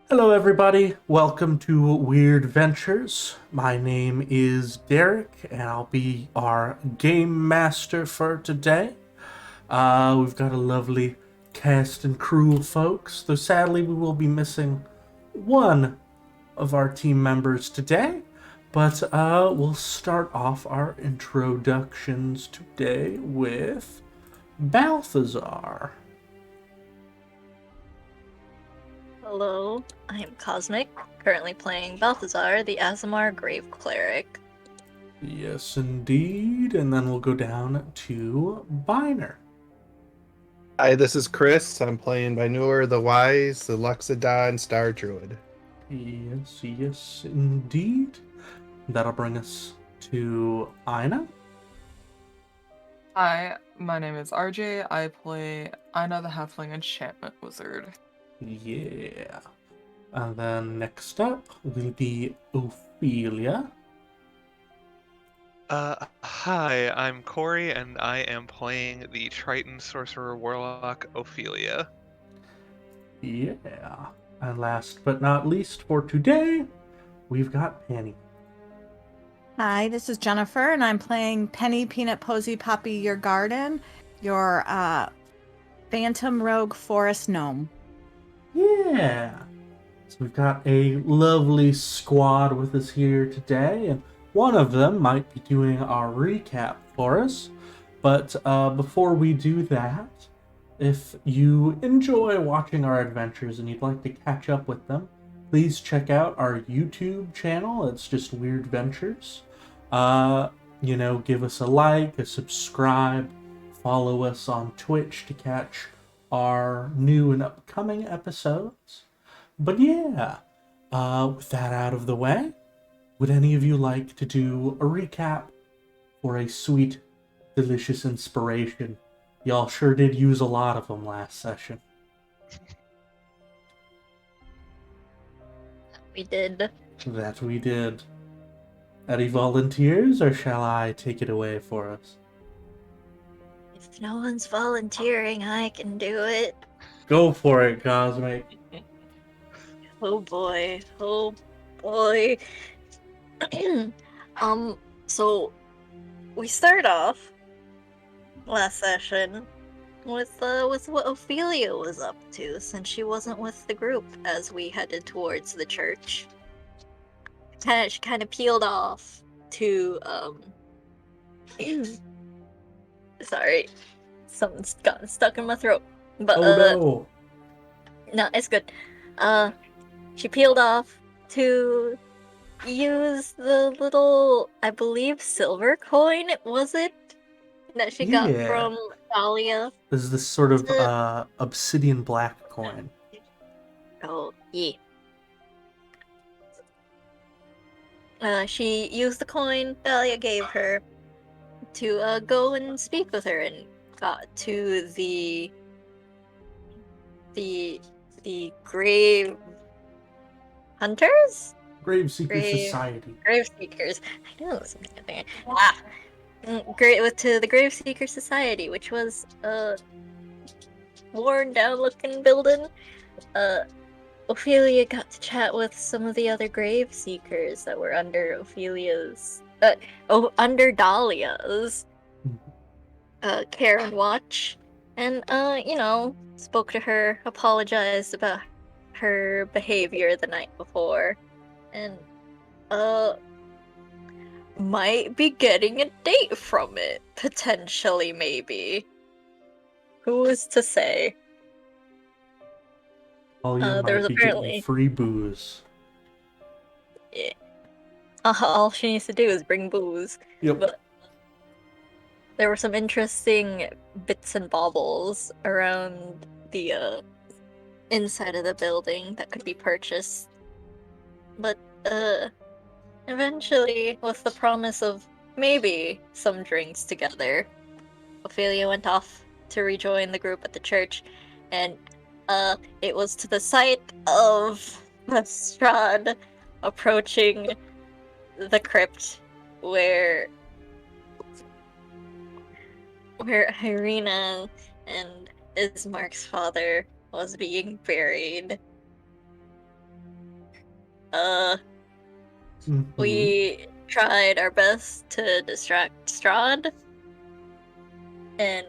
Hello, everybody. Welcome to Weird Ventures. My name is Derek, and I'll be our game master for today. We've got a lovely cast and crew of folks, though sadly we will be missing one of our team members today. But we'll start off our introductions today with Balthazar. Hello, I am Cosmic, currently playing Balthazar, the Azamar Grave Cleric. Yes, indeed. And then we'll go down to Biner. Hi, this is Chris. I'm playing Binur the Wise, the Luxodon Star Druid. Yes, indeed. That'll bring us to Ina. Hi, my name is RJ. I play Ina the Halfling Enchantment Wizard. Yeah. And then next up will be Ophelia. Hi, I'm Corey, and I am playing the Triton Sorcerer Warlock Ophelia. Yeah. And last but not least for today, we've got Penny. Hi, this is Jennifer, and I'm playing Penny Peanut Posy Poppy Your Garden, your Phantom Rogue Forest Gnome. Yeah. So we've got a lovely squad with us here today, and one of them might be doing our recap for us. But before we do that, if you enjoy watching our adventures and you'd like to catch up with them, please check out our YouTube channel. It's just Weird Ventures. Give us a like, a subscribe, follow us on Twitch to catch our new and upcoming episodes. But yeah, with that out of the way, would any of you like to do a recap for a sweet, delicious inspiration? Y'all sure did use a lot of them last session. We did. That we did. Any volunteers, or shall I take it away for us? If no one's volunteering, I can do it. Go for it, Cosmic. Oh boy, oh boy. So we start off last session with what Ophelia was up to, since she wasn't with the group as we headed towards the church. She kind of peeled off to sorry, something's gotten stuck in my throat. But Oh no, it's good. She peeled off to use the little, I believe, silver coin, was it? That she got Yeah. from Dahlia. This is this sort of obsidian black coin. Oh, yeah. She used the coin Dahlia gave her to go and speak with her, and got to the grave hunters? Graveseeker Society. Grave Seekers. I knew it was something. To the Grave Seeker Society, which was a worn down looking building. Ophelia got to chat with some of the other Grave Seekers that were under under Dahlia's care and watch. And, spoke to her, apologized about her behavior the night before. And, might be getting a date from it. Potentially, maybe. Who is to say? Talia There might was be apparently... getting free booze. Yeah. All she needs to do is bring booze. Yep. But there were some interesting bits and baubles around the inside of the building that could be purchased. But eventually, with the promise of maybe some drinks together, Ophelia went off to rejoin the group at the church, and it was to the sight of Strahd approaching the crypt where Irina and Ismark's father was being buried. Mhm. we tried our best to distract Strahd, and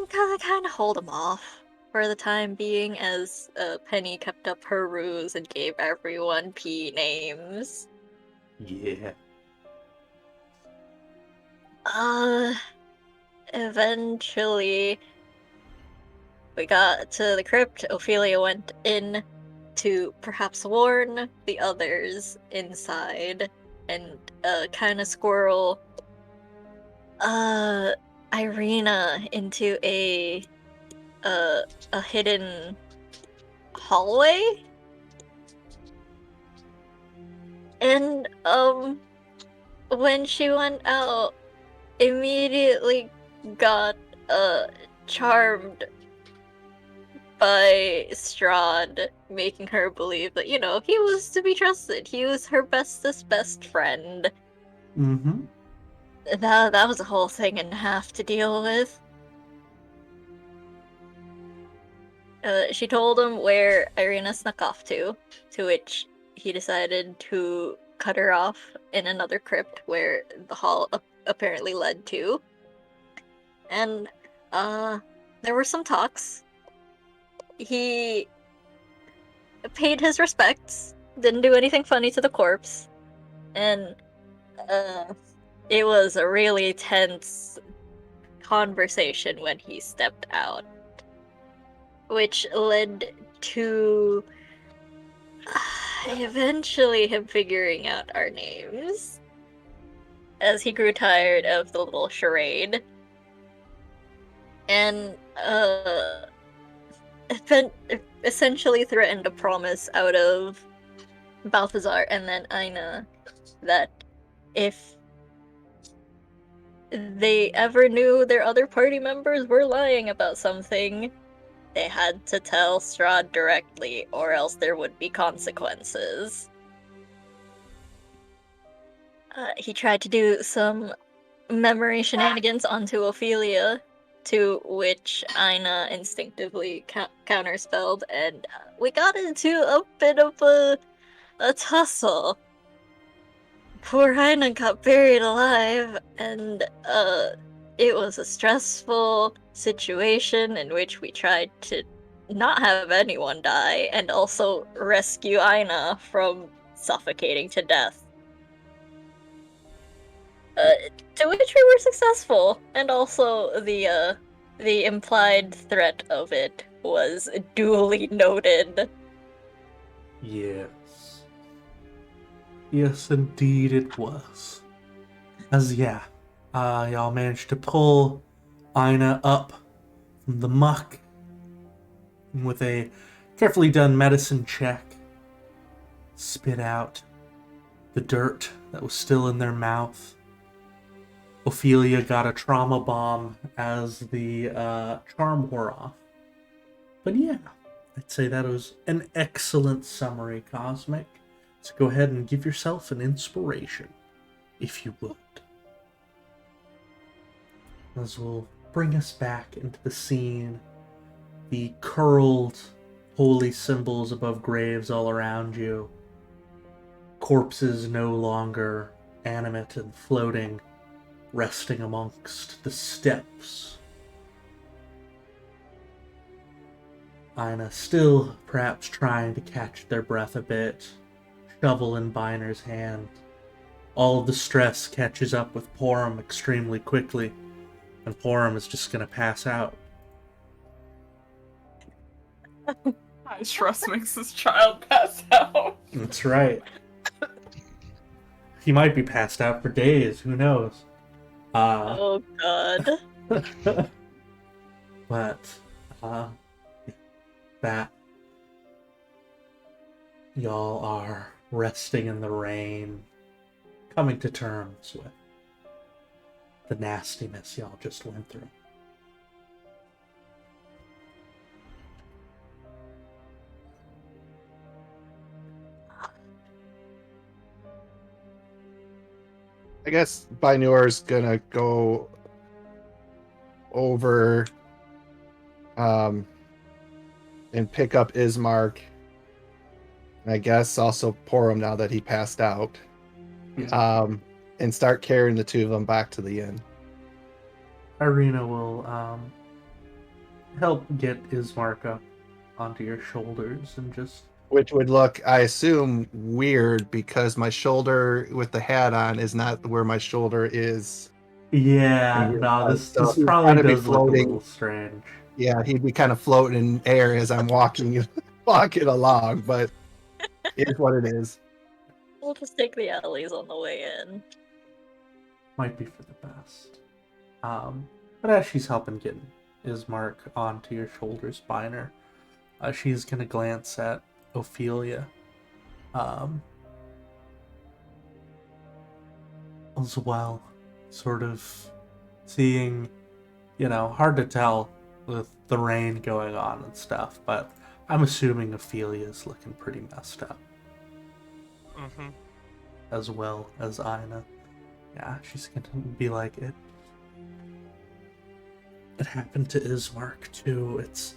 kind of hold him off for the time being, as Penny kept up her ruse and gave everyone P names. Yeah. Eventually, we got to the crypt. Ophelia went in to perhaps warn the others inside, and kind of squirrel Irina into a hidden hallway. And when she went out, immediately got charmed by Strahd, making her believe that, he was to be trusted. He was her bestest best friend. Mm-hmm. That was a whole thing and a half to deal with. She told him where Irina snuck off to which he decided to cut her off in another crypt where the hall apparently led to. And there were some talks. He paid his respects, didn't do anything funny to the corpse, and it was a really tense conversation when he stepped out, which led to eventually him figuring out our names, as he grew tired of the little charade. And essentially threatened a promise out of Balthazar and then Aina that if they ever knew their other party members were lying about something, they had to tell Strahd directly, or else there would be consequences. He tried to do some memory shenanigans onto Ophelia, to which Aina instinctively counterspelled, and we got into a bit of a tussle. Poor Aina got buried alive, and it was a stressful situation in which we tried to not have anyone die, and also rescue Aina from suffocating to death. To which we were successful, and also the implied threat of it was duly noted. Yes. Yes, indeed it was. As y'all managed to pull Aina up from the muck, and with a carefully done medicine check, spit out the dirt that was still in their mouth. Ophelia got a trauma bomb as the charm wore off. But yeah, I'd say that was an excellent summary, Cosmic. So go ahead and give yourself an inspiration, if you would. As will bring us back into the scene, the curled holy symbols above graves all around you, corpses no longer animate and floating, resting amongst the steps. Aina still perhaps trying to catch their breath a bit, shovel in Biner's hand. All of the stress catches up with Porum extremely quickly, and Porum is just gonna pass out. High stress makes this child pass out. That's right. He might be passed out for days, who knows? Oh god. But that y'all are resting in the rain, coming to terms with the nastiness y'all just went through. I guess Binuar's gonna go over and pick up Ismark I guess also pour him now that he passed out. Yeah. And start carrying the two of them back to the inn. Irina will help get Ismark up onto your shoulders and just Which would look, I assume, weird because my shoulder with the hat on is not where my shoulder is. yeah. in real No, life. this So this he would probably kind of be does look a floating. little strange. Yeah, he'd be kind of floating in air as I'm walking along, but it is what it is. We'll just take the alleys on the way in. Might be for the best. But as she's helping get Ismark onto your shoulders, Biner, she's gonna glance at Ophelia. As well, sort of seeing, hard to tell with the rain going on and stuff, but I'm assuming Ophelia's looking pretty messed up, Mm-hmm. as well as Ina. Yeah, she's gonna be like, it happened to Ismark too. It's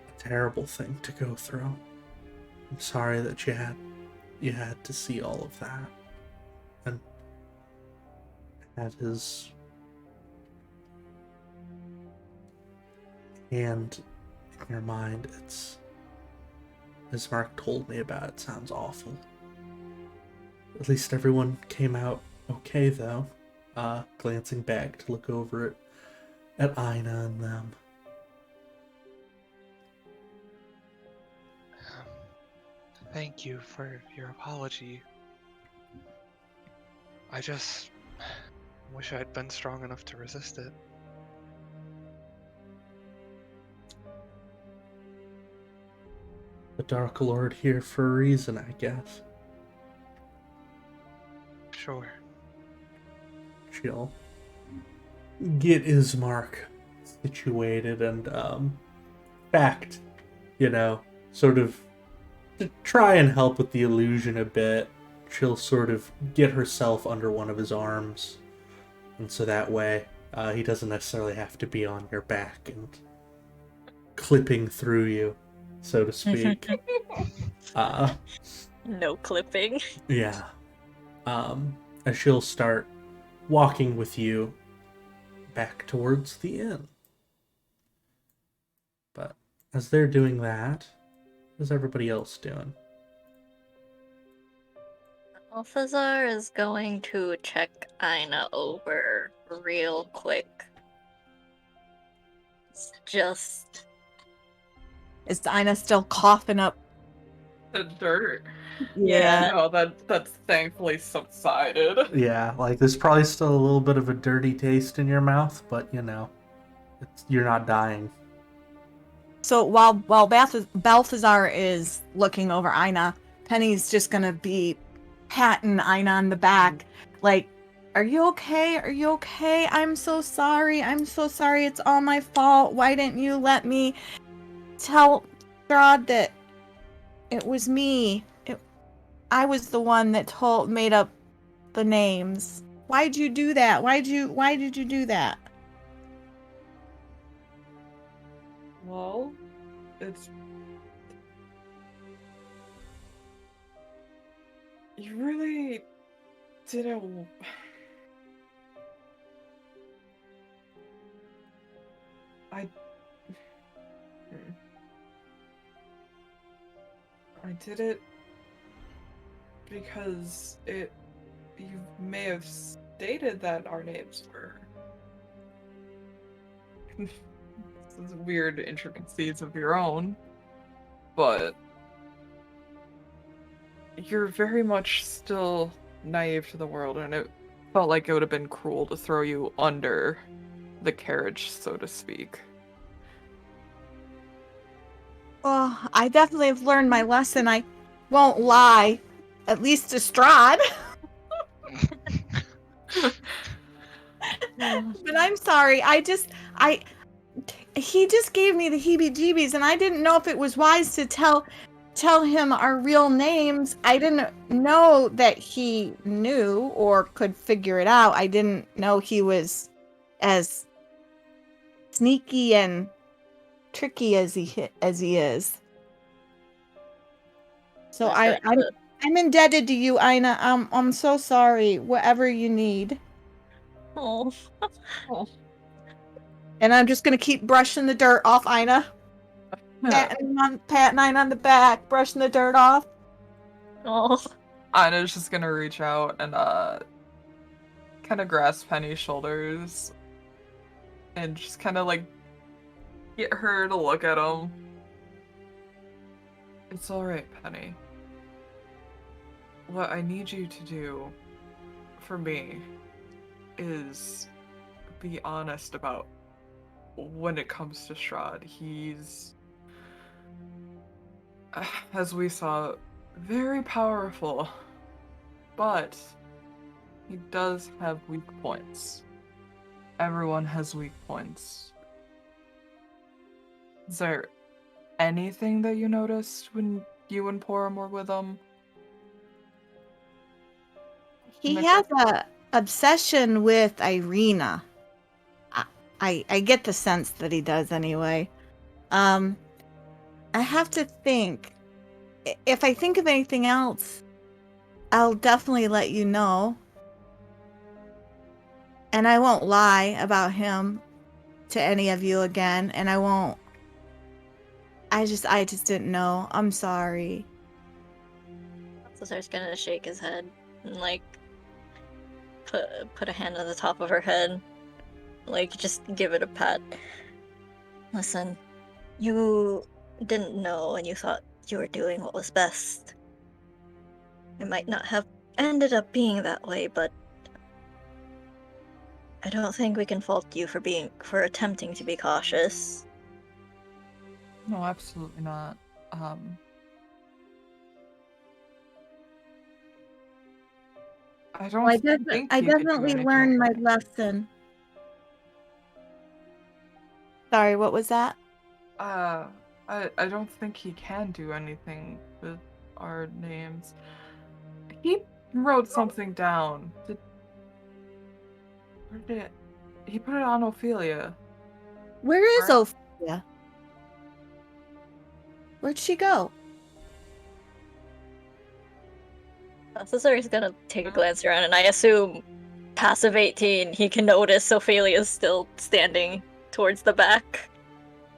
a terrible thing to go through. I'm sorry that you had to see all of that. And had his hand in your mind. As Mark told me about it, sounds awful. At least everyone came out okay, though. Glancing back to look over at Ina and them. Thank you for your apology. I just wish I'd been strong enough to resist it. The Dark Lord here for a reason, I guess. Sure. She'll get Ismark situated and backed, sort of to try and help with the illusion a bit. She'll sort of get herself under one of his arms, and so that way he doesn't necessarily have to be on your back and clipping through you, so to speak. No clipping. Yeah. As she'll start walking with you back towards the inn. But as they're doing that, what's everybody else doing? Balthazar is going to check Ina over real quick. It's just... Is Ina still coughing up? The dirt. Yeah. Oh, that's thankfully subsided. Yeah, like there's probably still a little bit of a dirty taste in your mouth, but you're not dying. So while Balthazar is looking over Ina, Penny's just gonna be patting Ina on the back, like, "Are you okay? Are you okay? I'm so sorry. I'm so sorry. It's all my fault. Why didn't you let me tell Strahd that it was me? I was the one that made up the names. Why'd you do that? Why did you do that?" Well, you really didn't. I did it because you may have stated that our names were. This is weird intricacies of your own, but you're very much still naive to the world, and it felt like it would have been cruel to throw you under the carriage, so to speak. Well, I definitely have learned my lesson. I won't lie, at least to Strahd. But I'm sorry. He just gave me the heebie-jeebies, and I didn't know if it was wise to tell him our real names. I didn't know that he knew or could figure it out. I didn't know he was as sneaky and tricky as he is. So I I'm indebted to you, Ina. I'm so sorry. Whatever you need. Oh. And I'm just gonna keep brushing the dirt off Ina. Patting Ina on the back, brushing the dirt off. Oh. Ina's just gonna reach out and kind of grasp Penny's shoulders and just kind of like get her to look at him. It's alright, Penny. What I need you to do for me is be honest about when it comes to Strahd. He's, as we saw, very powerful, but he does have weak points. Everyone has weak points. Is there anything that you noticed when you and Porum were with him? He has a obsession with Irina. I get the sense that he does anyway. I have to think. If I think of anything else, I'll definitely let you know. And I won't lie about him to any of you again, and I won't. I just didn't know. I'm sorry. Balthazar's gonna shake his head and like put a hand on the top of her head. Like, just give it a pat. Listen, you didn't know and you thought you were doing what was best. It might not have ended up being that way, but I don't think we can fault you for attempting to be cautious. No, absolutely not. I don't I think he could do definitely anything learned my about it. lesson. Sorry, what was that? I don't think he can do anything with our names. He wrote something down. He put it on Ophelia. Where is Right. Ophelia? Where'd she go? Balthazar is gonna take a glance around, and I assume, passive 18, he can notice Ophelia's still standing towards the back.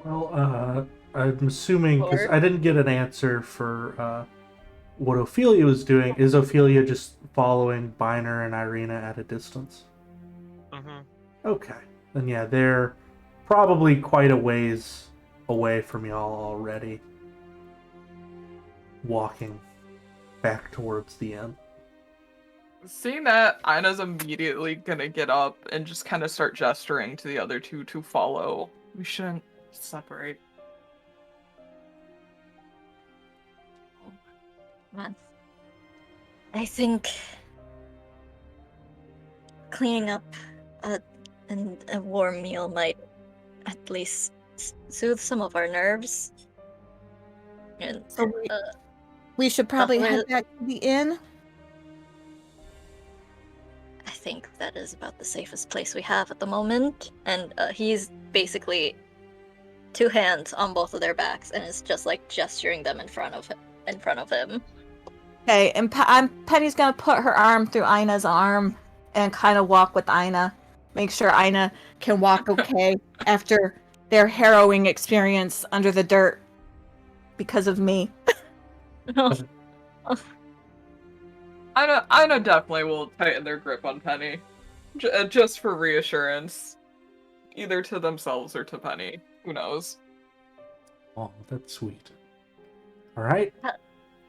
Well, I'm assuming, because Or- I didn't get an answer for what Ophelia was doing. Is Ophelia just following Biner and Irina at a distance? Mm-hmm. Okay. Then yeah, they're probably quite a ways away from y'all already. Walking back towards the inn. Seeing that, Ina's immediately gonna get up and just kind of start gesturing to the other two to follow. We shouldn't separate. Man, I think cleaning up and a warm meal might at least soothe some of our nerves. And So we should probably where- head back to the inn. I think that is about the safest place we have at the moment. And he's basically 2 hands on both of their backs and is just like gesturing them in front of him. Okay, and Penny's gonna put her arm through Ina's arm and kind of walk with Ina. Make sure Ina can walk okay after their harrowing experience under the dirt because of me. Ina definitely will tighten their grip on Penny. Just for reassurance. Either to themselves or to Penny. Who knows? Oh, that's sweet. Alright.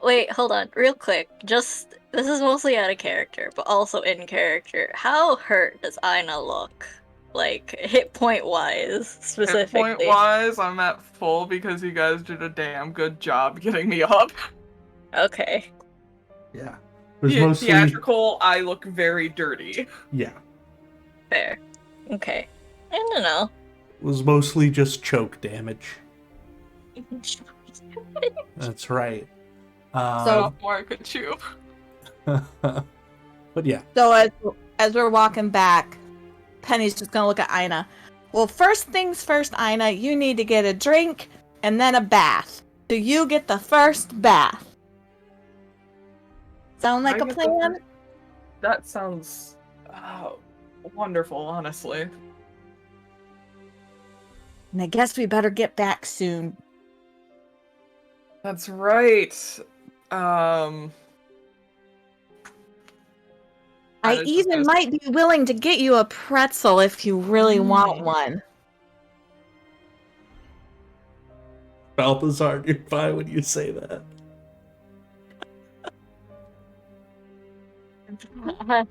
Wait, hold on, real quick. This is mostly out of character, but also in character. How hurt does Ina look? Like, hit point wise, specifically. Hit point wise, I'm at full because you guys did a damn good job getting me up. Okay. Yeah. It was mostly... Theatrical, I look very dirty. Yeah. Fair. Okay. I don't know. It was mostly just choke damage. That's right. So more could chew. But yeah. So as we're walking back, Penny's just gonna look at Ina. Well, first things first, Ina, you need to get a drink and then a bath. So you get the first bath. Sound like I a get plan? That sounds wonderful, honestly. And I guess we better get back soon. That's right. I just even gonna- might be willing to get you a pretzel if you really want one. Balthazar nearby when you say that.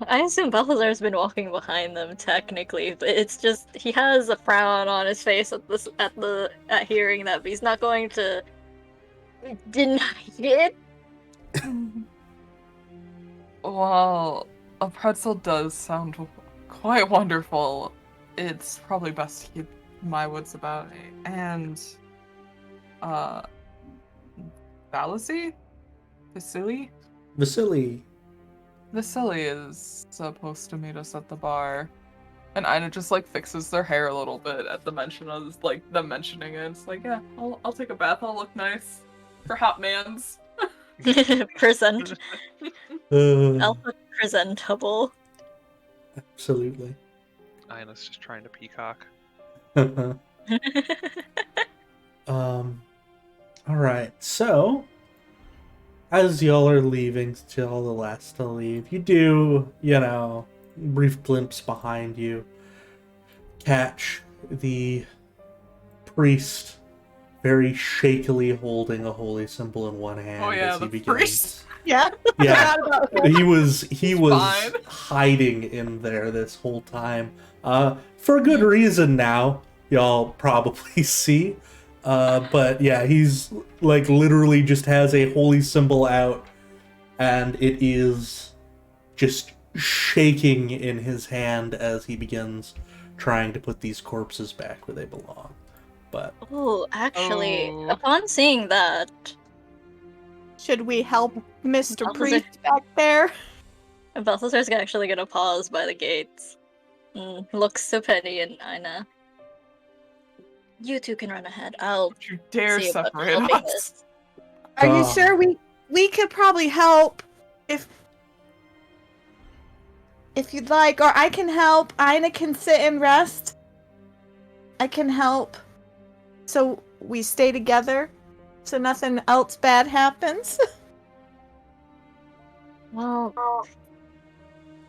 I assume Balthazar's been walking behind them technically, but it's just he has a frown on his face at hearing that, but he's not going to deny it. Well, a pretzel does sound quite wonderful. It's probably best to keep my wits about it. And, Fallacy? Vasily? Vasily is supposed to meet us at the bar. And Ina just, like, fixes their hair a little bit at the mention of, like, them mentioning it. It's like, yeah, I'll take a bath, I'll look nice. For hot mans. Present. Alpha presentable. Absolutely. Ina's just trying to peacock. Alright, so as y'all are leaving, still the last to leave, you do, brief glimpse behind you, catch the priest very shakily holding a holy symbol in one hand Oh yeah, as he the begins. priest. Yeah. Yeah, he was Fine. hiding in there this whole time. For good reason now, y'all probably see. But yeah, he's like literally just has a holy symbol out, and it is just shaking in his hand as he begins trying to put these corpses back where they belong. But Oh, actually, Oh. upon seeing that, Should we help Mr. Balthazar- Priest back there? Balthazar's actually gonna pause by the gates. Looks to Penny and Ina. You two can run ahead. I'll Don't you dare see about separate helping us. this. Are you sure we could probably help if you'd like, or I can help. Ina can sit and rest. I can help. So we stay together so nothing else bad happens. Well,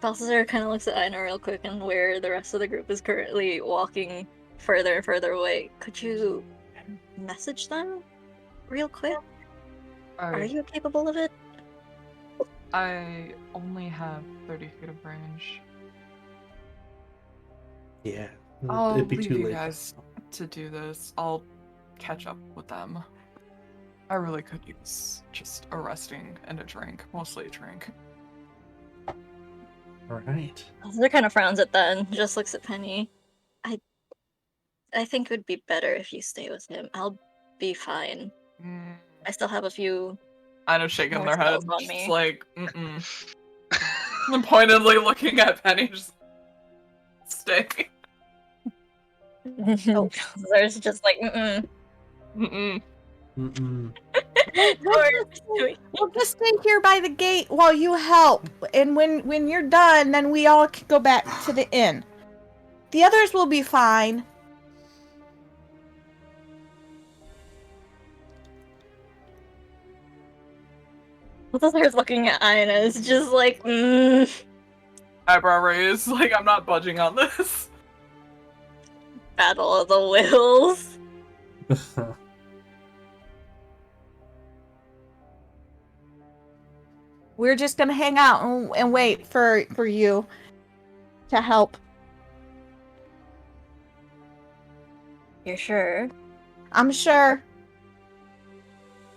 Balthazar kind of looks at Ina real quick and where the rest of the group is currently walking further and further away. Could you message them real quick? Are you capable of it? I only have 30 feet of range. yeah, I'll it'd be leave too you late. guys to do this. I'll catch up with them. I really could use just a resting and a drink. Mostly a drink. Alright. Balthazar kind of frowns at that and just looks at Penny. I think it would be better if you stay with him. I'll be fine. I still have a few. I know, shaking More their head, spells on just me. like, And pointedly looking at Penny, just stay. Balthazar's just like, Mm-mm. We'll just stay here by the gate while you help. And when you're done, then we all can go back to the inn. The others will be fine. Balthazar's looking at Ina. It's just like, Eyebrow raised, like, I'm not budging on this. Battle of the Wills. We're just gonna hang out and wait for you to help. You're sure? I'm sure.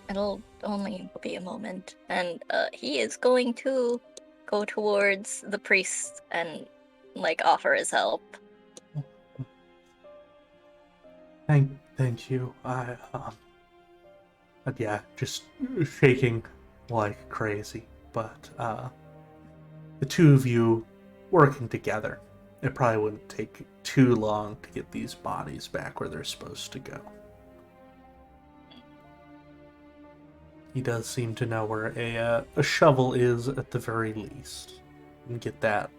It'll only be a moment. And he is going to go towards the priest and, like, offer his help. Thank you. Yeah, just shaking like crazy. But the two of you working together, it probably wouldn't take too long to get these bodies back where they're supposed to go. he does seem to know where a shovel is at the very least, and get that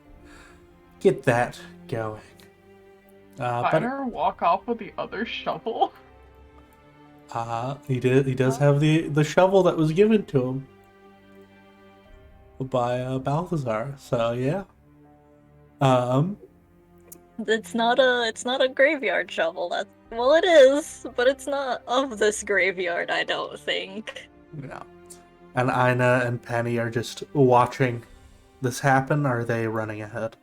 going. But Finer walk off with the other shovel. he does have the shovel that was given to him by Balthazar. So yeah. It's not a graveyard shovel. Well, it is, but it's not of this graveyard, I don't think. Yeah. And Ina and Penny are just watching this happen. Or are they running ahead?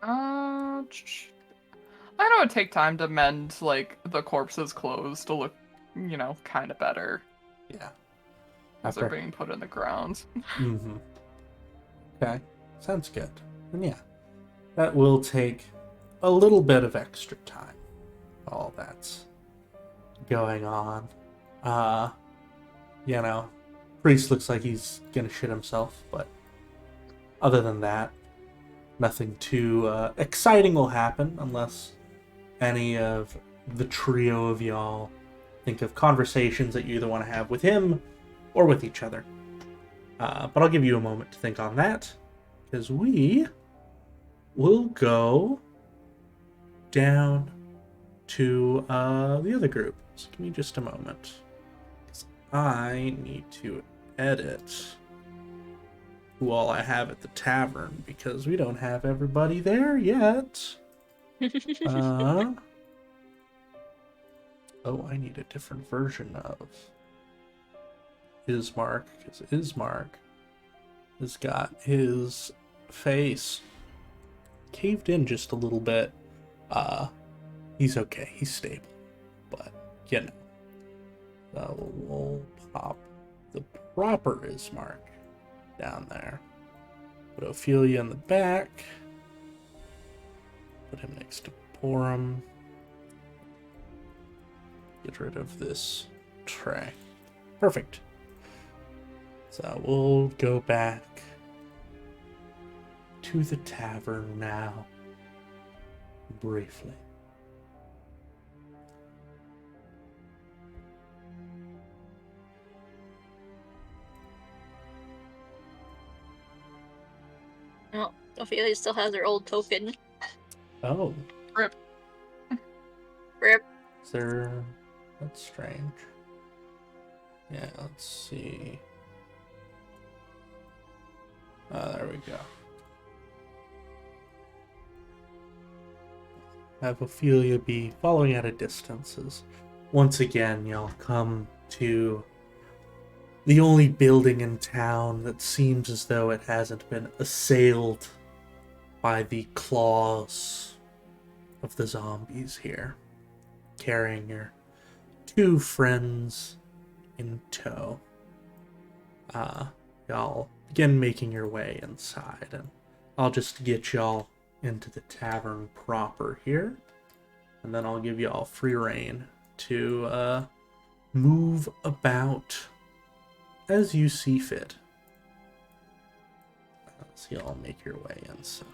I know it'd take time to mend like the corpse's clothes to look, kind of better Yeah. as they're being put in the ground. Mm-hmm. Okay. Sounds good. And yeah, that will take a little bit of extra time. All that's going on. Priest looks like he's gonna shit himself, but other than that, nothing too exciting will happen unless any of the trio of y'all think of conversations that you either want to have with him or with each other. But I'll give you a moment to think on that, because we will go down to the other group. So give me just a moment, 'cause I need to edit who all I have at the tavern, because we don't have everybody there yet. I need a different version of Ismark, because Ismark has got his face caved in just a little bit. He's okay, he's stable, but we'll pop the proper Ismark down there. Put Ophelia in the back. Put him next to Porum. Get rid of this tray. Perfect. So we'll go back to the tavern now, briefly. Oh, Ophelia still has her old token. Oh. Rip. Rip. Is there... That's strange. Yeah, let's see. There we go. Have Ophelia be following at a distance as once again y'all come to the only building in town that seems as though it hasn't been assailed by the claws of the zombies here, carrying your two friends in tow. Y'all begin making your way inside, and I'll just get y'all into the tavern proper here, and then I'll give y'all free reign to move about as you see fit. So y'all make your way inside.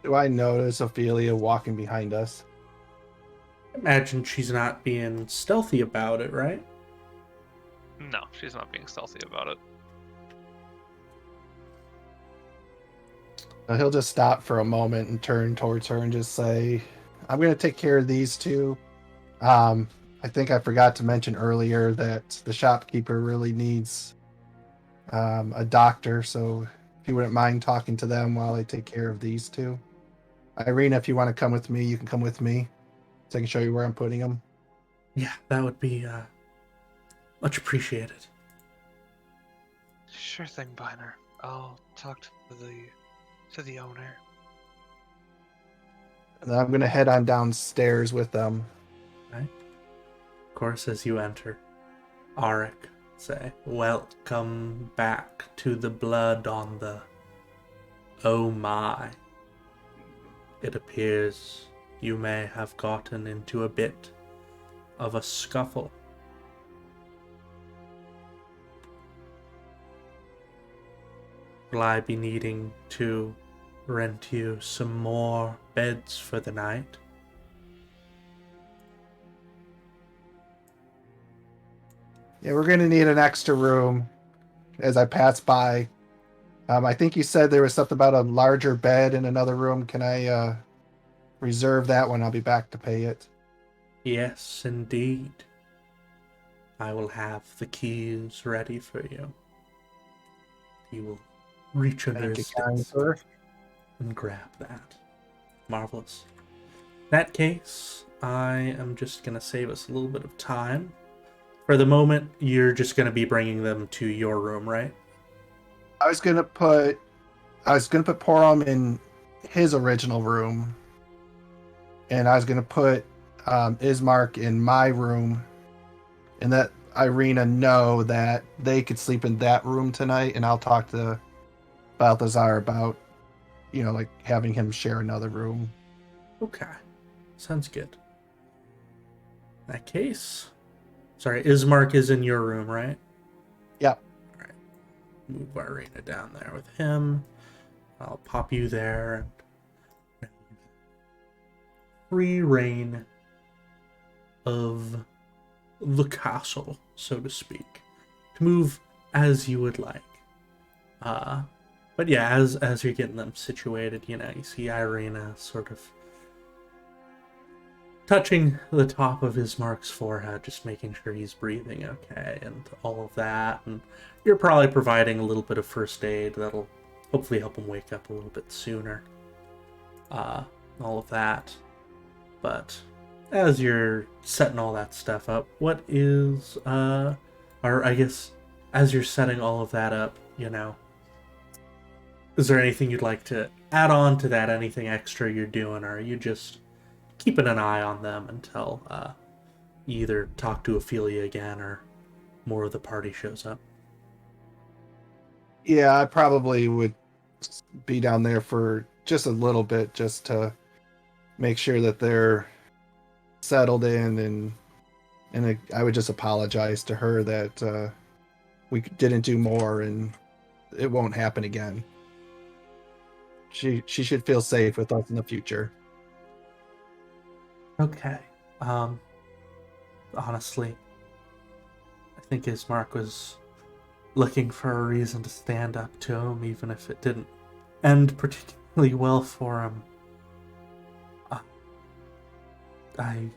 Do I notice Ophelia walking behind us? Imagine she's not being stealthy about it, right? No, she's not being stealthy about it. He'll just stop for a moment and turn towards her and just say, I'm going to take care of these two. I think I forgot to mention earlier that the shopkeeper really needs a doctor, so if you wouldn't mind talking to them while I take care of these two. Irina, if you want to come with me, you can come with me, so I can show you where I'm putting them. Yeah, that would be much appreciated. Sure thing, Biner. I'll talk to the owner. And then I'm going to head on downstairs with them. Right. Of course, as you enter, Arik say, "Welcome back to the blood on the... Oh my. It appears you may have gotten into a bit of a scuffle." will I be needing to rent you some more beds for the night? Yeah, we're gonna need an extra room. As I pass by, I think you said there was something about a larger bed in another room. Can I reserve that one? I'll be back to pay it. Yes, indeed. I will have the keys ready for you. You will reach under Thank you, his kind desk sir. and grab that. Marvelous. In that case, I am just going to save us a little bit of time. For the moment, you're just going to be bringing them to your room, right? I was gonna put Porom in his original room, and I was gonna put Ismark in my room, and let Irina know that they could sleep in that room tonight, and I'll talk to Balthazar about, like having him share another room. Okay. Sounds good. In that case... Sorry, Ismark is in your room, right? Yep. Alright. Move Irina down there with him. I'll pop you there. Free reign of the castle, so to speak. To move as you would like. But yeah, as you're getting them situated, you see Irina sort of touching the top of Ismark's forehead, just making sure he's breathing okay, and all of that. And you're probably providing a little bit of first aid that'll hopefully help him wake up a little bit sooner. All of that. But as you're setting all that stuff up, what is, or I guess, as you're setting all of that up, is there anything you'd like to add on to that? Anything extra you're doing, or are you just keeping an eye on them until you either talk to Ophelia again or more of the party shows up? Yeah, I probably would be down there for just a little bit, just to make sure that they're settled in, and I would just apologize to her that we didn't do more, and it won't happen again. She should feel safe with us in the future. Okay. Honestly, I think Ismark was looking for a reason to stand up to him, even if it didn't end particularly well for him. I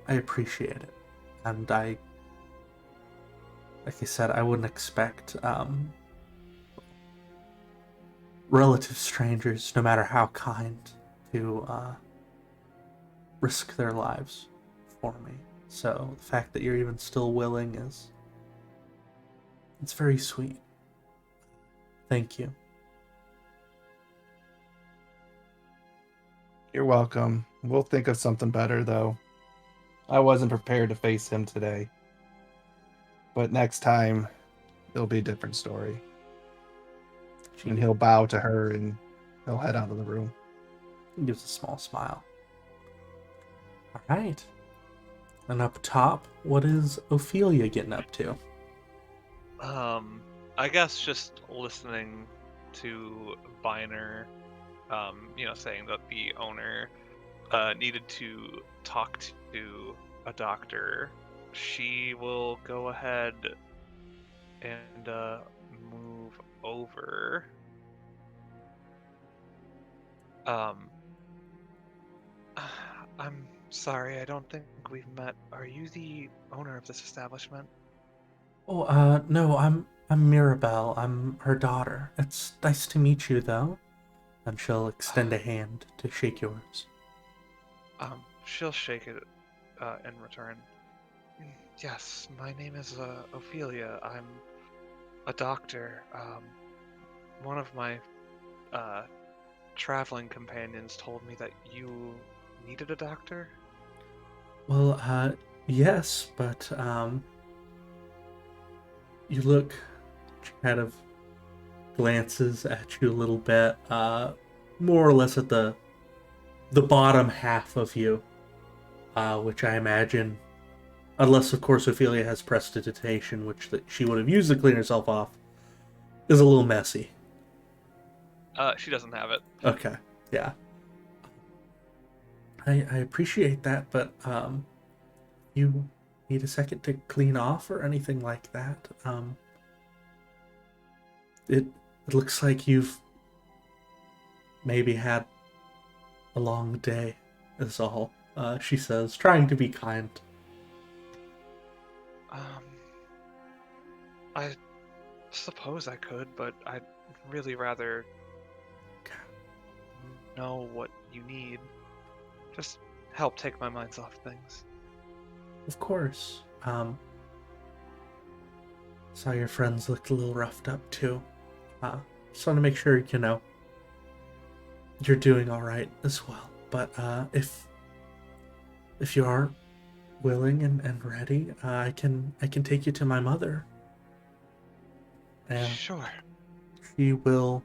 appreciate it, and like I said, I wouldn't expect relative strangers, no matter how kind, to risk their lives for me. So the fact that you're even still willing it's very sweet. Thank you. You're welcome. We'll think of something better, though. I wasn't prepared to face him today. But next time, it'll be a different story. And he'll bow to her and he'll head out of the room. He gives a small smile. All right. And up top, what is Ophelia getting up to? I guess just listening to Biner, saying that the owner needed to talk to a doctor. She will go ahead and move over. I'm sorry, I don't think we've met. Are you the owner of this establishment? Oh, no, I'm Mirabelle. I'm her daughter. It's nice to meet you, though. And she'll extend a hand to shake yours. She'll shake it in return. Yes, my name is Ophelia. I'm a doctor. One of my traveling companions told me that you needed a doctor. Well, yes, but you look. She kind of glances at you a little bit, more or less at the bottom half of you, which I imagine, unless of course Ophelia has prestidigitation, which she would have used to clean herself off, is a little messy. She doesn't have it. Okay, yeah. I appreciate that, but you need a second to clean off or anything like that? It looks like you've maybe had a long day, is all. She says, trying to be kind. I suppose I could, but I'd really rather know what you need. Just help take my minds off things. Of course. Saw your friends looked a little roughed up too. Just want to make sure, you're doing all right as well. But if you are willing and ready, I can take you to my mother. And Sure. she will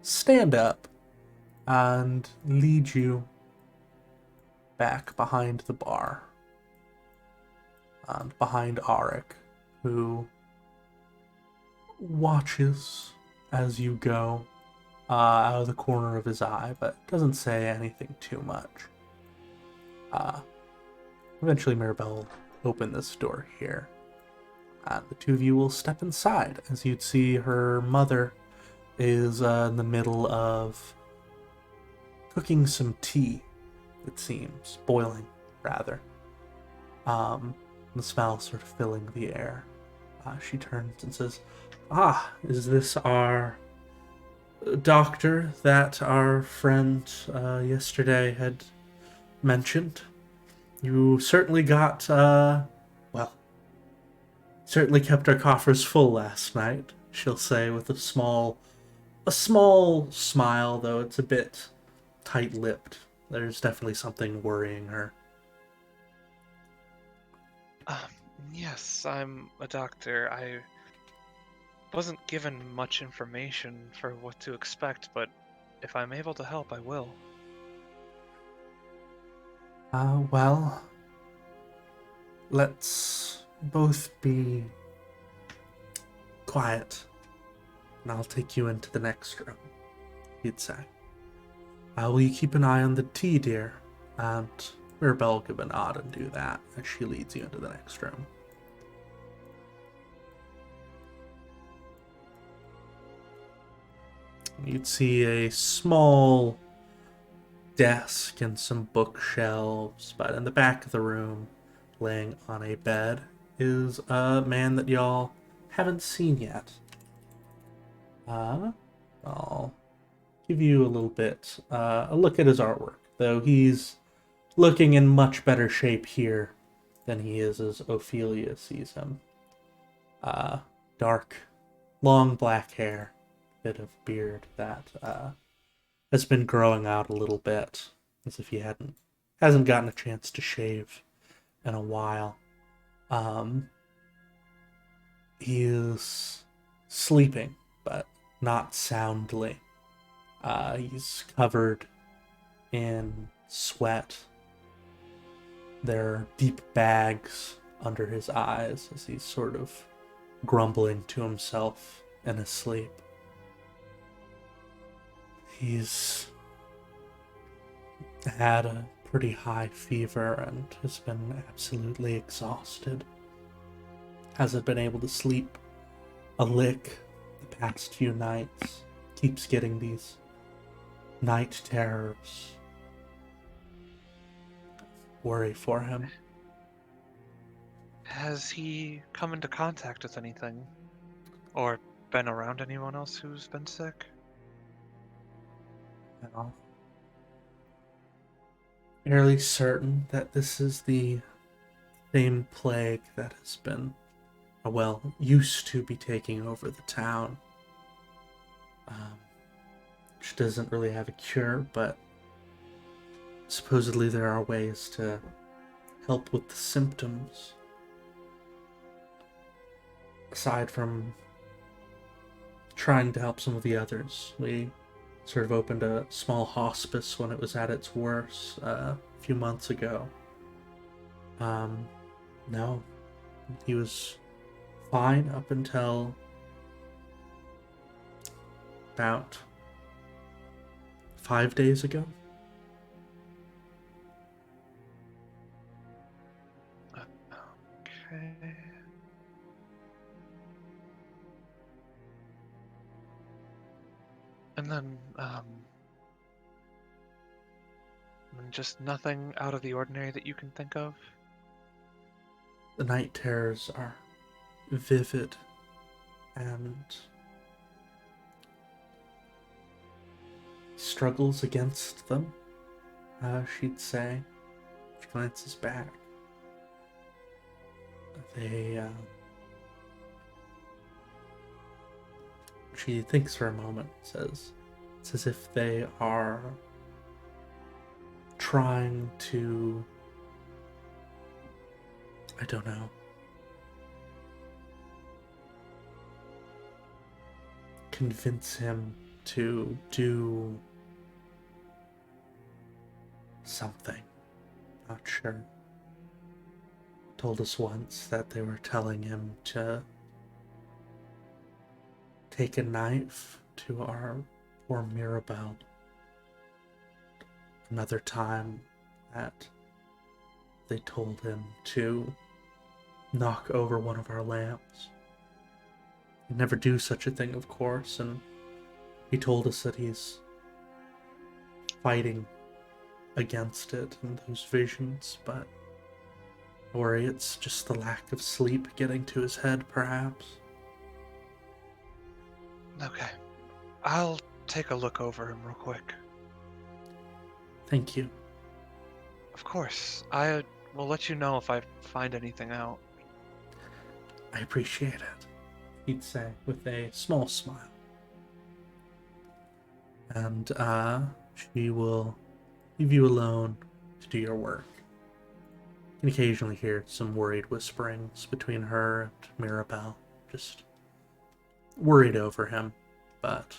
stand up and lead you back behind the bar. And behind Arik, who watches as you go out of the corner of his eye, but doesn't say anything too much. Eventually Mirabelle will open this door here. The two of you will step inside. As you'd see, her mother is in the middle of cooking some tea, it seems. Boiling, rather. The smell sort of filling the air. She turns and says, is this our doctor that our friend yesterday had mentioned? You certainly got, certainly kept our coffers full last night, she'll say with a small smile, though it's a bit tight-lipped. There's definitely something worrying her. Yes, I'm a doctor. I wasn't given much information for what to expect, but if I'm able to help, I will. Well, let's both be quiet, and I'll take you into the next room, he'd say. Will you keep an eye on the tea, dear? And Mirabelle will give a nod and do that as she leads you into the next room. You'd see a small desk and some bookshelves, but in the back of the room, laying on a bed, is a man that y'all haven't seen yet. I'll give you a little bit a look at his artwork, though he's looking in much better shape here than he is as Ophelia sees him. Dark, long black hair, bit of beard that has been growing out a little bit, as if he hasn't gotten a chance to shave in a while. He is sleeping, but not soundly. He's covered in sweat. There are deep bags under his eyes as he's sort of grumbling to himself in his sleep. He's had a pretty high fever and has been absolutely exhausted. Hasn't been able to sleep a lick the past few nights. Keeps getting these night terrors. Worry for him. Has he come into contact with anything? Or been around anyone else who's been sick? Now, fairly certain that this is the same plague that has been, used to be taking over the town. Which doesn't really have a cure, but supposedly there are ways to help with the symptoms. Aside from trying to help some of the others, we sort of opened a small hospice when it was at its worst a few months ago. No, he was fine up until about 5 days ago. Okay. And then, just nothing out of the ordinary that you can think of? The night terrors are vivid and struggles against them, she'd say. She glances back. She thinks for a moment, says, it's as if they are trying to, I don't know, convince him to do something. Not sure. Told us once that they were telling him to take a knife to our poor Mirabelle. Another time that they told him to knock over one of our lamps. He'd never do such a thing, of course, and he told us that he's fighting against it and those visions, but I worry it's just the lack of sleep getting to his head, perhaps. Okay. I'll take a look over him real quick. Thank you. Of course. I will let you know if I find anything out. I appreciate it, he'd say with a small smile. And she will leave you alone to do your work. You can occasionally hear some worried whisperings between her and Mirabelle, just worried over him, but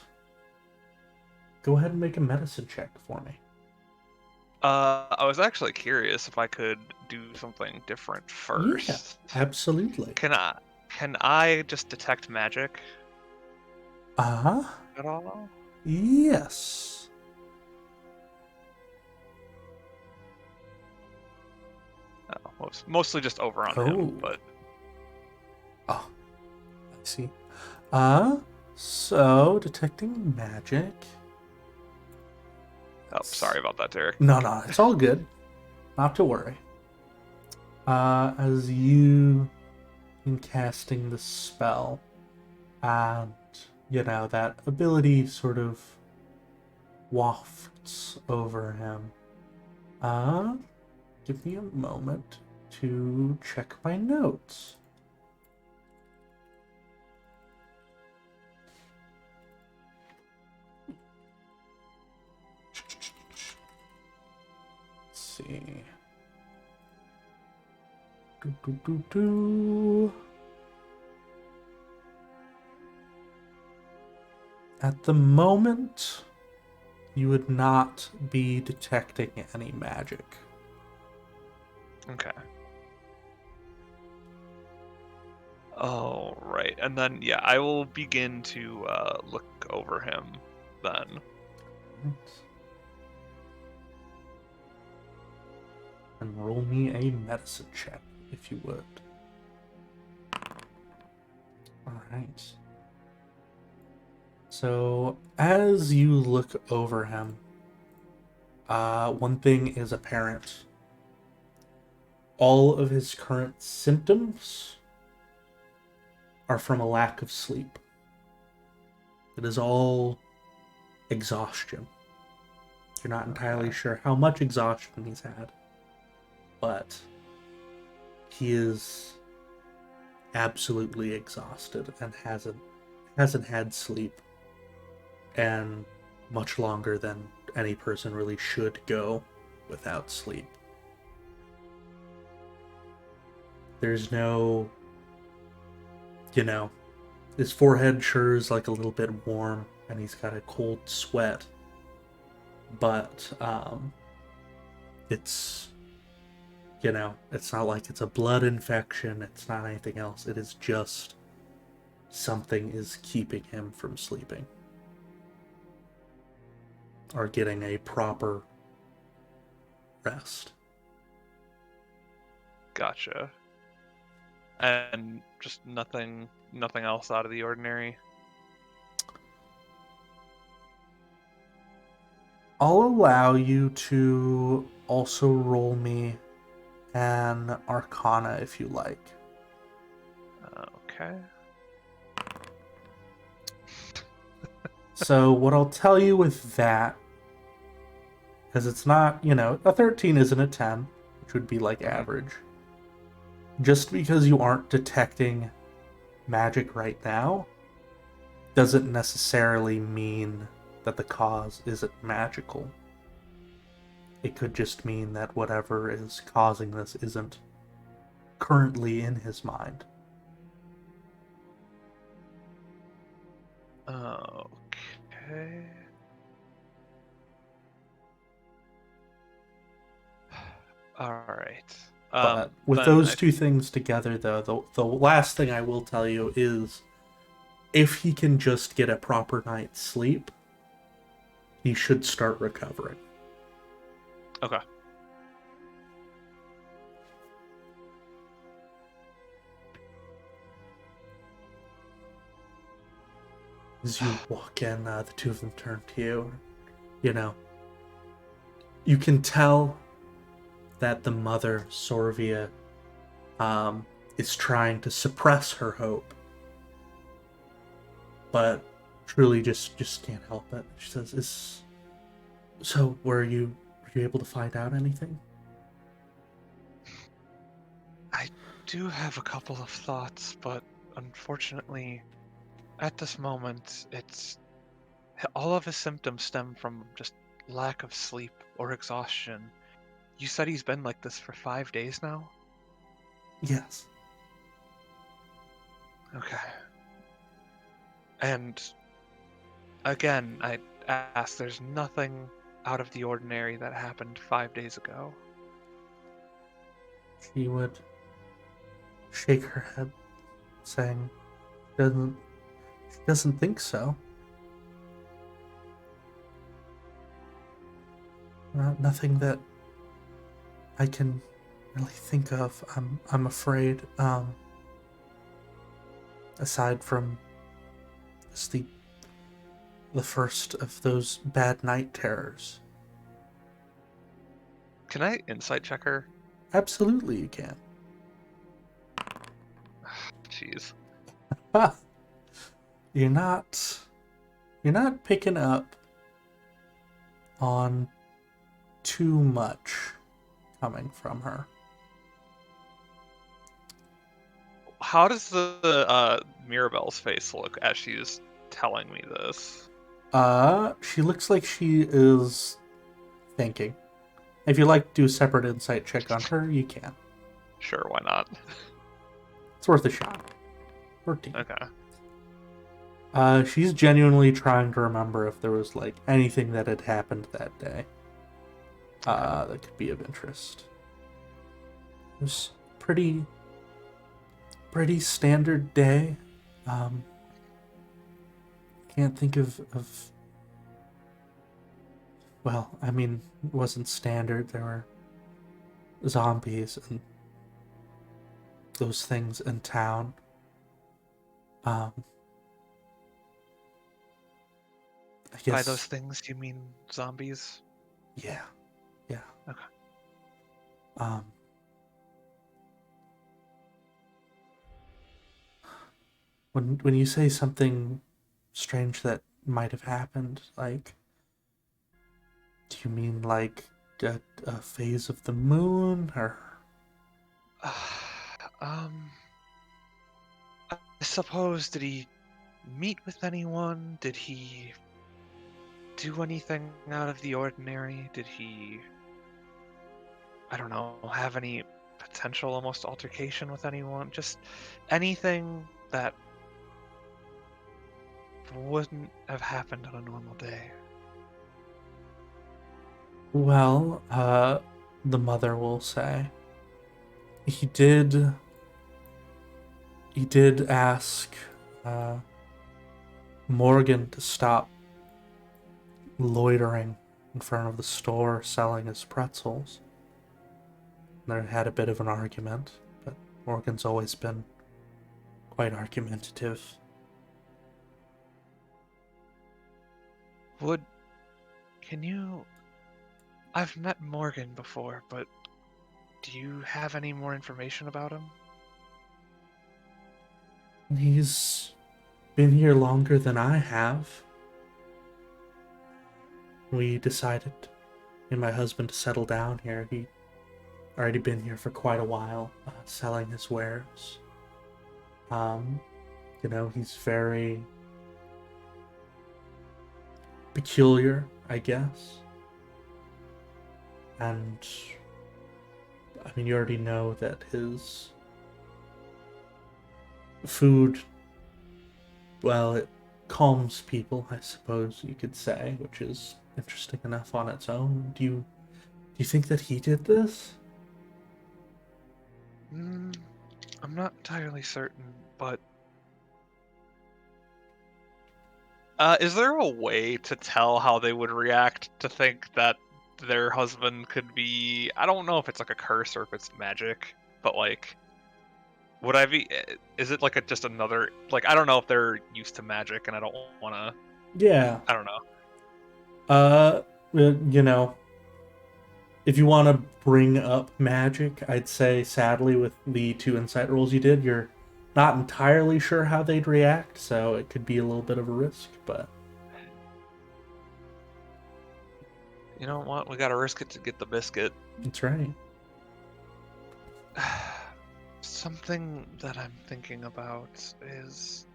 go ahead and make a medicine check for me. I was actually curious if I could do something different first. Yeah, absolutely. Can I just detect magic Uh-huh. at all? Yes. Oh, mostly just over on him, but Oh, I see. So detecting magic. oh, sorry about that, Derek. No, it's all good. Not to worry. As you in casting the spell, and that ability sort of wafts over him. Give me a moment to check my notes. Let's see. At the moment, you would not be detecting any magic. Okay. Oh, right. And then, yeah, I will begin to look over him then. And roll me a medicine check, if you would. Alright. So, as you look over him, one thing is apparent. All of his current symptoms are from a lack of sleep. It is all exhaustion. You're not entirely sure how much exhaustion he's had, but he is absolutely exhausted and hasn't had sleep, and much longer than any person really should go without sleep. There's no, his forehead sure is like a little bit warm and he's got a cold sweat, but it's not like it's a blood infection, it's not anything else. It is just something is keeping him from sleeping. are getting a proper rest. Gotcha. And just nothing else out of the ordinary. I'll allow you to also roll me an Arcana if you like. Okay. So what I'll tell you with that, because it's not, a 13 isn't a 10, which would be like average. Just because you aren't detecting magic right now doesn't necessarily mean that the cause isn't magical. It could just mean that whatever is causing this isn't currently in his mind. Okay. All right. But with then those two things together, though, the last thing I will tell you is if he can just get a proper night's sleep, he should start recovering. Okay. As you walk in, the two of them turn to you. You can tell that the mother, Sorvia, is trying to suppress her hope. But truly just can't help it. She says, So, were you able to find out anything? I do have a couple of thoughts, but unfortunately, at this moment, all of his symptoms stem from just lack of sleep or exhaustion. You said he's been like this for 5 days now? Yes. Okay. And again, I ask, there's nothing out of the ordinary that happened 5 days ago. She would shake her head, saying, she doesn't think so. Nothing that I can really think of. I'm afraid. Aside from just the first of those bad night terrors. Can I insight check her? Absolutely, you can. Jeez. You're not picking up on too much coming from her. How does the Mirabelle's face look as she's telling me this? She looks like she is thinking. If you'd like to do a separate insight check on her, you can. Sure, why not? It's worth a shot. 14. Okay. She's genuinely trying to remember if there was like anything that had happened that day. That could be of interest. It was pretty standard day. Can't think of well, I mean, it wasn't standard. There were zombies and those things in town. I guess By those things, you mean zombies? Yeah. Okay. When you say something strange that might have happened, like, do you mean like a phase of the moon, or? I suppose, did he meet with anyone? Did he do anything out of the ordinary? Did he, I don't know, have any potential almost altercation with anyone? Just anything that wouldn't have happened on a normal day. Well, the mother will say he did ask Morgan to stop loitering in front of the store selling his pretzels. They had a bit of an argument, but Morgan's always been quite argumentative. Can you... I've met Morgan before, but do you have any more information about him? He's been here longer than I have. We decided, me and my husband, to settle down here. He already been here for quite a while, selling his wares. He's very peculiar, I guess. And, I mean, you already know that his food, well, it calms people, I suppose you could say, which is interesting enough on its own. Do you think that he did this? I'm not entirely certain, but... is there a way to tell how they would react to think that their husband could be... I don't know if it's like a curse or if it's magic, but like... Would I be... Is it like just another... Like, I don't know if they're used to magic and I don't want to... Yeah. I don't know. If you want to bring up magic, I'd say, sadly, with the 2 insight rolls you did, you're not entirely sure how they'd react, so it could be a little bit of a risk, but... You know what? We gotta risk it to get the biscuit. That's right. Something that I'm thinking about is...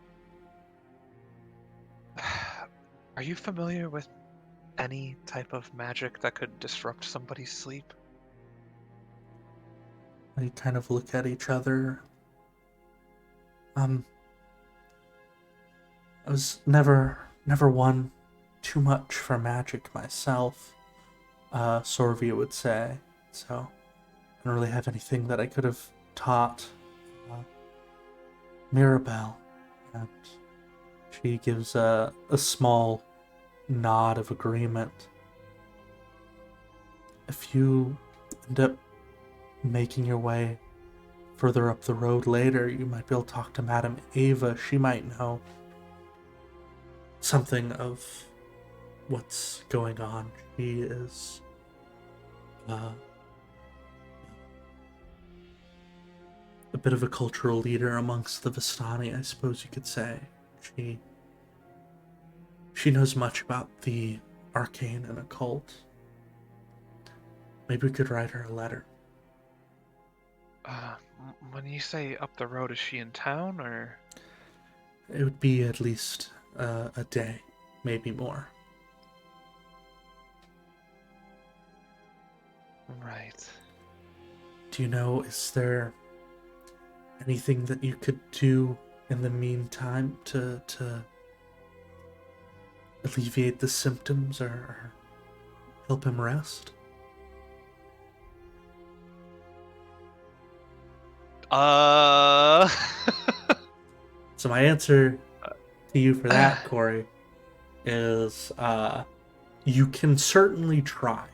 Are you familiar with any type of magic that could disrupt somebody's sleep? They kind of look at each other. I was never one too much for magic myself, Sorvia would say. So I don't really have anything that I could have taught Mirabelle. And she gives a small nod of agreement. If you end up making your way further up the road later, you might be able to talk to Madame Ava. She might know something of what's going on. She is a bit of a cultural leader amongst the Vistani, I suppose you could say. She knows much about the arcane and occult. Maybe we could write her a letter. When you say up the road, is she in town, or...? It would be at least a day, maybe more. Right. Do you know, is there anything that you could do in the meantime to alleviate the symptoms or help him rest? So my answer to you for that, Corey, is you can certainly try.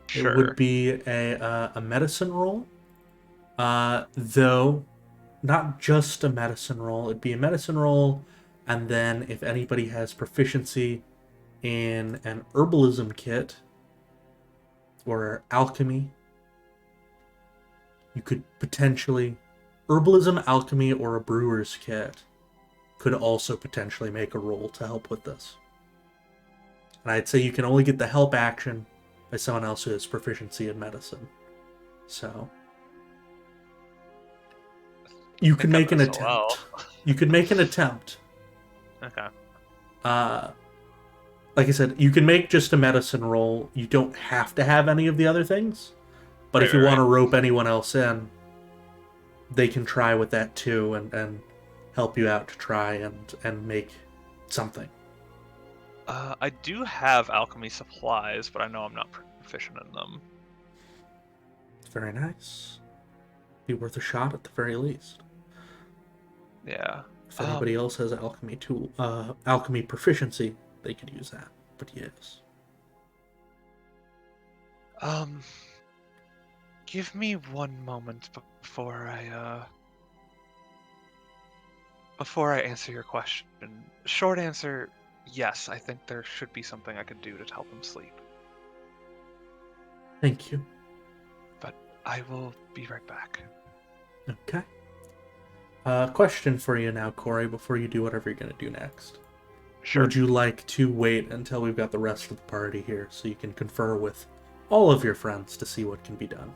Sure. It would be a medicine roll, though not just a medicine roll. It'd be a medicine roll, and then if anybody has proficiency in an herbalism kit or alchemy, you could potentially... Herbalism, alchemy, or a brewer's kit could also potentially make a roll to help with this. And I'd say you can only get the help action by someone else who has proficiency in medicine. So you can make an attempt. Well. You could make an attempt. Okay. Like I said, you can make just a medicine roll. You don't have to have any of the other things. But if you want to rope anyone else in, they can try with that too and help you out to try and make something. I do have alchemy supplies, but I know I'm not proficient in them. Very nice. Be worth a shot at the very least. Yeah. If anybody else has alchemy proficiency, they could use that. But yes. Give me one moment before I answer your question. Short answer, yes, I think there should be something I could do to help him sleep. Thank you. But I will be right back. Okay. Question for you now, Corey, before you do whatever you're going to do next. Sure. Would you like to wait until we've got the rest of the party here so you can confer with all of your friends to see what can be done?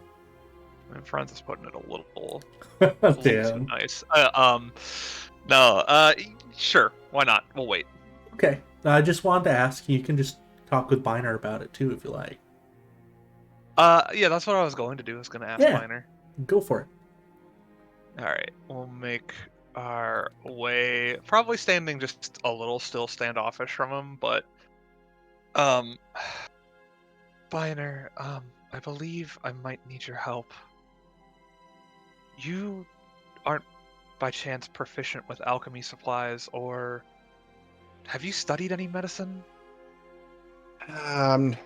My friends is putting it a little too Damn. nice. Sure, why not? We'll wait. Okay. I just wanted to ask. You can just talk with Biner about it too if you like. Yeah, that's what I was going to do. I was going to ask Yeah. Miner. Go for it. Alright, we'll make our way, probably standing just a little still standoffish from him, but, Biner, I believe I might need your help. You aren't by chance proficient with alchemy supplies, or have you studied any medicine? I'm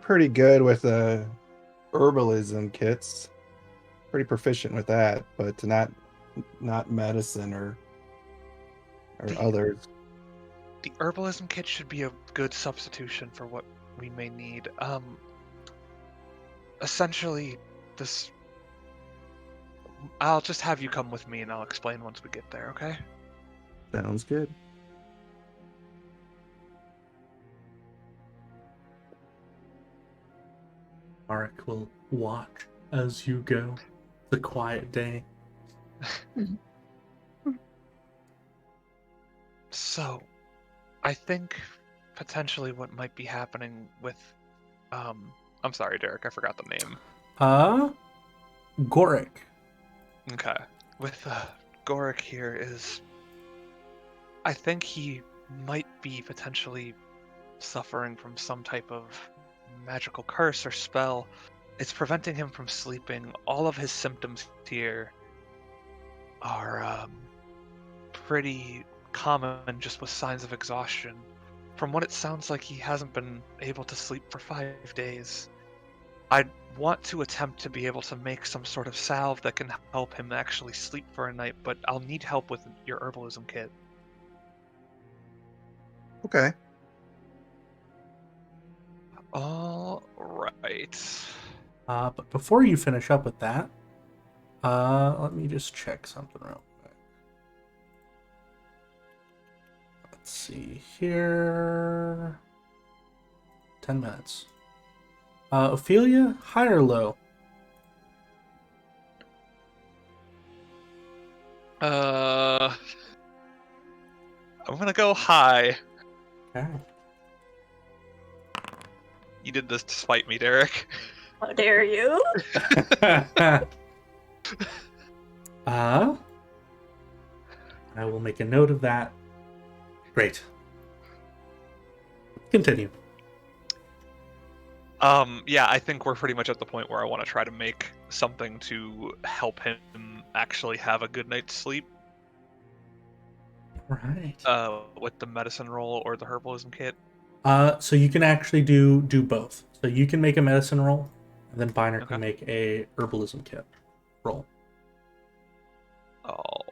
pretty good with herbalism kits. Pretty proficient with that, but not medicine or The- others. The herbalism kit should be a good substitution for what we may need. Essentially, I'll just have you come with me and I'll explain once we get there, okay? Sounds good. Arik will watch as you go. It's a quiet day. So, I think potentially what might be happening with, I'm sorry, Derek, I forgot the name. Goric. Okay. With, Goric here is, I think he might be potentially suffering from some type of magical curse or spell. It's preventing him from sleeping. All of his symptoms here are, pretty common, just with signs of exhaustion. From what it sounds like, he hasn't been able to sleep for 5 days. I want to attempt to be able to make some sort of salve that can help him actually sleep for a night, but I'll need help with your herbalism kit. Okay. All right. But before you finish up with that, let me just check something real quick. Let's see here. 10 minutes. Ophelia, high or low? I'm gonna go high. Okay. You did this to spite me, Derek. How dare you? I will make a note of that. Great. Continue. Yeah, I think we're pretty much at the point where I want to try to make something to help him actually have a good night's sleep. Right. With the medicine roll or the herbalism kit. So you can actually do both. So you can make a medicine roll, and then Biner Okay. can make a herbalism kit roll. All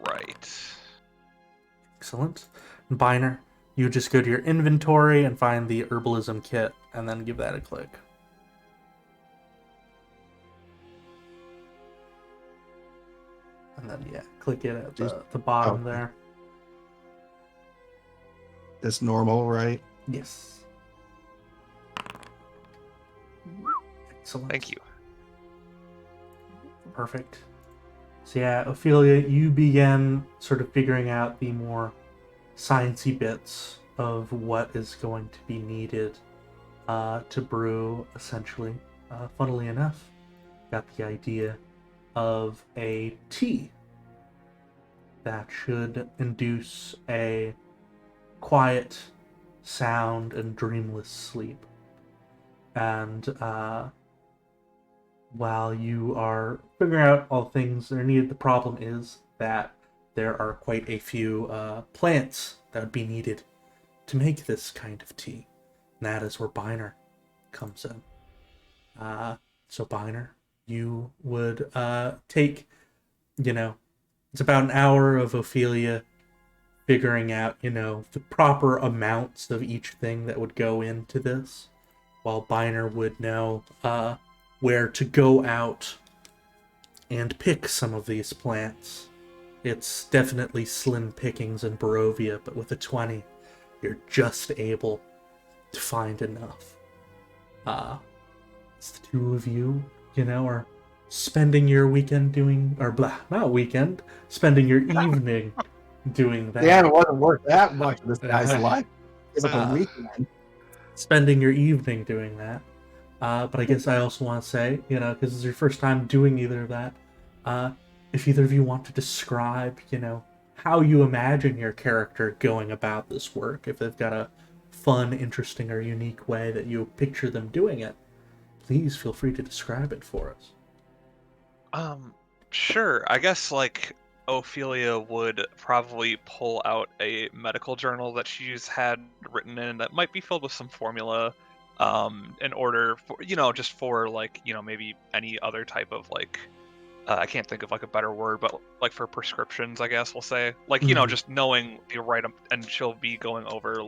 right. Excellent. Biner, you just go to your inventory and find the herbalism kit, and then give that a click. And then, yeah, click it at the bottom there. That's normal, right? Yes. Excellent. Thank you. Perfect. So yeah, Ophelia, you begin sort of figuring out the more sciencey bits of what is going to be needed to brew, essentially. Funnily enough, got the idea of a tea that should induce a quiet, sound, and dreamless sleep. And while you are figuring out all things that are needed, the problem is that there are quite a few plants that would be needed to make this kind of tea. And that is where Biner comes in. So Biner, you would take, it's about an hour of Ophelia figuring out, the proper amounts of each thing that would go into this, while Biner would know where to go out and pick some of these plants. It's definitely slim pickings in Barovia, but with a 20, you're just able to find enough. It's the two of you, are spending your weekend spending your evening doing that. Yeah, it wasn't worth that much of this guy's life. It was a weekend. Spending your evening doing that. But I guess I also want to say, because it's your first time doing either of that, if either of you want to describe, how you imagine your character going about this work, if they've got a fun, interesting, or unique way that you picture them doing it, please feel free to describe it for us. Sure. I guess Ophelia would probably pull out a medical journal that she's had written in that might be filled with some formula, in order for, just for maybe any other type of I can't think of a better word, but for prescriptions, I guess we'll say, just knowing the right, and she'll be going over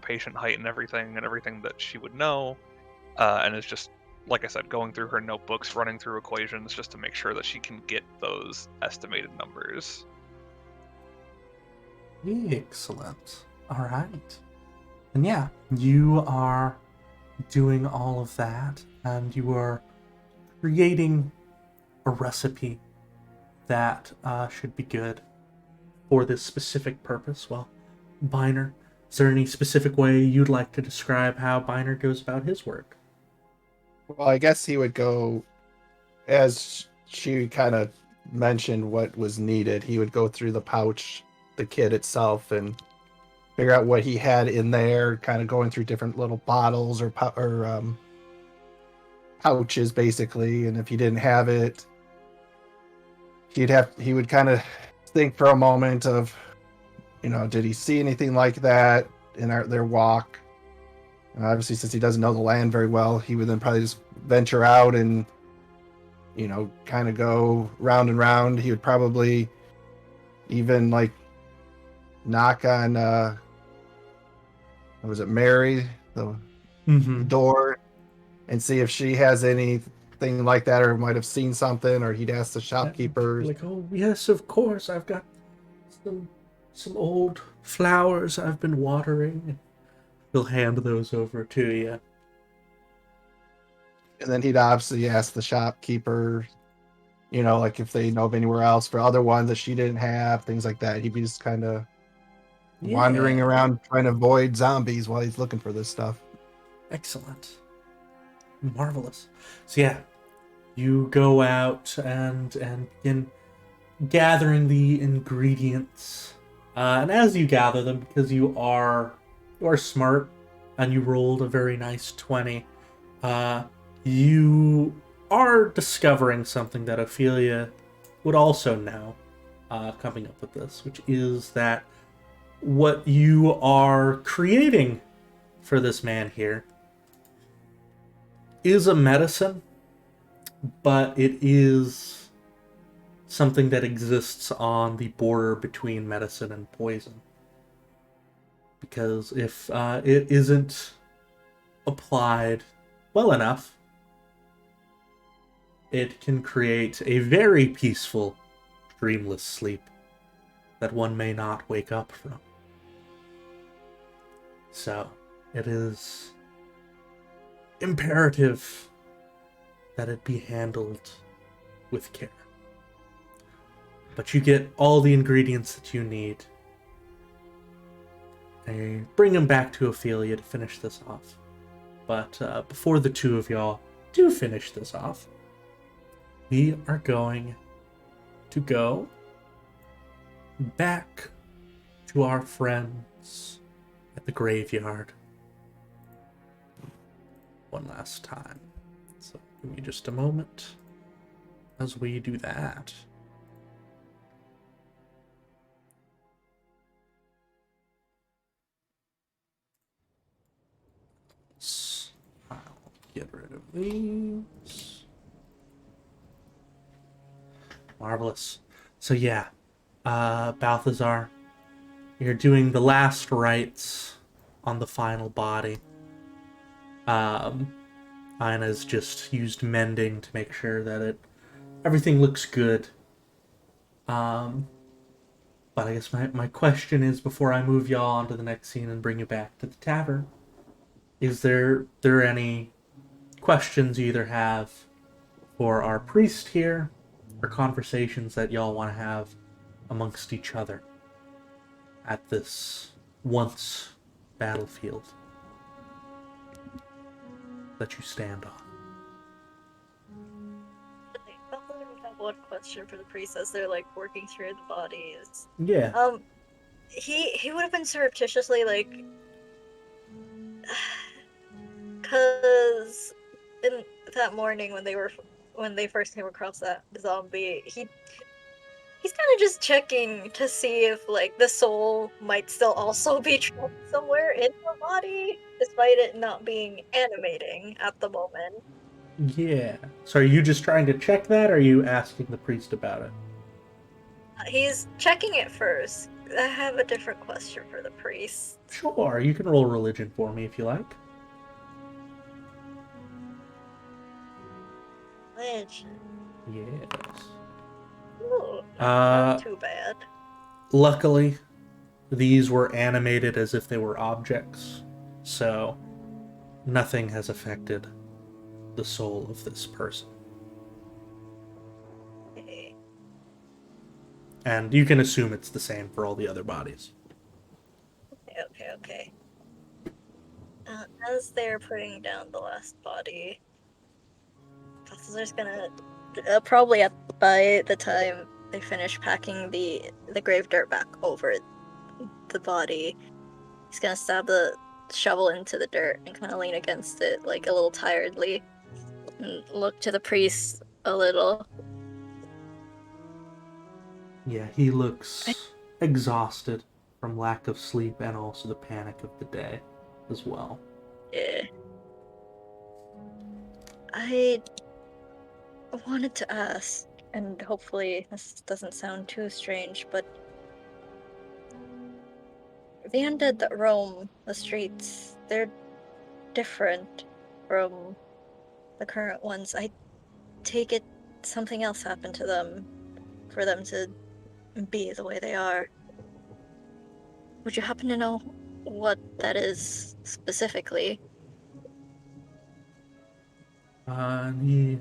patient height and everything that she would know, and it's just, like I said, going through her notebooks, running through equations just to make sure that she can get those estimated numbers. Excellent. All right. And yeah, you are doing all of that, and you are creating a recipe that should be good for this specific purpose. Well, Biner, is there any specific way you'd like to describe how Biner goes about his work? Well, I guess he would go, as she kind of mentioned what was needed, he would go through the pouch, the kit itself, and figure out what he had in there, kind of going through different little bottles or pouches, basically. And if he didn't have it, he would kind of think for a moment of, did he see anything like that in their walk? And obviously, since he doesn't know the land very well, he would then probably just venture out and, kind of go round and round. He would probably even knock on, was it Mary, the door, and see if she has anything like that, or might have seen something, or he'd ask the shopkeepers. Oh yes, of course, I've got some old flowers I've been watering. He'll hand those over to you. And then he'd obviously ask the shopkeeper, if they know of anywhere else for other ones that she didn't have, things like that. He'd be just kind of wandering around trying to avoid zombies while he's looking for this stuff. Excellent. Marvelous. So yeah, you go out and begin gathering the ingredients. And as you gather them, because you are smart and you rolled a very nice 20, you are discovering something that Ophelia would also know, coming up with this, which is that what you are creating for this man here is a medicine, but it is something that exists on the border between medicine and poison. Because if it isn't applied well enough, it can create a very peaceful, dreamless sleep that one may not wake up from. So, it is imperative that it be handled with care. But you get all the ingredients that you need. And bring them back to Ophelia to finish this off. But before the two of y'all do finish this off, we are going to go back to our friends at the graveyard one last time. So give me just a moment as we do that. get rid of these. Marvelous. So yeah, Balthazar, you're doing the last rites on the final body. Ina's just used mending to make sure that everything looks good. But I guess my question is, before I move y'all on to the next scene and bring you back to the tavern, is there any questions you either have for our priest here, or conversations that y'all want to have amongst each other at this once battlefield that you stand on? I would have one question for the priest as they're like working through the bodies. Yeah. He would have been surreptitiously like, cause in that morning when they first came across that zombie, he's kind of just checking to see if like the soul might still also be trapped somewhere in the body, despite it not being animating at the moment. Yeah. So are you just trying to check that, or are you asking the priest about it? He's checking it first. I have a different question for the priest. Sure, you can roll religion for me if you like. Legend. Yes. Ooh, not too bad. Luckily, these were animated as if they were objects, so nothing has affected the soul of this person. Okay. And you can assume it's the same for all the other bodies. Okay. As they're putting down the last body, Balthazar's gonna probably by the time they finish packing the grave dirt back over the body, he's gonna stab the shovel into the dirt and kind of lean against it like a little tiredly and look to the priest a little. Yeah, he looks exhausted from lack of sleep and also the panic of the day as well. Yeah. I wanted to ask, and hopefully this doesn't sound too strange, but the undead that roam the streets, they're different from the current ones. I take it something else happened to them for them to be the way they are. Would you happen to know what that is specifically? And he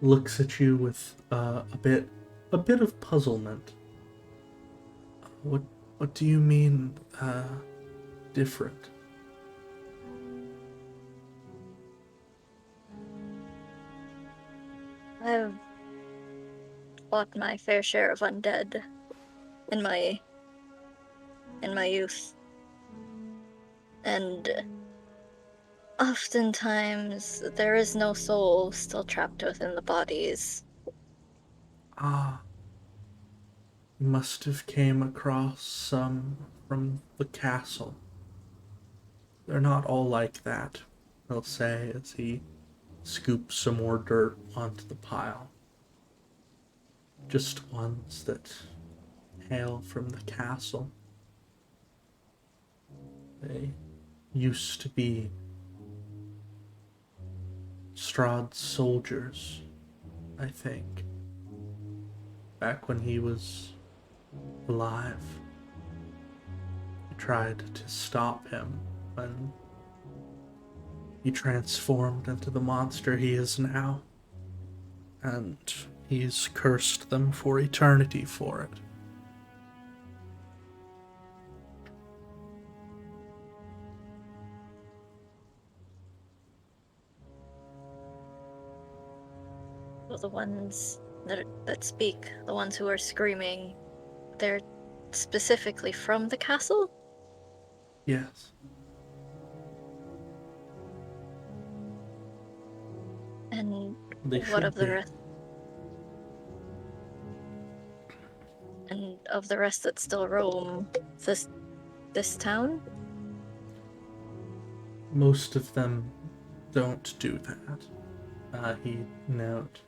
looks at you with a bit of puzzlement. What do you mean, different? I've fought my fair share of undead in my youth, and oftentimes there is no soul still trapped within the bodies. Ah, you must have came across some from the castle. They're not all like that, he'll say as he scoops some more dirt onto the pile. Just ones that hail from the castle. They used to be Strahd's soldiers, I think. Back when he was alive. I tried to stop him when he transformed into the monster he is now. And he's cursed them for eternity for it. Well, the ones that speak, the ones who are screaming, they're specifically from the castle? Yes. And They what should of the be. rest? And of the rest that still roam this town? Most of them don't do that. He'd note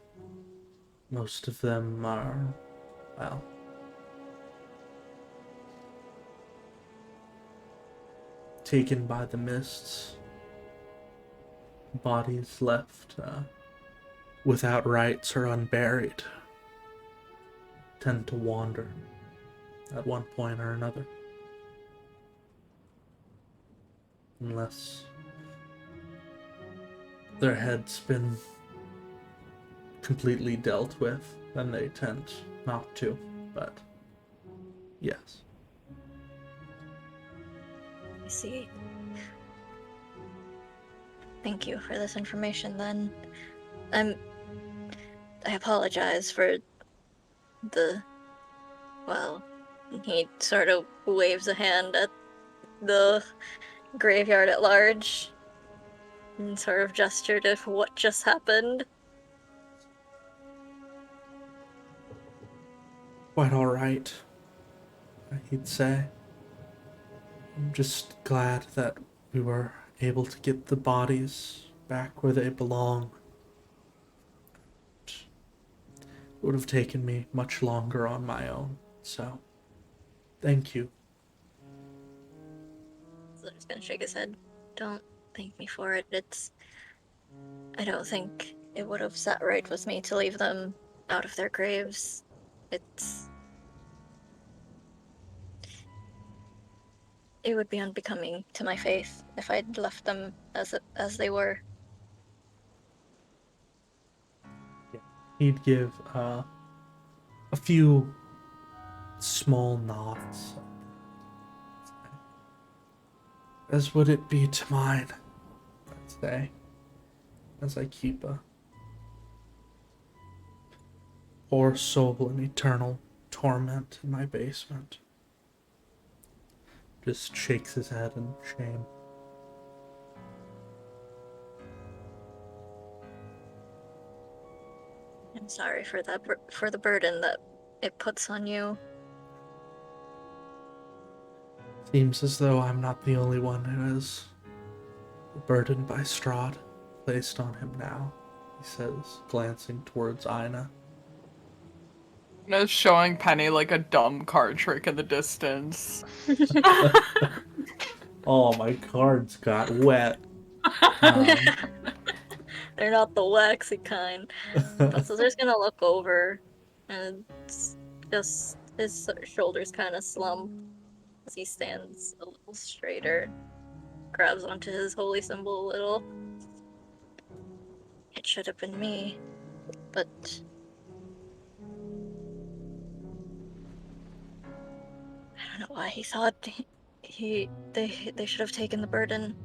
most of them are, well, taken by the mists. Bodies left without rites or unburied tend to wander at one point or another. Unless their head's been completely dealt with, then they tend not to, but yes. I see. Thank you for this information then. I apologize for well, he sort of waves a hand at the graveyard at large and sort of gesture to what just happened. Quite alright, he'd say. I'm just glad that we were able to get the bodies back where they belong. It would have taken me much longer on my own, so thank you. So I'm just gonna shake his head. Don't thank me for it. I don't think it would have sat right with me to leave them out of their graves. It would be unbecoming to my faith if I'd left them as they were. He'd give a few small nods, as would it be to mine, I'd say, as I keep a poor soul in eternal torment in my basement. Just shakes his head in shame. I'm sorry for for the burden that it puts on you. Seems as though I'm not the only one who is burdened by Strahd placed on him now, he says, glancing towards Aina. It's showing Penny like a dumb card trick in the distance. Oh, my cards got wet. They're not the waxy kind. Balthazar's gonna look over, and just his shoulders kind of slump as he stands a little straighter, grabs onto his holy symbol a little. It should have been me, but I don't know why he thought they should have taken the burden.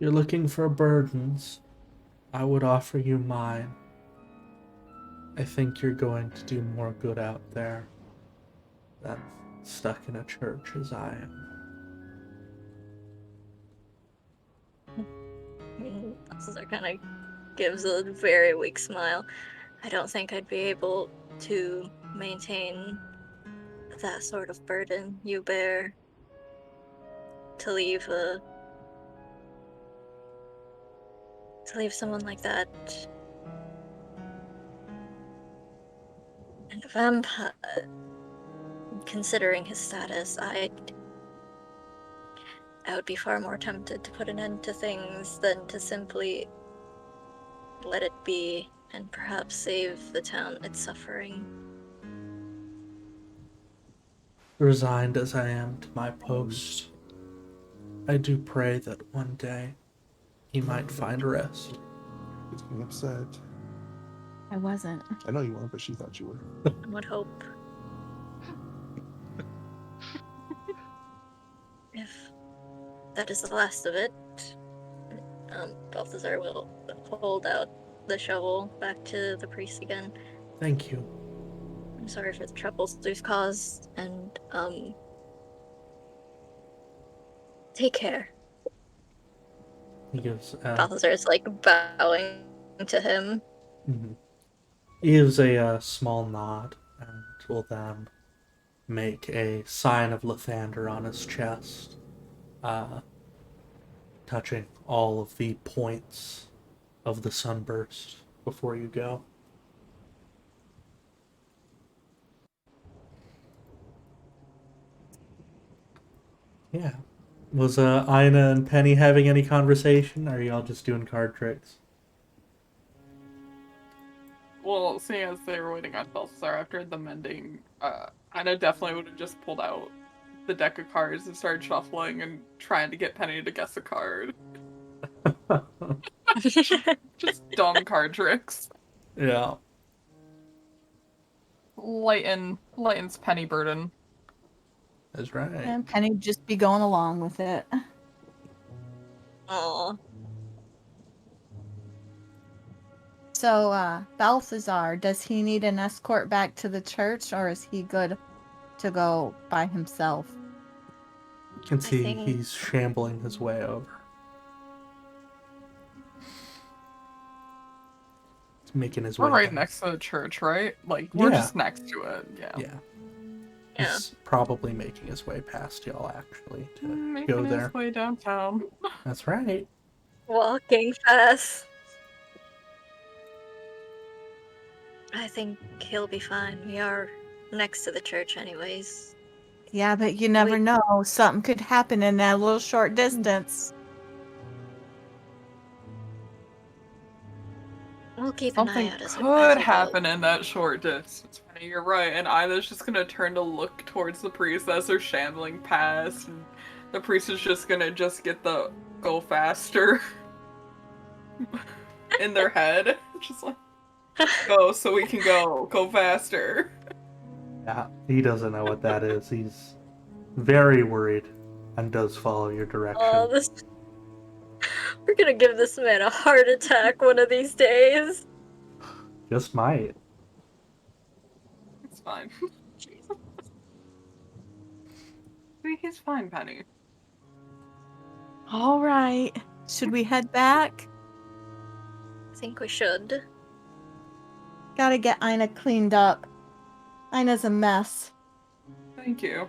You're looking for burdens. I would offer you mine. I think you're going to do more good out there than stuck in a church as I am. Balthazar kind of gives a very weak smile. I don't think I'd be able to maintain that sort of burden you bear. To leave someone like that, and a vampire, considering his status, I would be far more tempted to put an end to things than to simply let it be and perhaps save the town its suffering. Resigned as I am to my post, I do pray that one day he might find rest. She's getting upset. I wasn't. I know you weren't, but she thought you were. I would hope. If that is the last of it, Balthazar will hold out the shovel back to the priest again. Thank you. I'm sorry for the troubles we've caused, and take care. He gives Balthazar's like bowing to him. He gives a small nod and will then make a sign of Lathander on his chest. touching all of the points of the sunburst before you go. Yeah. Was Ina and Penny having any conversation? Or are y'all just doing card tricks? Well, seeing as they were waiting on Balthazar after the mending, Ina definitely would have just pulled out the deck of cards and started shuffling and trying to get Penny to guess a card. Just dumb card tricks. Yeah. Lightens Penny burden. That's right. And Penny just be going along with it. Aw. So, Balthazar, does he need an escort back to the church, or is he good to go by himself? You can see think- he's shambling his way over. He's making his We're way right down. next to the church, right? Like, we're Yeah. just next to it. Yeah. Yeah. Yeah. He's probably making his way past y'all, actually, to Making go there. his way downtown. That's right. Walking fast. I think he'll be fine. We are next to the church anyways. Yeah, but you never Wait. know. Something could happen in that little short distance. We'll keep Something an eye out as could we happen in that short distance, Penny. You're right. And Ida's just gonna turn to look towards the priest as they're shambling past, and the priest is just gonna get the go faster in their head. Just like, go so we can go faster. Yeah, he doesn't know what that is. He's very worried and does follow your direction. Oh, this. We're gonna give this man a heart attack one of these days. Just might. It's fine. He's fine, Penny. All right. Should we head back? I think we should. Gotta get Ina cleaned up. Ina's a mess. Thank you.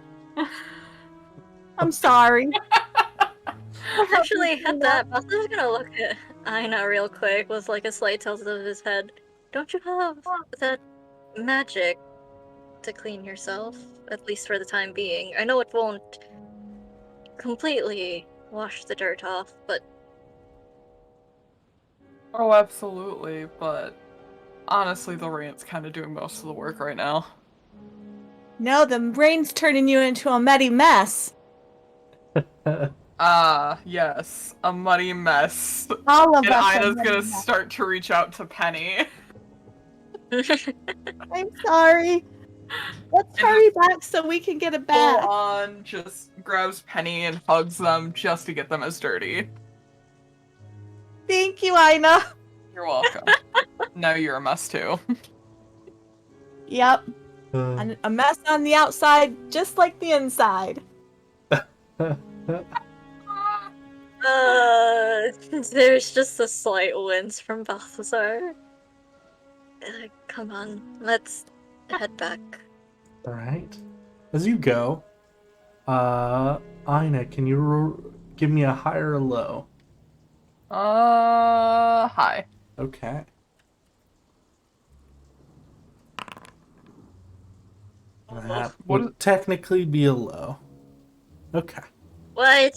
I'm sorry. Actually, at that, I was gonna look at Ina real quick with like a slight tilt of his head. Don't you have that magic to clean yourself? At least for the time being. I know it won't completely wash the dirt off, but Oh, absolutely, but honestly, the rain's kind of doing most of the work right now. No, the rain's turning you into a muddy mess. Yes, a muddy mess. All of And us. are Ina's muddy gonna mess. start to reach out to Penny. I'm sorry. Let's hurry back so we can get a Full bath. on just grabs Penny and hugs them just to get them as dirty. Thank you, Ina. You're welcome. Now you're a mess too. Yep. Uh, And a mess on the outside, just like the inside. There's just a slight wince from Balthazar. Come on, let's head back. Alright. As you go, Ina, can you give me a high or a low? Hi. Okay. That What would technically be a low. Okay. What?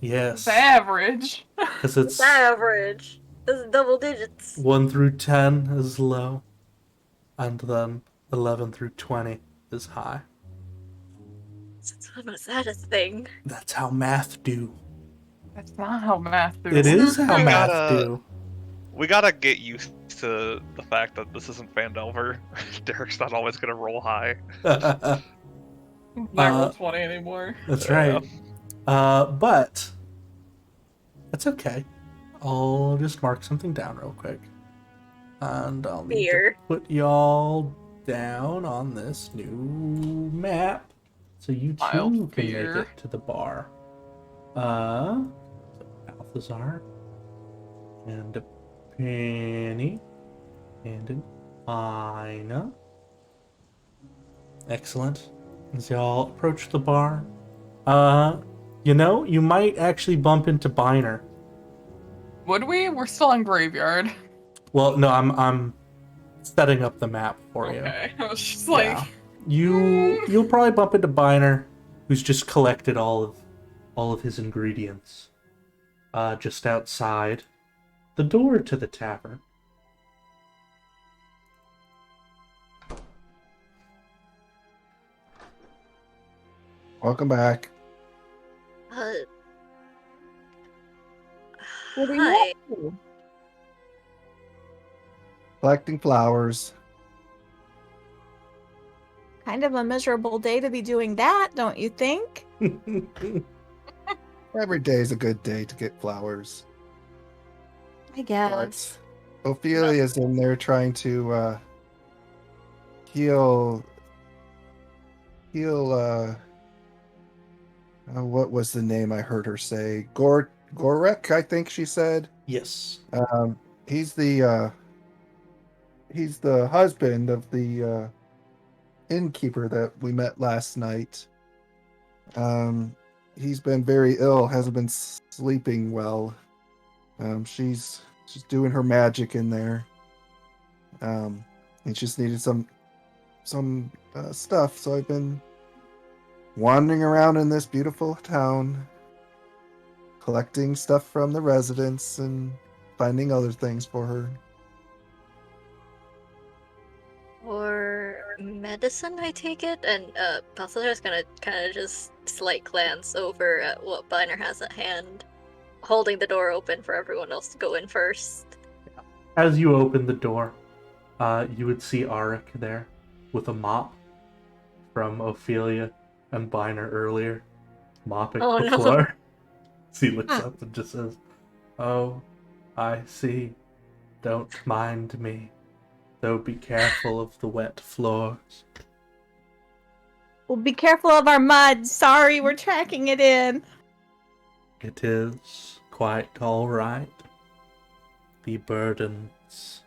Yes. It's average. Because it's It's average. This is double digits. 1 through 10 is low, and then 11 through 20 is high. Was that a thing? That's how math do. That's not how math do. It is how We math gotta- do. We gotta get used to the fact that this isn't Fandelver. Derek's not always gonna roll high. Not roll Uh, 20 anymore. That's Yeah. right. But it's okay. I'll just mark something down real quick. And I'll need to Beer. put y'all down on this new map so you Wild too can beer. make it to the bar. So Balthazar and a Penny and an Ina. Excellent. As y'all approach the bar, You know, you might actually bump into Biner. Would we? We're still on Graveyard. Well, no, I'm setting up the map for you. Okay. I was just Yeah. like, You'll probably bump into Biner, who's just collected all of his ingredients. Just outside the door to the tavern. Welcome back. Uh, What are hi. you up to? Collecting flowers. Kind of a miserable day to be doing that, don't you think? Every day is a good day to get flowers. I guess. But Ophelia's in there trying to heal. What was the name I heard her say? Gorek, I think she said. Yes. He's the husband of the innkeeper that we met last night. He's been very ill, hasn't been sleeping well. She's doing her magic in there. And just needed some stuff, so I've been wandering around in this beautiful town, collecting stuff from the residents and finding other things for her. Or medicine, I take it? And Balthazar's gonna kind of just slight glance over at what Biner has at hand, holding the door open for everyone else to go in first. As you open the door, you would see Arik there with a mop from Ophelia and Biner earlier, mopping Oh, the no. floor. So he looks up and just says, "Oh, I see. Don't mind me, though be careful of the wet floors." Well, be careful of our mud. Sorry, we're tracking it in. It is quite all right. The burdens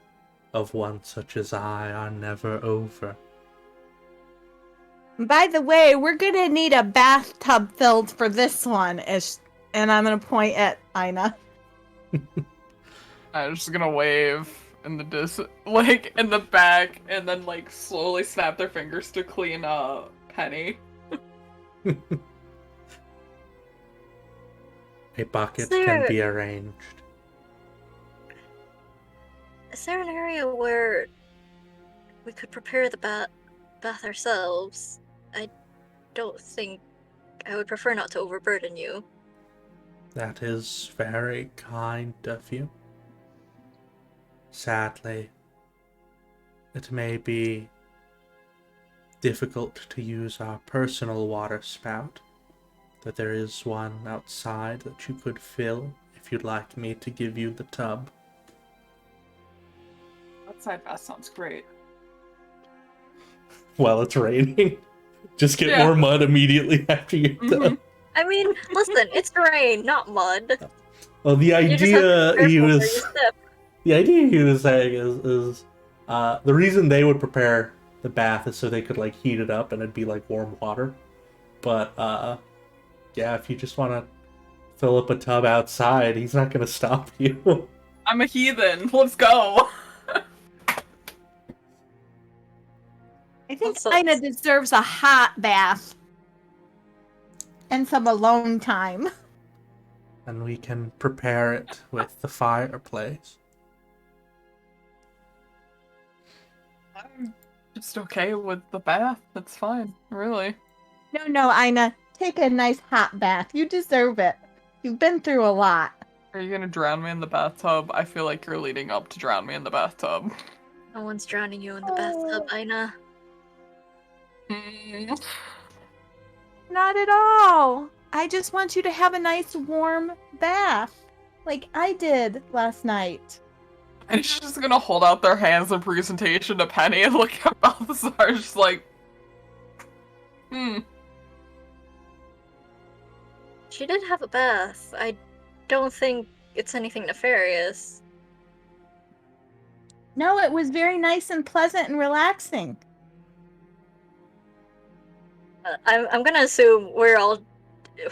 of one such as I are never over. By the way, we're gonna need a bathtub filled for this one, and I'm gonna point at Ina. I'm just gonna wave in the like in the back, and then like slowly snap their fingers to clean up Penny. A bucket There- can be arranged. Is there an area where we could prepare the bath ourselves? I don't think. I would prefer not to overburden you. That is very kind of you. Sadly, it may be difficult to use our personal water spout, but there is one outside that you could fill if you'd like me to give you the tub. Outside bath sounds great. While it's raining. Just get Yeah. more mud immediately after you're done. I mean, listen, it's rain, not mud. Well, the You just have to idea be he careful where you was step. the idea he was saying is the reason they would prepare the bath is so they could like heat it up and it'd be like warm water. But yeah, if you just want to fill up a tub outside, he's not gonna stop you. I'm a heathen. Let's go. I think Also- Ina deserves a hot bath and some alone time. And we can prepare it with the fireplace. I'm just okay with the bath. That's fine, really. No, Ina, take a nice hot bath. You deserve it. You've been through a lot. Are you gonna drown me in the bathtub? I feel like you're leading up to drown me in the bathtub. No one's drowning you in the bathtub, Ina. Mm. Not at all. I just want you to have a nice warm bath, like I did last night. And she's just gonna hold out their hands in presentation to Penny and look at Balthazar, just like, She did have a bath. I don't think it's anything nefarious. No, it was very nice and pleasant and relaxing. I'm gonna assume we're all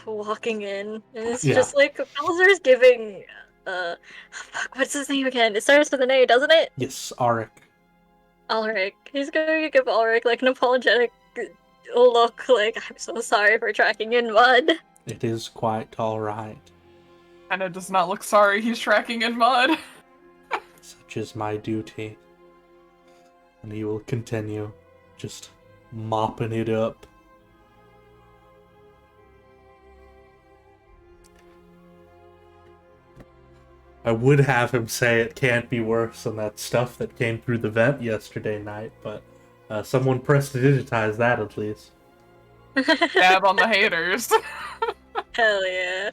walking in, and it's Yeah. just like Balthazar's giving fuck, what's his name again? It starts with an A, doesn't it? Yes, Auric. Ulrich. He's going to give Ulrich like an apologetic look, like, I'm so sorry for tracking in mud. It is quite alright. Anna does not look sorry he's tracking in mud. Such is my duty. And he will continue just mopping it up. I would have him say it can't be worse than that stuff that came through the vent yesterday night, but someone prestidigitized that at least. Dab on the haters. Hell yeah.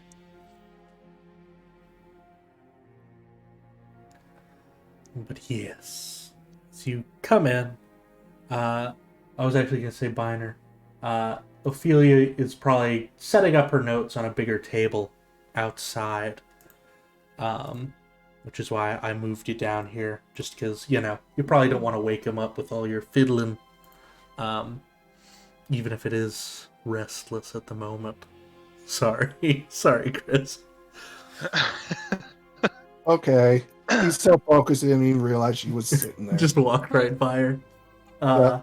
But yes, so you come in. I was actually going to say Biner. Ophelia is probably setting up her notes on a bigger table outside. Which is why I moved you down here, just because, you probably don't want to wake him up with all your fiddling, even if it is restless at the moment. Sorry, Chris. Okay. He's so focused, he didn't even realize she was sitting there. Just walked right by her. Yeah.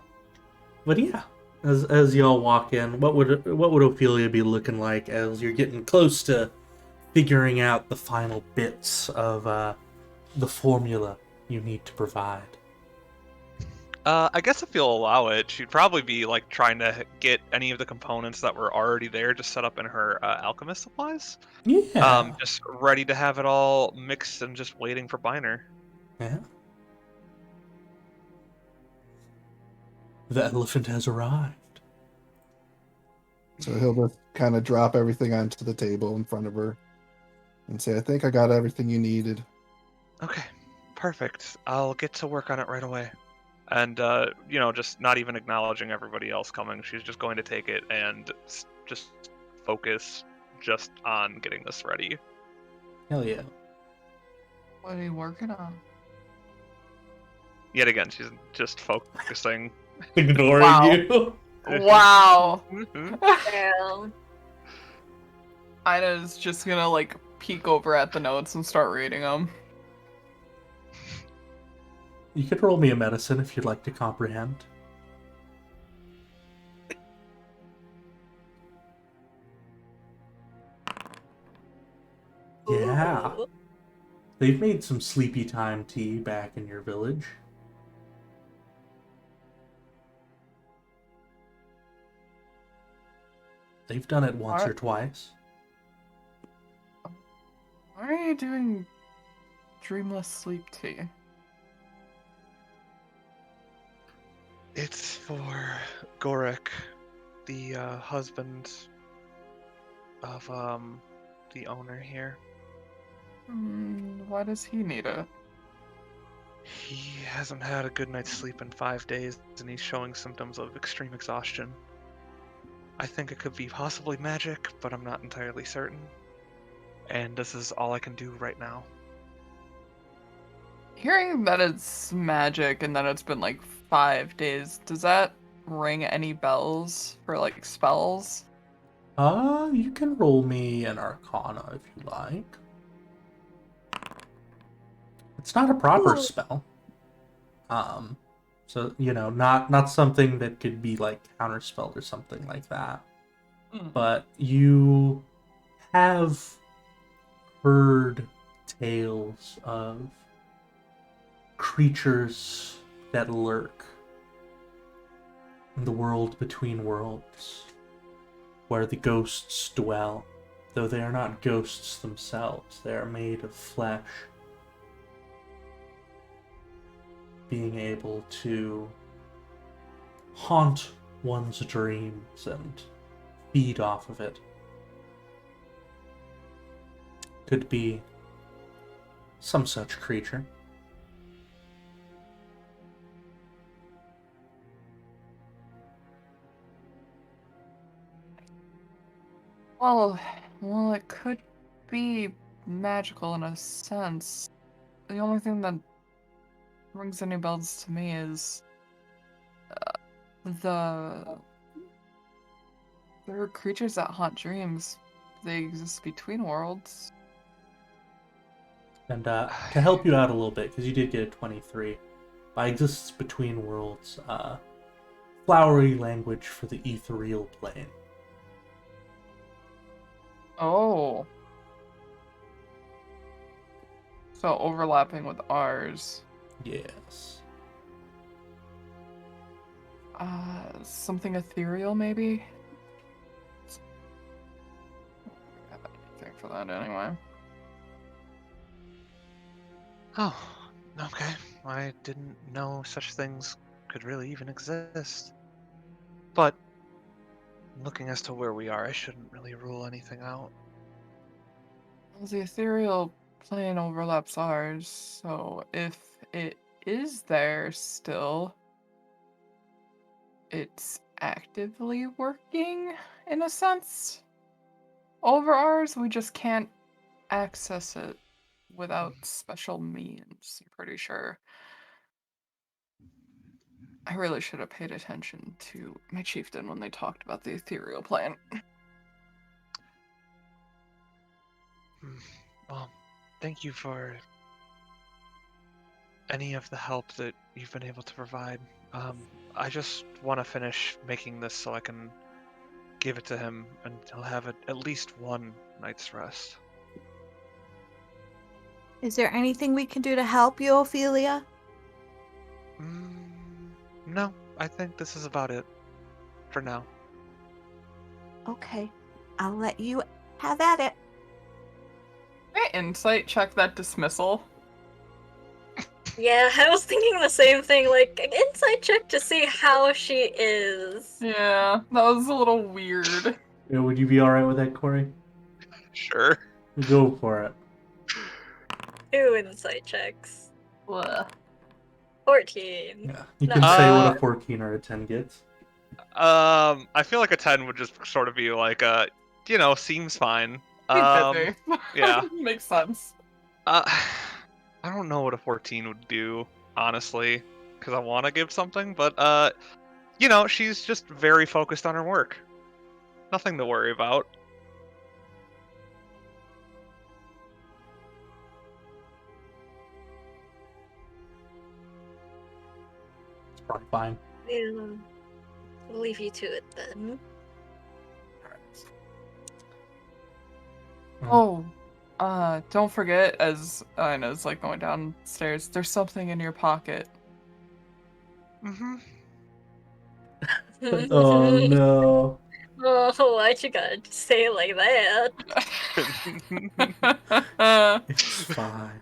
But yeah, as y'all walk in, what would Ophelia be looking like as you're getting close to figuring out the final bits of the formula you need to provide? I guess if you'll allow it, she'd probably be like trying to get any of the components that were already there just set up in her alchemist supplies. Yeah. Just ready to have it all mixed and just waiting for Biner. Yeah. The elephant has arrived. So he'll just kind of drop everything onto the table in front of her and say, I think I got everything you needed. Okay, perfect. I'll get to work on it right away. And, just not even acknowledging everybody else coming. She's just going to take it and just focus just on getting this ready. Hell yeah. What are you working on? Yet again, she's just focusing. Ignoring Wow. you. Wow. Damn. Ina's just gonna like peek over at the notes and start reading them. You could roll me a medicine if you'd like to comprehend. Yeah. Ooh. They've made some sleepy time tea back in your village. They've done it once What? or twice. Why are you doing dreamless sleep tea? It's for Gorik, the husband of the owner here. Why does he need it? He hasn't had a good night's sleep in 5 days, and he's showing symptoms of extreme exhaustion. I think it could be possibly magic, but I'm not entirely certain. And this is all I can do right now. Hearing that it's magic and that it's been like 5 days, does that ring any bells for like spells? You can roll me an Arcana if you like. It's not a proper Ooh. spell. So, not something that could be like counterspelled or something like that. But you have heard tales of creatures that lurk in the world between worlds, where the ghosts dwell, though they are not ghosts themselves. They are made of flesh, being able to haunt one's dreams and feed off of it. Could be some such creature. Well, it could be magical in a sense. The only thing that rings any bells to me is there are creatures that haunt dreams. they exist between worlds. And to help you out a little bit, because you did get a 23, by exists between worlds, flowery language for the ethereal plane. Oh. So overlapping with ours. Yes. Something ethereal, maybe? I have anything for that anyway. Oh, okay. I didn't know such things could really even exist. But looking as to where we are, I shouldn't really rule anything out. Well, the ethereal plane overlaps ours, so if it is there still, it's actively working, in a sense, over ours. We just can't access it without special means, I'm pretty sure. I really should have paid attention to my chieftain when they talked about the ethereal plane. Well, thank you for any of the help that you've been able to provide. I just want to finish making this so I can give it to him and he'll have at least one night's rest. Is there anything we can do to help you, Ophelia? No, I think this is about it for now. Okay, I'll let you have at it. Can I insight check that dismissal? Yeah, I was thinking the same thing, like, an inside check to see how she is. Yeah, that was a little weird. Yeah, would you be alright with that, Corey? Sure. Go for it. 2 insight checks. Blah. 14. Yeah. You No. can say what a 14 or a 10 gets. I feel like a 10 would just sort of be like, seems fine. Yeah. Makes sense. I don't know what a 14 would do, honestly, because I want to give something, but, she's just very focused on her work. Nothing to worry about. It's probably fine. Yeah. We'll leave you to it then. Oh, don't forget, as Ina's like going downstairs, there's something in your pocket. Mm-hmm. Oh no. Oh, why'd you gotta say it like that? It's fine.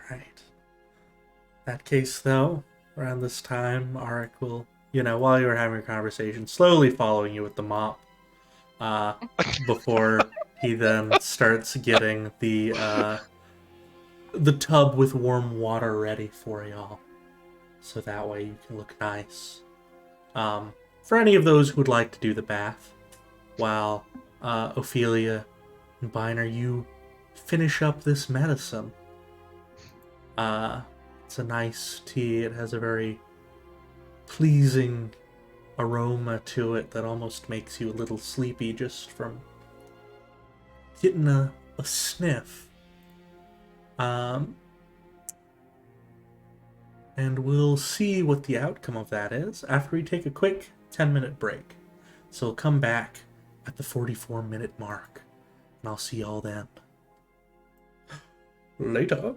Alright. In that case, though, around this time, Arik will, while you were having a conversation, slowly following you with the mop, before he then starts getting the tub with warm water ready for y'all. So that way you can look nice. For any of those who would like to do the bath, while Ophelia and Biner, you finish up this medicine. It's a nice tea. It has a very pleasing aroma to it that almost makes you a little sleepy just from getting a sniff. And we'll see what the outcome of that is after we take a quick 10-minute break. So we'll come back at the 44-minute mark, and I'll see y'all then. Later.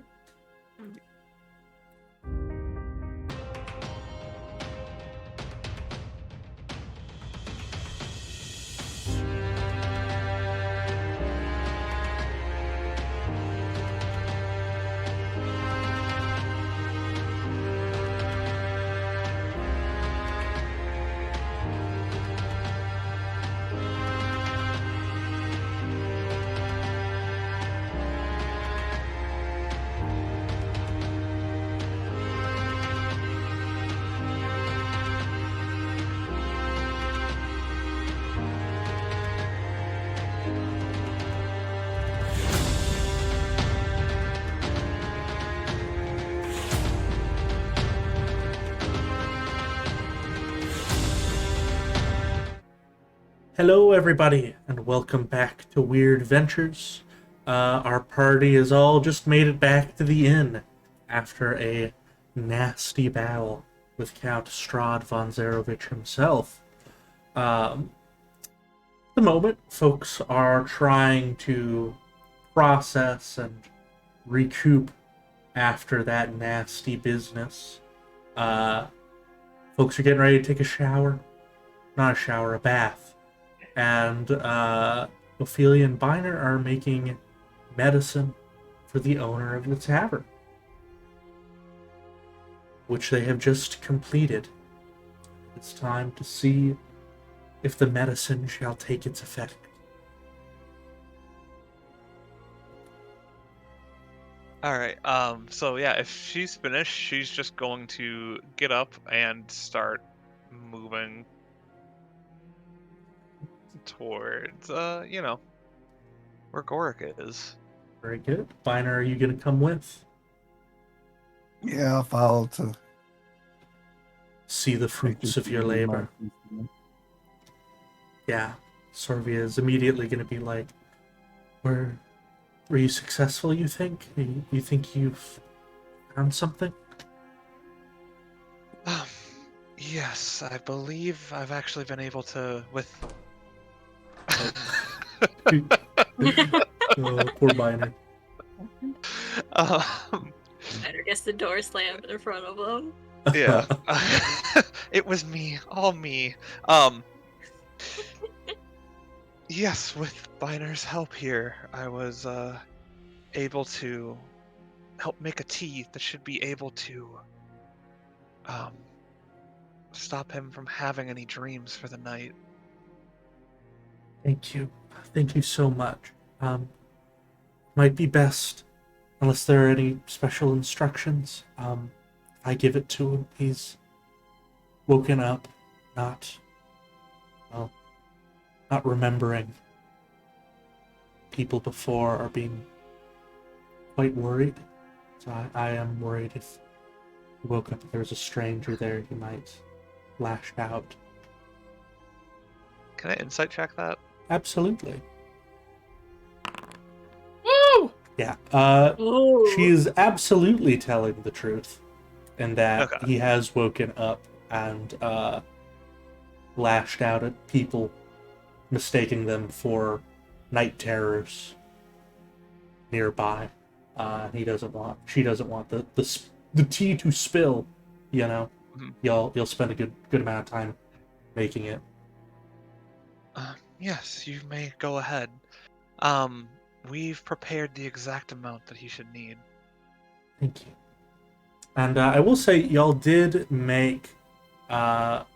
Hello, everybody, and welcome back to Weird Ventures. Our party has all just made it back to the inn after a nasty battle with Count Strahd von Zarovich himself. At the moment, folks are trying to process and recoup after that nasty business. Folks are getting ready to take a shower. Not a shower, a bath. And Ophelia and Biner are making medicine for the owner of the tavern, which they have just completed. It's time to see if the medicine shall take its effect. All right. So yeah, if she's finished, she's just going to get up and start moving towards, where Gorik is. Very good. Biner, are you going to come with? Yeah, I'll follow to See the fruits of your labor. Yeah, Sorvia is immediately going to be like, Were you successful, you think? You think you've found something? Yes, I believe I've actually been able to with. Oh, poor Biner. Better guess the door slammed in front of him. Yeah. It was me, all me. Yes, with Biner's help here, I was able to help make a tea that should be able to stop him from having any dreams for the night. Thank you. Thank you so much. Might be best, unless there are any special instructions, if I give it to him. He's woken up, not remembering people before or being quite worried. So I am worried if he woke up and there's a stranger there, he might lash out. Can I insight check that? Absolutely. Woo! Yeah. Ooh. She is absolutely telling the truth, in that Okay. he has woken up and lashed out at people, mistaking them for night terrors nearby. She doesn't want the tea to spill. You know, Mhm. you'll spend a good amount of time making it. Yes, you may go ahead. We've prepared the exact amount that he should need. Thank you. And I will say, y'all did make about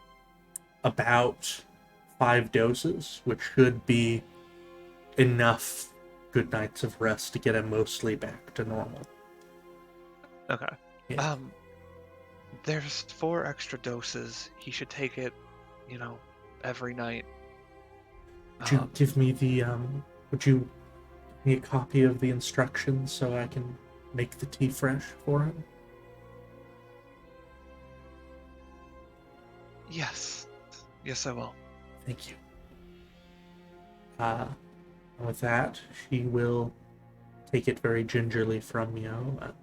5 doses, which should be enough good nights of rest to get him mostly back to normal. Okay. Yeah. There's 4 extra doses. He should take it, every night. Would you give me would you give me a copy of the instructions so I can make the tea fresh for him? Yes. Yes, I will. Thank you. And with that, she will take it very gingerly from you and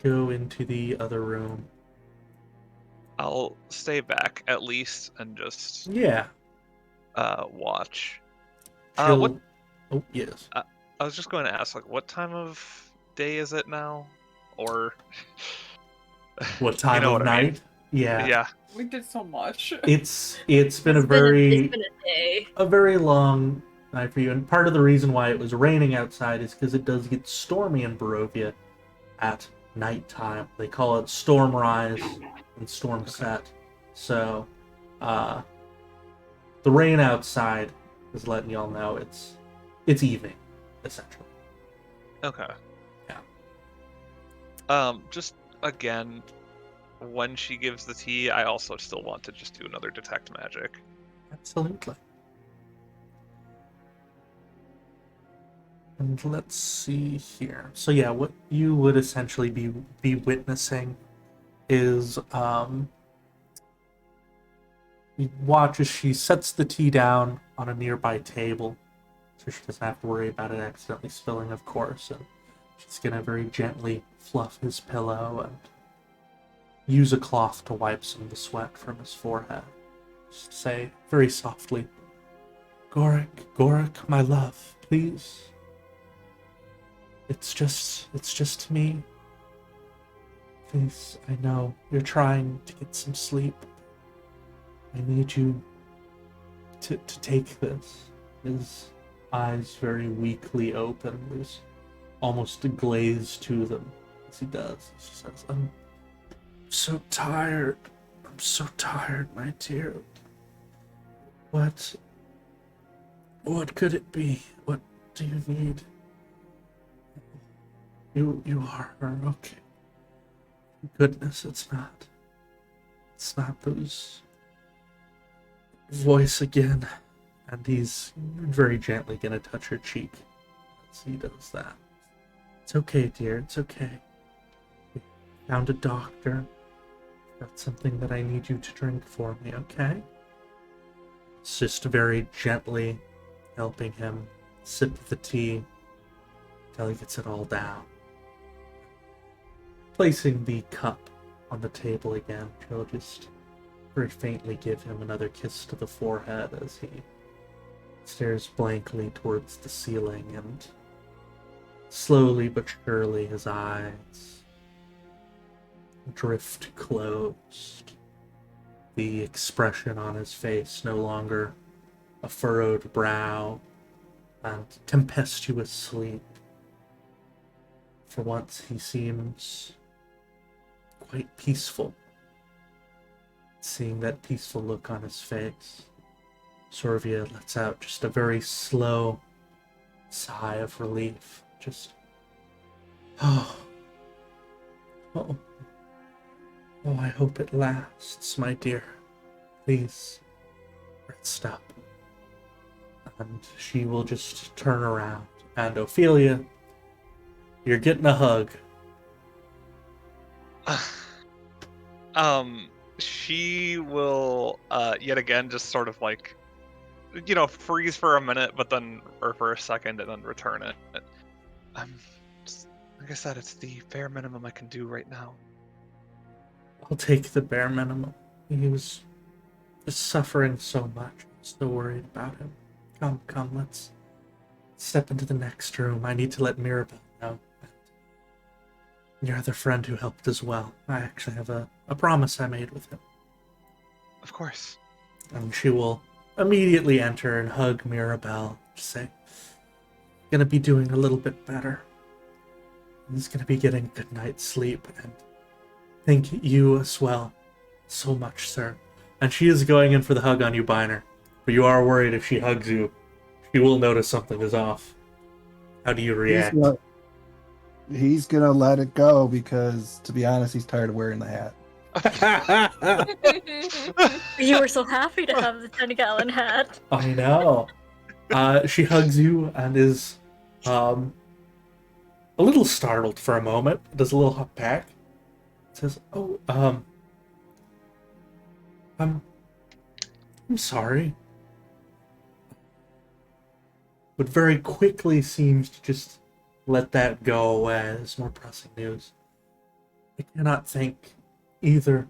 go into the other room. I'll stay back at least and just Yeah. watch. She'll... What? Oh, yes. I was just going to ask, what time of day is it now? Or What time of what I mean. night? Yeah. Yeah. We did so much. It's been It's been a day. a very long night for you, and part of the reason why it was raining outside is because it does get stormy in Barovia at nighttime. They call it storm rise and storm set. So, the rain outside is letting y'all know it's evening, essentially. Okay. Yeah. Just again, when she gives the tea, I also still want to just do another detect magic. Absolutely. And let's see here. So yeah, what you would essentially be witnessing is You watch as she sets the tea down on a nearby table, so she doesn't have to worry about it accidentally spilling, of course. And she's gonna very gently fluff his pillow and use a cloth to wipe some of the sweat from his forehead. Just say very softly, Gorik, my love, please. It's just me. Please, I know you're trying to get some sleep. I need you to take this. His eyes very weakly open. There's almost a glaze to them as he does. He says, I'm so tired. I'm so tired, my dear. What could it be? What do you need? You are her, okay. Goodness, it's not. It's not those voice again. And he's very gently gonna touch her cheek as he does that. It's okay, dear, it's okay. We found a doctor. Got something that I need you to drink for me, okay? It's just very gently helping him sip the tea until he gets it all down. Placing the cup on the table again, she'll just very faintly give him another kiss to the forehead as he stares blankly towards the ceiling, and slowly but surely his eyes drift closed. The expression on his face no longer a furrowed brow and tempestuous sleep. For once he seems quite peaceful. Seeing that peaceful look on his face, Sorvia lets out just a very slow sigh of relief. Just, oh, I hope it lasts, my dear. Please, rest up. And she will just turn around. And Ophelia, you're getting a hug. She will yet again just sort of like, freeze for a minute, but then, or for a second, and then return it. Like I said, it's the bare minimum I can do right now. I'll take the bare minimum. He was just suffering so much. I'm so worried about him. Come, let's step into the next room. I need to let Mirabelle know. Your other friend who helped as well. I actually have a promise I made with him. Of course. And she will immediately enter and hug Mirabelle. Just say, gonna be doing a little bit better. He's gonna be getting a good night's sleep, and thank you as well so much, sir. And she is going in for the hug on you, Biner. But you are worried if she hugs you, she will notice something is off. How do you react? He's gonna let it go because, to be honest, he's tired of wearing the hat. You were so happy to have the 10-gallon hat. I know. She hugs you and is a little startled for a moment. Does a little hop back. Says, "Oh, I'm sorry." But very quickly seems to just let that go away as more pressing news. I cannot thank either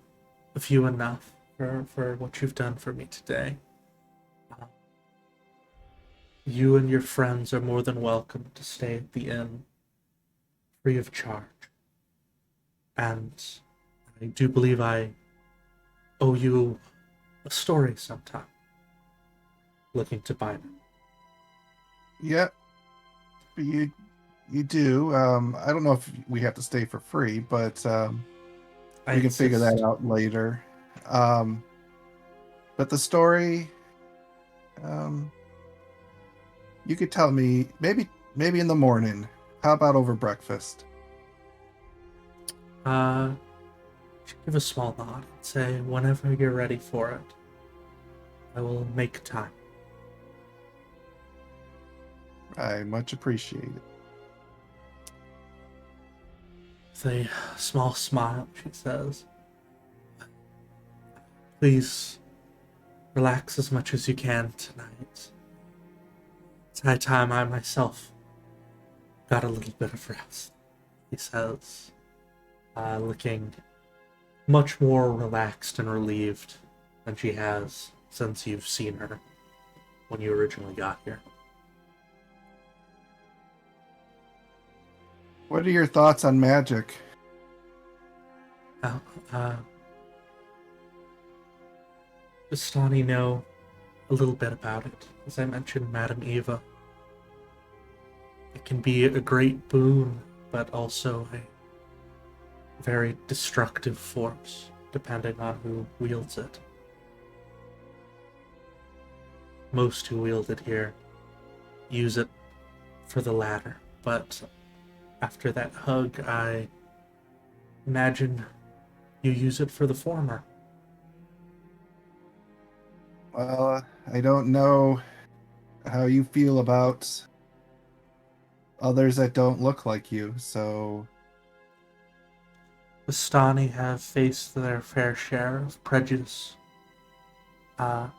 of you enough for what you've done for me today. You and your friends are more than welcome to stay at the inn, free of charge. And I do believe I owe you a story sometime. Looking to Biden. Yeah, you do. I don't know if we have to stay for free, but we can figure that out later. But the story, you could tell me maybe in the morning. How about over breakfast? Give a small nod and say, whenever you're ready for it, I will make time. I much appreciate it. With a small smile, she says, please relax as much as you can tonight. It's high time I myself got a little bit of rest, he says, looking much more relaxed and relieved than she has since you've seen her when you originally got here. What are your thoughts on magic? Vistani know a little bit about it. As I mentioned, Madame Eva. It can be a great boon, but also a very destructive force, depending on who wields it. Most who wield it here use it for the latter, but after that hug, I imagine you use it for the former. Well, I don't know how you feel about others that don't look like you, so Vistani have faced their fair share of prejudice. You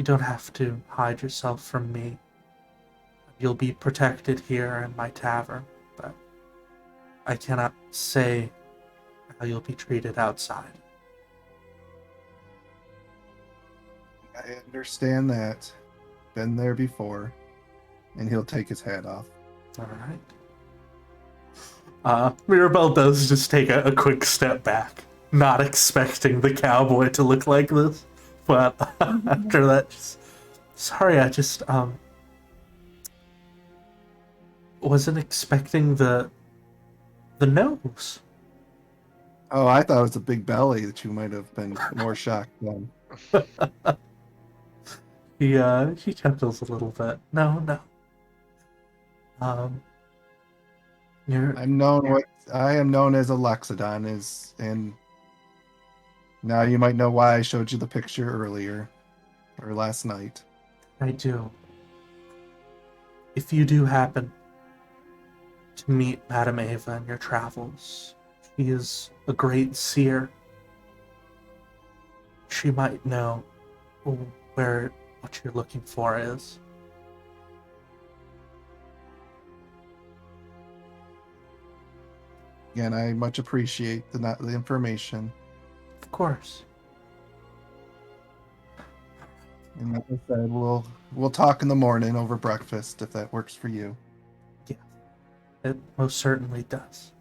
don't have to hide yourself from me. You'll be protected here in my tavern, but I cannot say how you'll be treated outside. I understand that. Been there before. And he'll take his hat off. Alright. Mirabelle does just take a quick step back, not expecting the cowboy to look like this, but after that, sorry, I just, wasn't expecting the nose. Oh, I thought it was a big belly that you might have been more shocked on. She chuckles a little bit. No. I am known as a Loxodon and now you might know why I showed you the picture earlier or last night. I do. If you do happen to meet Madame Eva in your travels, she is a great seer. She might know where what you're looking for is. Again, I much appreciate the information. Of course. And like I said, we'll talk in the morning over breakfast if that works for you. Yeah, it most certainly does.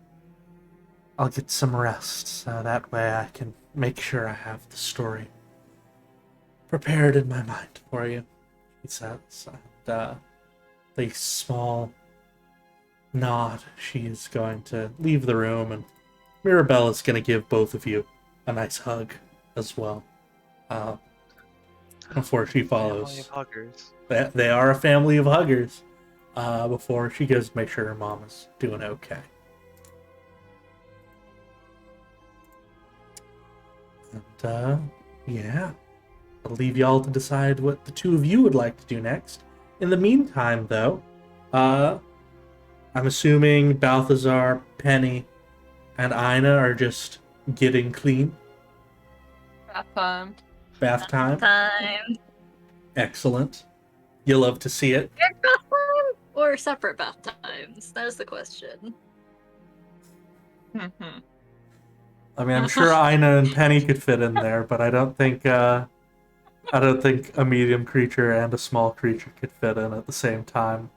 I'll get some rest, so that way I can make sure I have the story prepared in my mind for you, he says. And a small nod. She's going to leave the room, and Mirabelle is going to give both of you a nice hug as well. Before she follows. Family of huggers. They are a family of huggers. Before she goes to make sure her mom is doing okay. And, yeah. I'll leave y'all to decide what the two of you would like to do next. In the meantime, though, I'm assuming Balthazar, Penny, and Ina are just getting clean. Bath time. Bath time? Time. Excellent. You love to see it. Shared bath time or separate bath times? That is the question. I mean, I'm sure Ina and Penny could fit in there, but I don't think a medium creature and a small creature could fit in at the same time.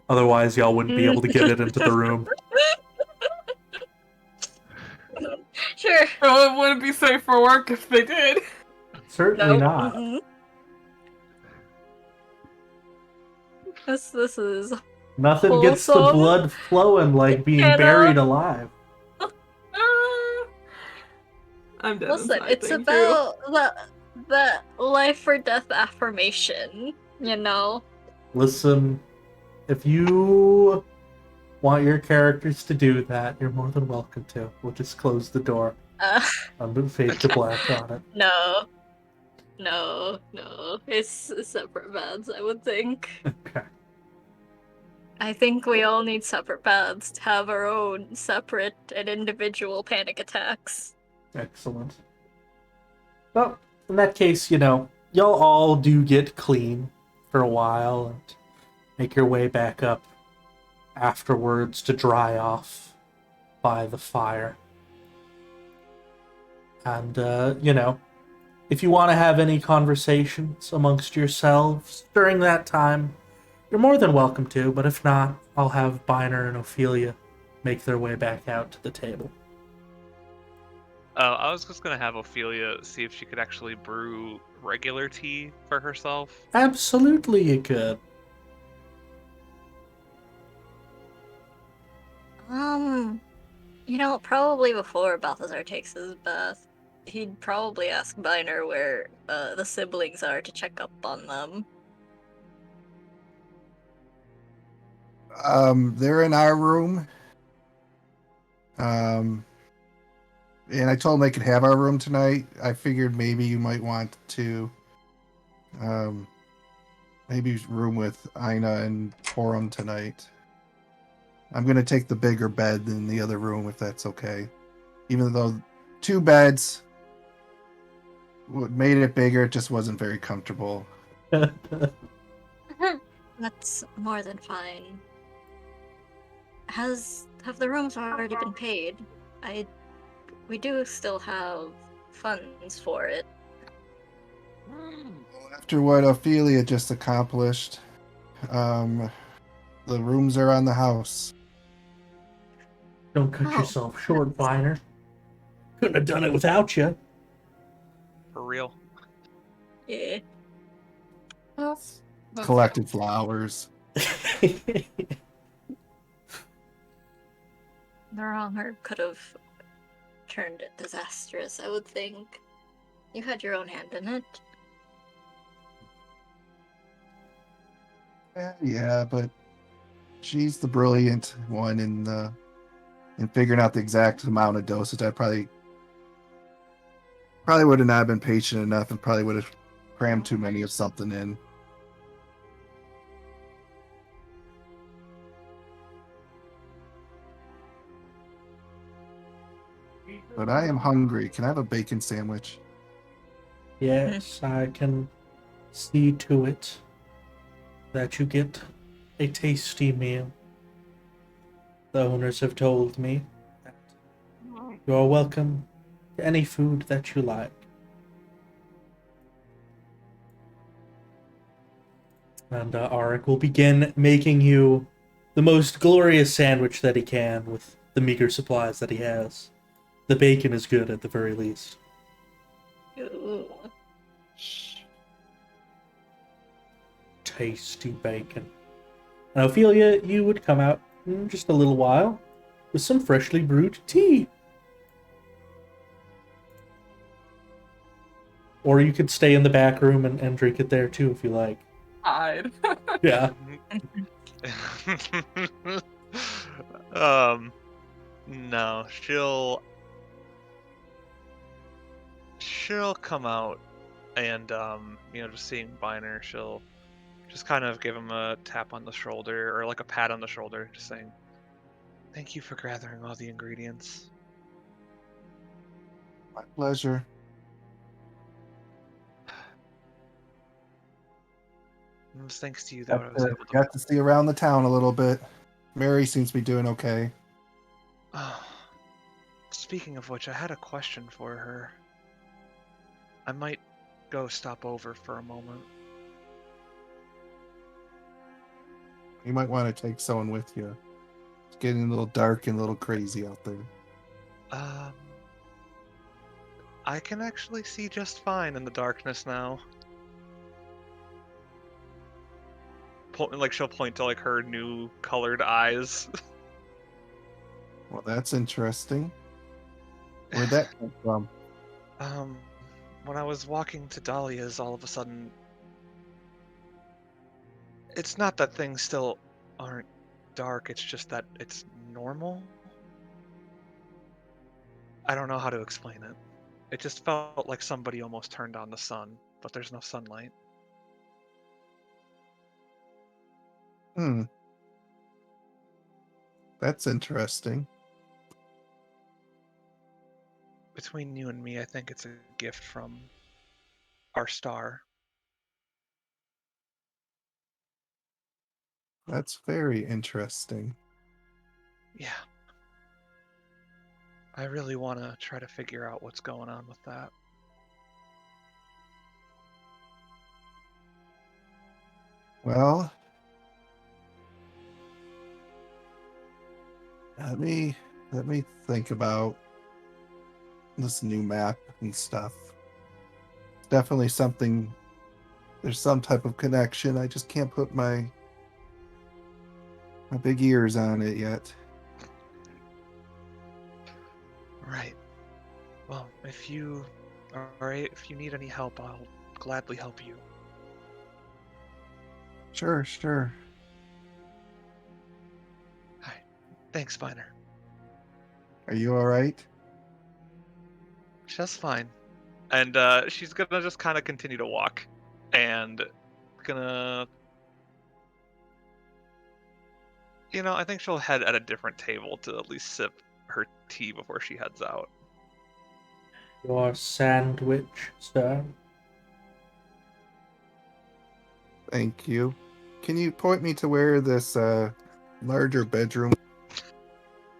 Otherwise, y'all wouldn't be able to get it into the room. Sure. Well, it wouldn't be safe for work if they did. Certainly Nope. not. Mm-mm. This is Nothing gets the wholesome. blood flowing like being Cannot. buried alive. I'm dead. Listen, inside, it's thank about the life or death affirmation, you know? Listen, if you want your characters to do that, you're more than welcome to. We'll just close the door. I'm gonna fade to black on it. No. It's separate baths, I would think. Okay. I think we all need separate baths to have our own separate and individual panic attacks. Excellent. Well, in that case, y'all all do get clean for a while and make your way back up afterwards to dry off by the fire. And, if you want to have any conversations amongst yourselves during that time, you're more than welcome to, but if not, I'll have Biner and Ophelia make their way back out to the table. I was just gonna have Ophelia see if she could actually brew regular tea for herself. Absolutely, you could. Probably before Balthazar takes his bath, he'd probably ask Biner where the siblings are to check up on them. They're in our room. And I told them they could have our room tonight. I figured maybe you might want to, maybe room with Ina and Porum tonight. I'm gonna take the bigger bed than the other room, if that's okay. Even though 2 beds made it bigger, it just wasn't very comfortable. That's more than fine. Have the rooms already been paid? We do still have funds for it. After what Ophelia just accomplished, the rooms are on the house. Don't cut Oh, yourself short, Biner. Couldn't have done it without you. For real. Yeah. That's Collected flowers. The wrong herb could have turned it disastrous, I would think. You had your own hand in it. Yeah, but she's the brilliant one in figuring out the exact amount of dosage. I probably would have not been patient enough and probably would have crammed too many of something in. But I am hungry. Can I have a bacon sandwich? Yes, I can see to it that you get a tasty meal. The owners have told me that you are welcome to any food that you like. And Arik will begin making you the most glorious sandwich that he can with the meager supplies that he has. The bacon is good at the very least. Ooh. Tasty bacon. Now, Ophelia, you would come out in just a little while with some freshly brewed tea. Or you could stay in the back room and drink it there too if you like. hide. Yeah. No, she'll come out and just seeing Biner, she'll just kind of give him a tap on the shoulder or like a pat on the shoulder, just saying, "Thank you for gathering all the ingredients." My pleasure. It was thanks to you that I was able to. Got to see around the town a little bit. Mary seems to be doing okay. Speaking of which, I had a question for her. I might go stop over for a moment. You might want to take someone with you. It's getting a little dark and a little crazy out there. I can actually see just fine in the darkness now. She'll point to her new colored eyes. Well, that's interesting. Where'd that come from? When I was walking to Dahlia's, all of a sudden, it's not that things still aren't dark, it's just that it's normal. I don't know how to explain it. It just felt like somebody almost turned on the sun, but there's no sunlight. That's interesting. Between you and me, I think it's a gift from our star. That's very interesting. Yeah. I really want to try to figure out what's going on with that. Well, let me think about this new map and stuff. Definitely something. There's some type of connection. I just can't put my big ears on it yet. Right. Well, if you need any help, I'll gladly help you. Sure, sure. Hi. Thanks, Viner. Are you all right? Just fine. And she's gonna just kind of continue to walk, and gonna, I think she'll head at a different table to at least sip her tea before she heads out. Your sandwich, sir. Thank you. Can you point me to where this larger bedroom?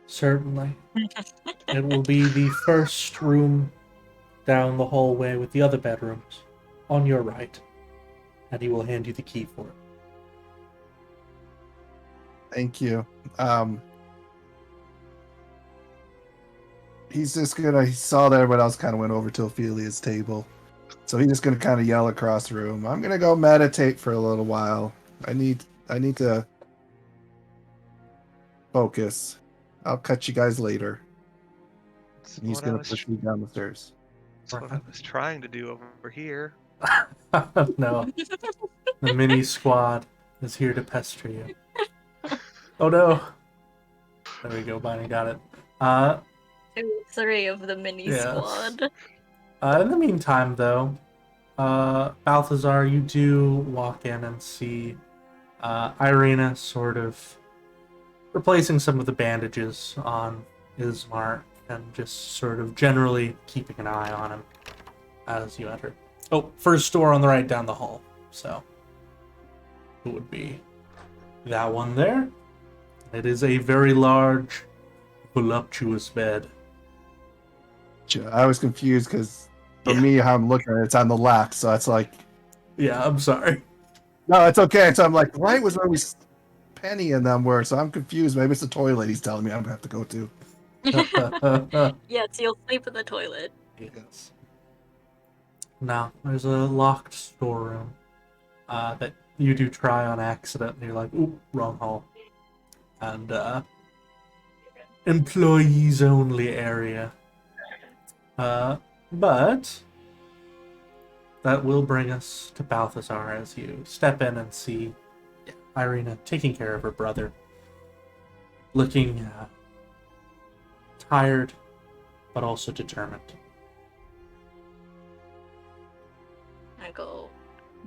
Certainly. It will be the first room down the hallway with the other bedrooms on your right, and he will hand you the key for it. Thank you. He's just gonna. He saw that everyone else kind of went over to Ophelia's table, so he's just gonna kind of yell across the room. I'm gonna go meditate for a little while. I need to focus. I'll catch you guys later. And he's gonna push me down the stairs. That's what I was trying to do over here. No, the mini squad is here to pester you. Oh no! There we go, Bonnie got it. 2, 3 of the mini Yes. squad. In the meantime, though, Balthazar, you do walk in and see Irina sort of replacing some of the bandages on Ismark and just sort of generally keeping an eye on him as you enter. Oh, first door on the right down the hall. So it would be that one there. It is a very large, voluptuous bed. I was confused because for Yeah. me, how I'm looking at it, it's on the left, so it's like, Yeah, I'm sorry. no, it's okay. So I'm like, right was always Penny and them were, so I'm confused. Maybe it's the toilet he's telling me I'm gonna have to go to. Yes, you'll sleep in the toilet. Yes. Now, there's a locked storeroom that you do try on accident, and you're like, oop, wrong hall. And employees only area. But that will bring us to Balthazar as you step in and see Irina taking care of her brother, looking tired but also determined. I go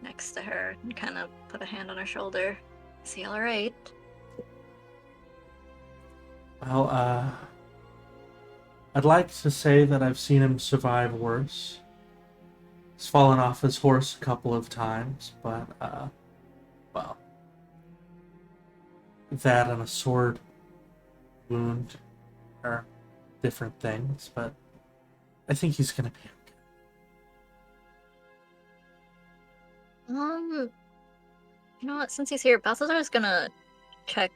next to her and kind of put a hand on her shoulder. Is he alright? Well, I'd like to say that I've seen him survive worse. He's fallen off his horse a couple of times, but, well, that and a sword wound are different things, but I think he's gonna be okay. You know what? Since he's here, Balthazar's gonna check,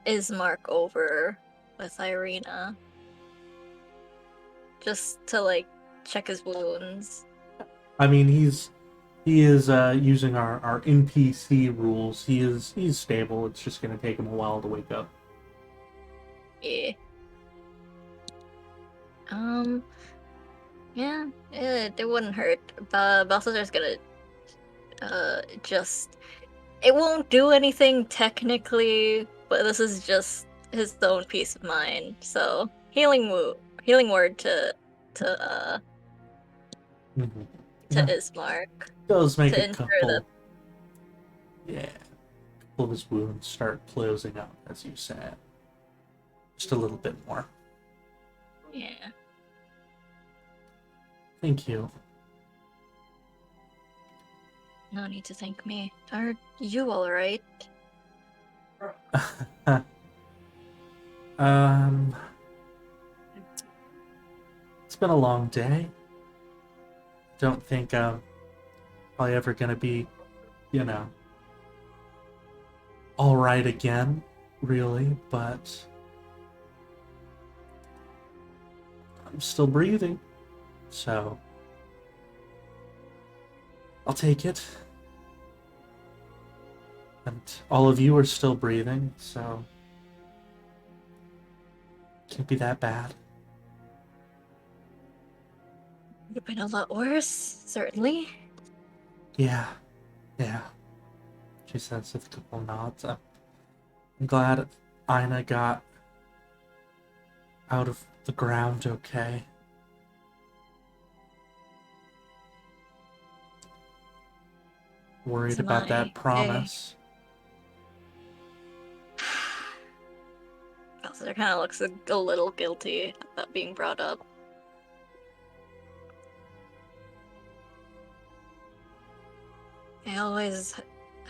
Ismark over with Irina. Just to, like, check his wounds. I mean, he is using our NPC rules. He's stable. It's just gonna take him a while to wake up. Yeah. Yeah, it wouldn't hurt. Balthazar's gonna, just... It won't do anything technically, but this is just his own peace of mind. So, healing word to Mm-hmm. to Ismark. Does make to a ensure couple. that- Yeah, a couple of his wounds start closing up, as you said. Just a little bit more. Yeah. Thank you. No need to thank me. Are you alright? um, it's been a long day. Don't think I'm probably ever gonna be, you know, all right again, really, but I'm still breathing, so I'll take it. And all of you are still breathing, so can't be that bad. Would have been a lot worse, certainly. Yeah, yeah. She says with a couple nods. I'm glad Ina got out of the ground okay. Worried It's about that okay. promise. Balthazar kind of looks a little guilty about being brought up. They always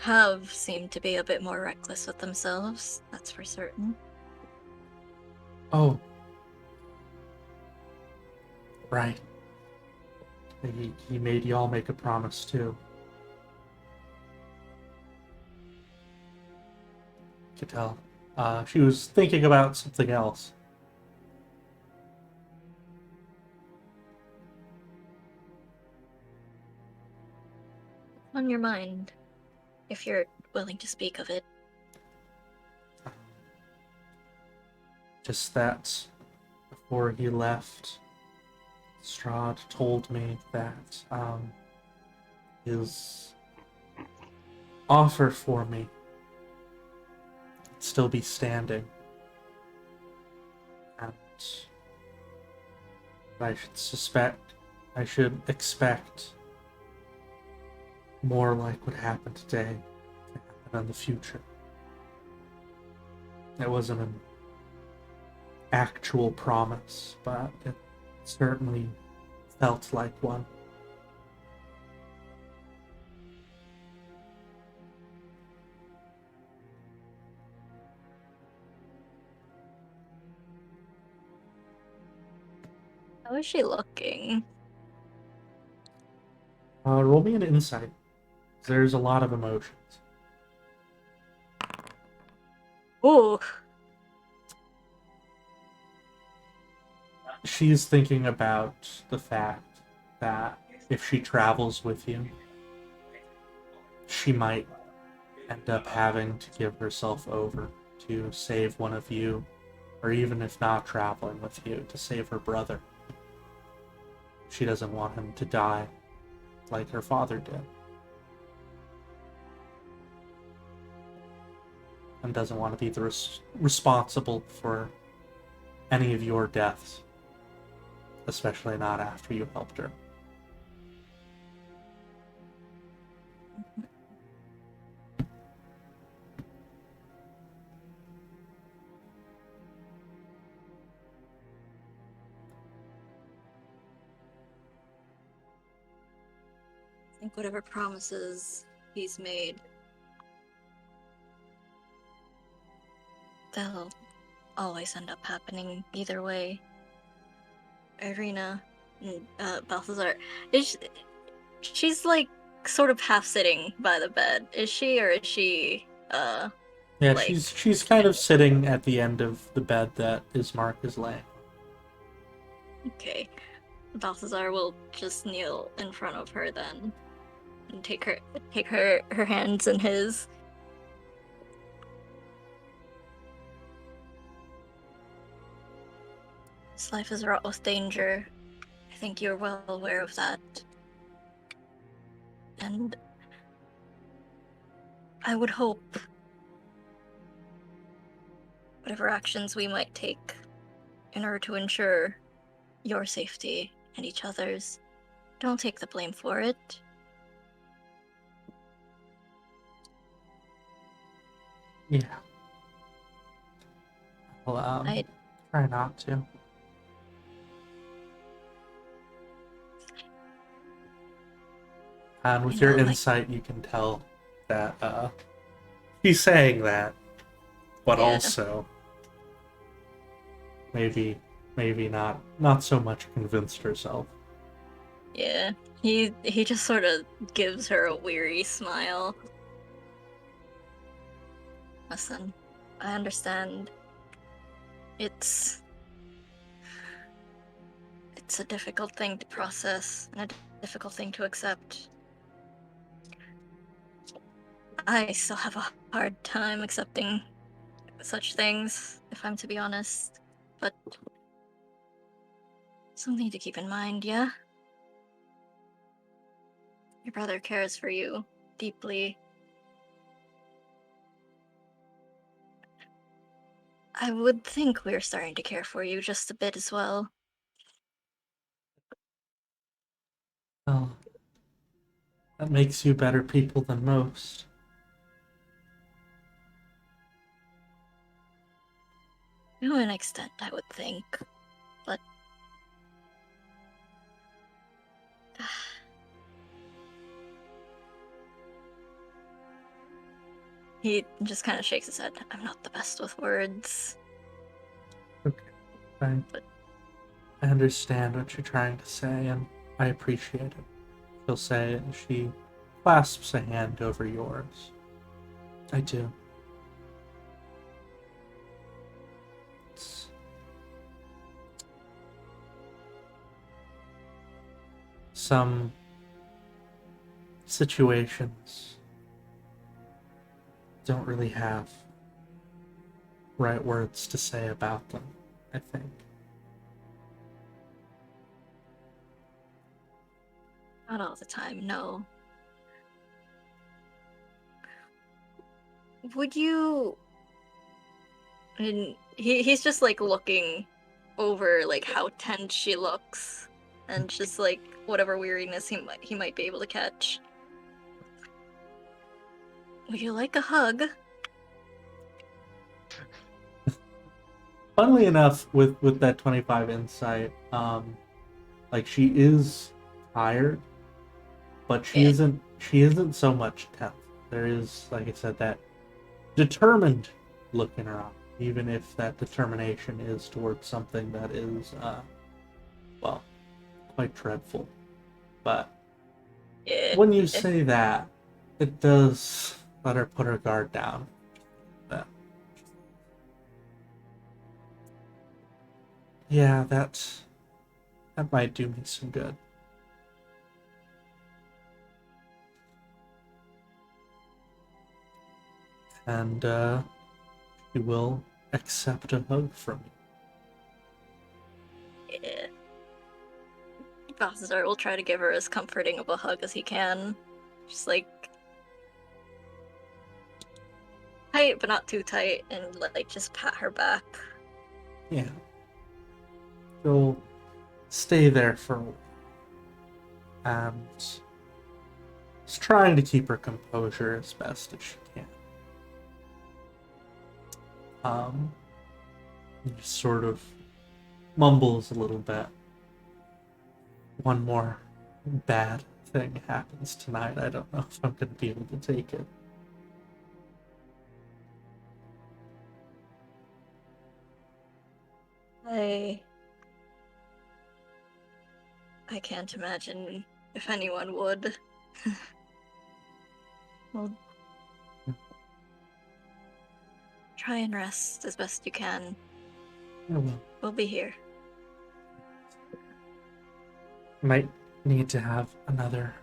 have seemed to be a bit more reckless with themselves, that's for certain. Oh. Right. He made y'all make a promise too. Could tell. She was thinking about something else. On your mind, if you're willing to speak of it. Just that before he left, Strahd told me that his offer for me would still be standing. And I should expect more like what happened today to happen in the future. It wasn't an actual promise, but it certainly felt like one. How is she looking? Roll me an insight. There's a lot of emotions. Ooh, She's thinking about the fact that if she travels with you, she might end up having to give herself over to save one of you, or even if not traveling with you, to save her brother. She doesn't want him to die like her father did. And doesn't want to be the responsible for any of your deaths. Especially not after you helped her. I think whatever promises he's made, they'll always end up happening either way. Irina, Balthazar, she's like sort of half sitting by the bed. Is she, or is she, Yeah, like, she's kind of sitting at the end of the bed that Ismark is laying. okay. Balthazar will just kneel in front of her then, and take her hands in his. This life is wrought with danger. I think you're well aware of that. And I would hope whatever actions we might take in order to ensure your safety and each other's, don't take the blame for it. Yeah. Well, I try not to. And with You your know, like- insight, you can tell that he's saying that, but Yeah. also maybe not so much convinced herself. Yeah, he just sort of gives her a weary smile. Listen, I understand. It's a difficult thing to process and a difficult thing to accept. I still have a hard time accepting such things, if I'm to be honest. But something to keep in mind, yeah? Your brother cares for you deeply. I would think we're starting to care for you just a bit as well. Well, that makes you better people than most. To an extent, I would think. But he just kind of shakes his head. I'm not the best with words. I, But- I understand what you're trying to say, and I appreciate it. She'll say it as she clasps a hand over yours. I do. It's... Some situations don't really have right words to say about them, I think. Not all the time, no. Would you... And he's just like looking over like how tense she looks and just like whatever weariness he might be able to catch. Would you like a hug? Funnily enough, with that 25 insight, like she is tired, but she Yeah. isn't so much tense. There is, like I said, that determined look in her eye, even if that determination is towards something that is, well, quite dreadful. But Yeah. when you say that, it does let her put her guard down. But yeah, that might do me some good. And she will accept a hug from you. Yeah. Balthazar will try to give her as comforting of a hug as he can. Just like tight, but not too tight, and like just pat her back. Yeah. She'll stay there for a while. And is trying to keep her composure as best as she can. Just sort of mumbles a little bit. One more bad thing happens tonight. I don't know if I'm going to be able to take it. I can't imagine if anyone would. Well, try and rest as best you can. I will. We'll be here. Might need to have another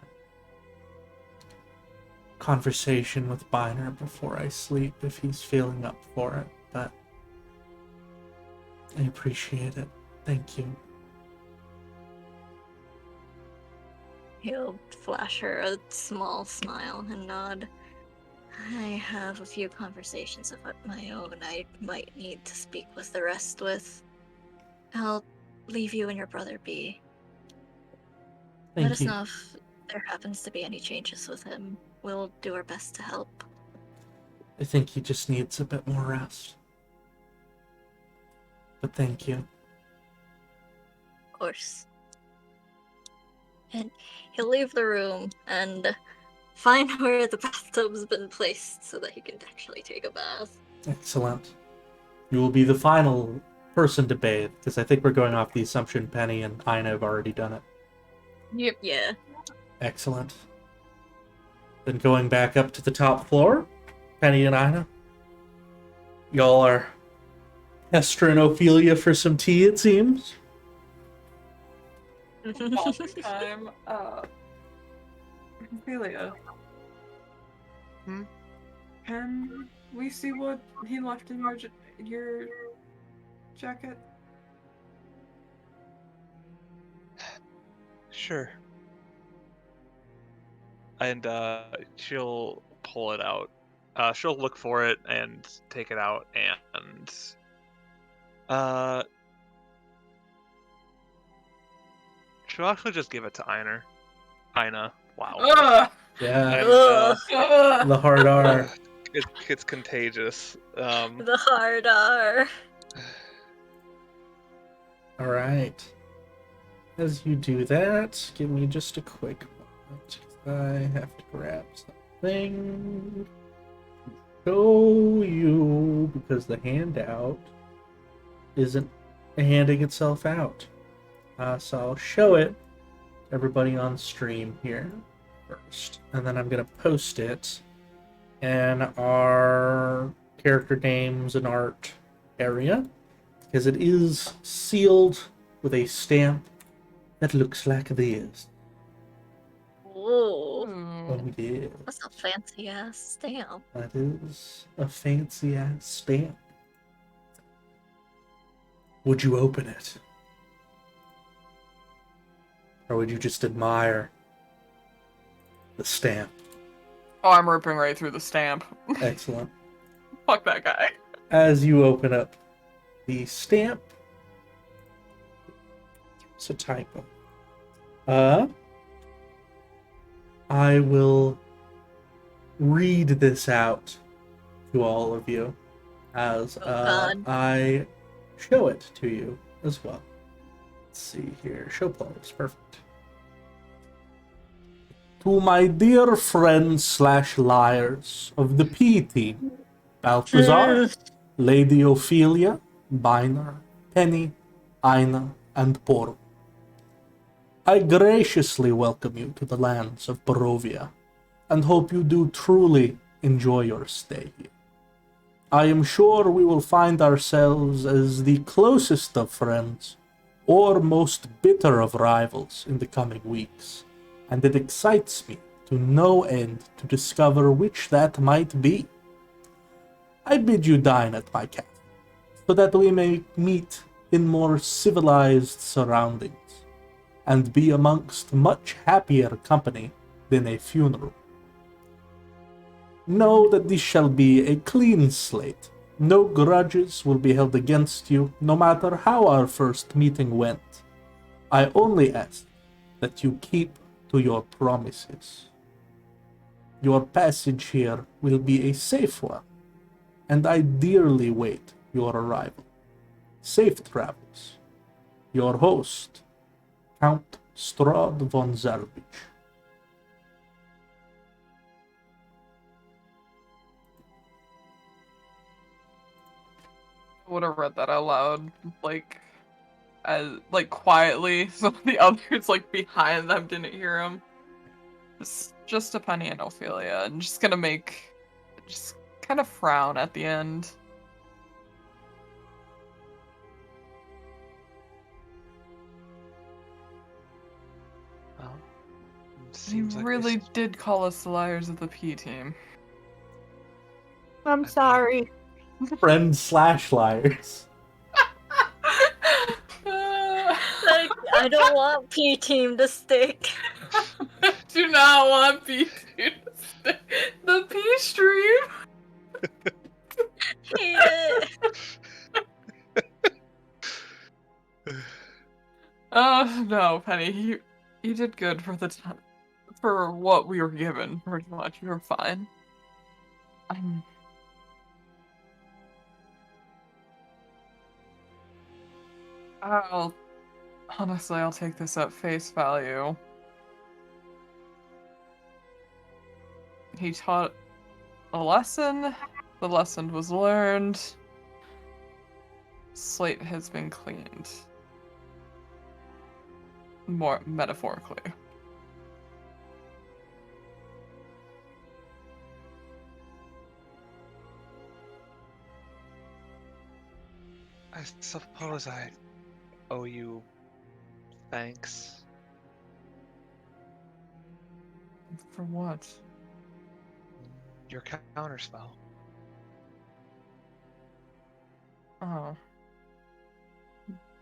conversation with Biner before I sleep if he's feeling up for it, but I appreciate it. Thank you. He'll flash her a small smile and nod. I have a few conversations of my own I might need to speak with the rest with. I'll leave you and your brother be. Let Thank us you. know if there happens to be any changes with him. We'll do our best to help. I think he just needs a bit more rest. But thank you. Of course. And he'll leave the room and find where the bathtub's been placed so that he can actually take a bath. Excellent. You will be the final person to bathe, because I think we're going off the assumption Penny and Ina have already done it. Yep. Yeah. Excellent. Then going back up to the top floor, Penny and Ina, y'all are pestering Ophelia for some tea, it seems. Time. Ophelia. Hmm? Can we see what he left in your jacket? Sure. And she'll pull it out. She'll look for it and take it out, and she'll actually just give it to Ina. Ina. Wow. Ugh! Yeah, And Ugh! the hard R. it's contagious. The hard R. All right. As you do that, give me just a quick moment. I have to grab something to show you because the handout isn't handing itself out. So I'll show it to everybody on stream here first, and then I'm gonna post it in our character names and art area because it is sealed with a stamp that looks like this. Ooh. Oh yeah, That's a fancy ass stamp. that is a fancy ass stamp. Would you open it? Or would you just admire the stamp? Oh, I'm ripping right through the stamp. Excellent. Fuck that guy. As you open up the stamp, it's a typo. I will read this out to all of you as God. I show it to you as well. Let's see here. Show plays. Perfect. To my dear friends / liars of the P team, Balthazar, Lady Ophelia, Biner, Penny, Ina, and Poro. I graciously welcome you to the lands of Barovia, and hope you do truly enjoy your stay here. I am sure we will find ourselves as the closest of friends, or most bitter of rivals in the coming weeks, and it excites me to no end to discover which that might be. I bid you dine at my cafe, so that we may meet in more civilized surroundings, and be amongst much happier company than a funeral. Know that this shall be a clean slate. No grudges will be held against you, no matter how our first meeting went. I only ask that you keep to your promises. Your passage here will be a safe one, and I dearly wait your arrival. Safe travels. Your host, Count Strahd von Zarovich. I would have read that out loud, as quietly, so the others behind them didn't hear him. Just to Penny and Ophelia, and just gonna just kind of frown at the end. Well, He seems like really this is- did call us the liars of the P team. I'm sorry. Friends / liars. I don't want P team to stick. Do not want P team to stay. The P stream. Hate it. Oh no, Penny, you did good for the time, for what we were given. Pretty much, you were fine. I'll honestly, I'll take this at face value. He taught a lesson. The lesson was learned. Slate has been cleaned. More metaphorically. I suppose I owe you thanks. For what? Your counterspell. Oh.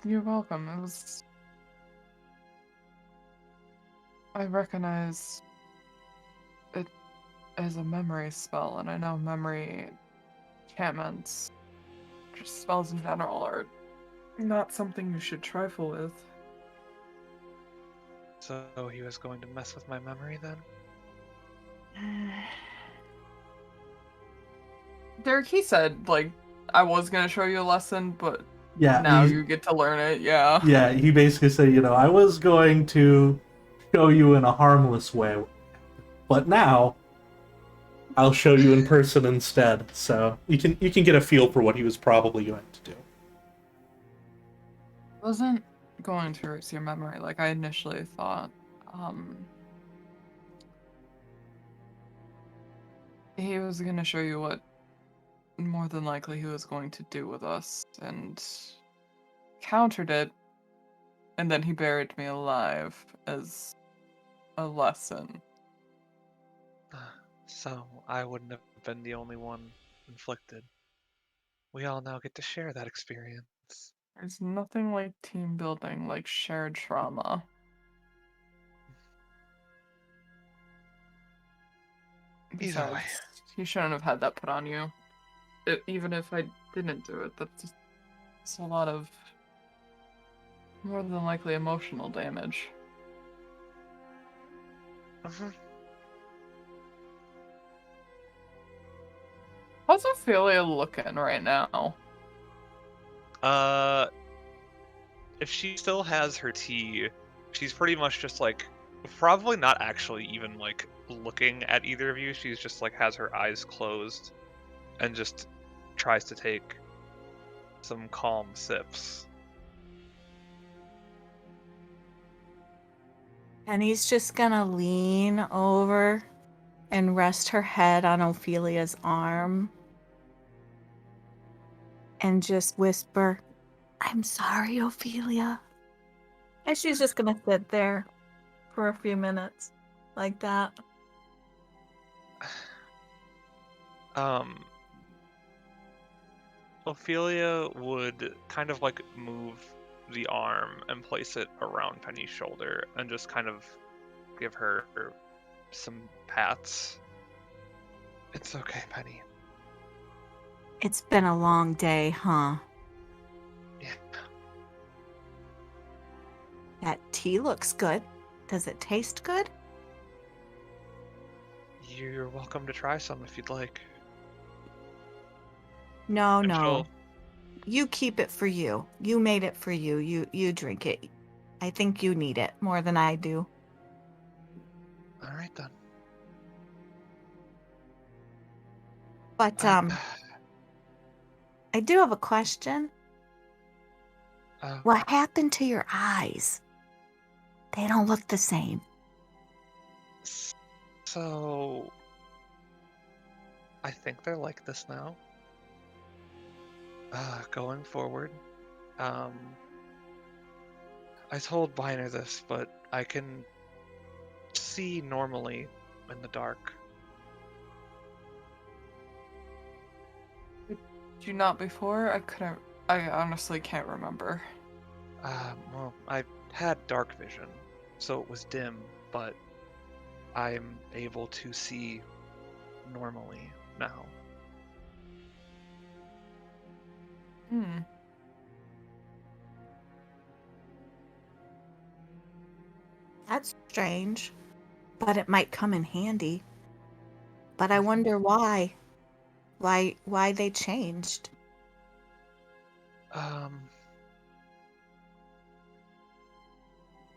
You're welcome. It was... I recognize it as a memory spell, and I know memory enchantments, just spells in general, are not something you should trifle with. So he was going to mess with my memory then? Derek, he said, like, I was gonna show you a lesson, but Yeah, now he- you get to learn it, yeah. yeah, he basically said, I was going to show you in a harmless way, but now I'll show you in person instead. So you can get a feel for what he was probably going to do. Wasn't going to erase your memory like I initially thought. He was gonna show you what more than likely he was going to do with us, and countered it, and then he buried me alive as a lesson. So I wouldn't have been the only one inflicted. We all now get to share that experience. There's nothing like team building like shared trauma. Either way. Besides, you shouldn't have had that put on you. Even if I didn't do it, it's a lot of more than likely emotional damage. Mhm. How's Ophelia looking right now? If she still has her tea, she's pretty much just like, probably not actually even like looking at either of you. She's just like has her eyes closed and just tries to take some calm sips. And he's just gonna lean over and rest her head on Ophelia's arm and just whisper, "I'm sorry, Ophelia." And she's just gonna sit there for a few minutes like that. Ophelia would kind of like move the arm and place it around Penny's shoulder and just kind of give her some pats. It's okay, Penny. It's been a long day, huh? Yeah. That tea looks good. Does it taste good? You're welcome to try some if you'd like. No, And no. she'll- You keep it for you. You made it for you. You drink it. I think you need it more than I do. All right then. But I do have a question. What happened to your eyes? They don't look the same. So I think they're like this now. Going forward, I told Biner this, but I can see normally in the dark. Did you not before? I honestly can't remember. Well, I had dark vision, so it was dim, but I'm able to see normally now. Hmm. That's strange. But it might come in handy. But I wonder why. Why they changed.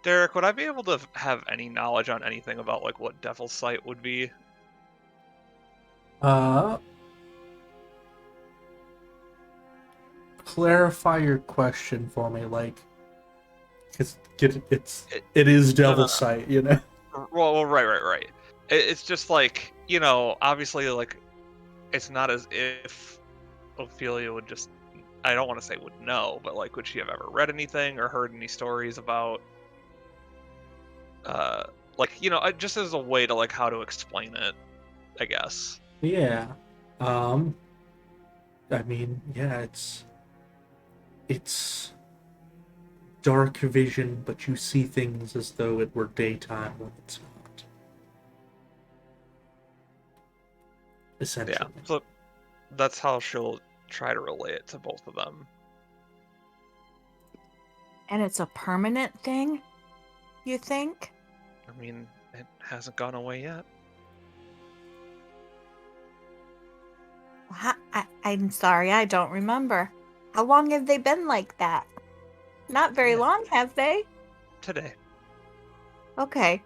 Derek, would I be able to have any knowledge on anything about like what Devil's Sight would be? Uh, clarify your question for me, like, it is No, no, devil no. sight, you know. Well, right. It's just like, obviously, like, it's not as if Ophelia would just, I don't want to say would know, but like, would she have ever read anything or heard any stories about, like, just as a way to, like, how to explain it, I guess. Yeah. I mean, yeah, it's dark vision, but you see things as though it were daytime when it's not. Essentially. Yeah, so that's how she'll try to relay it to both of them. And it's a permanent thing, you think? I mean, it hasn't gone away yet. I'm sorry, I don't remember. How long have they been like that? Not very Yeah. long, have they? Today. Okay.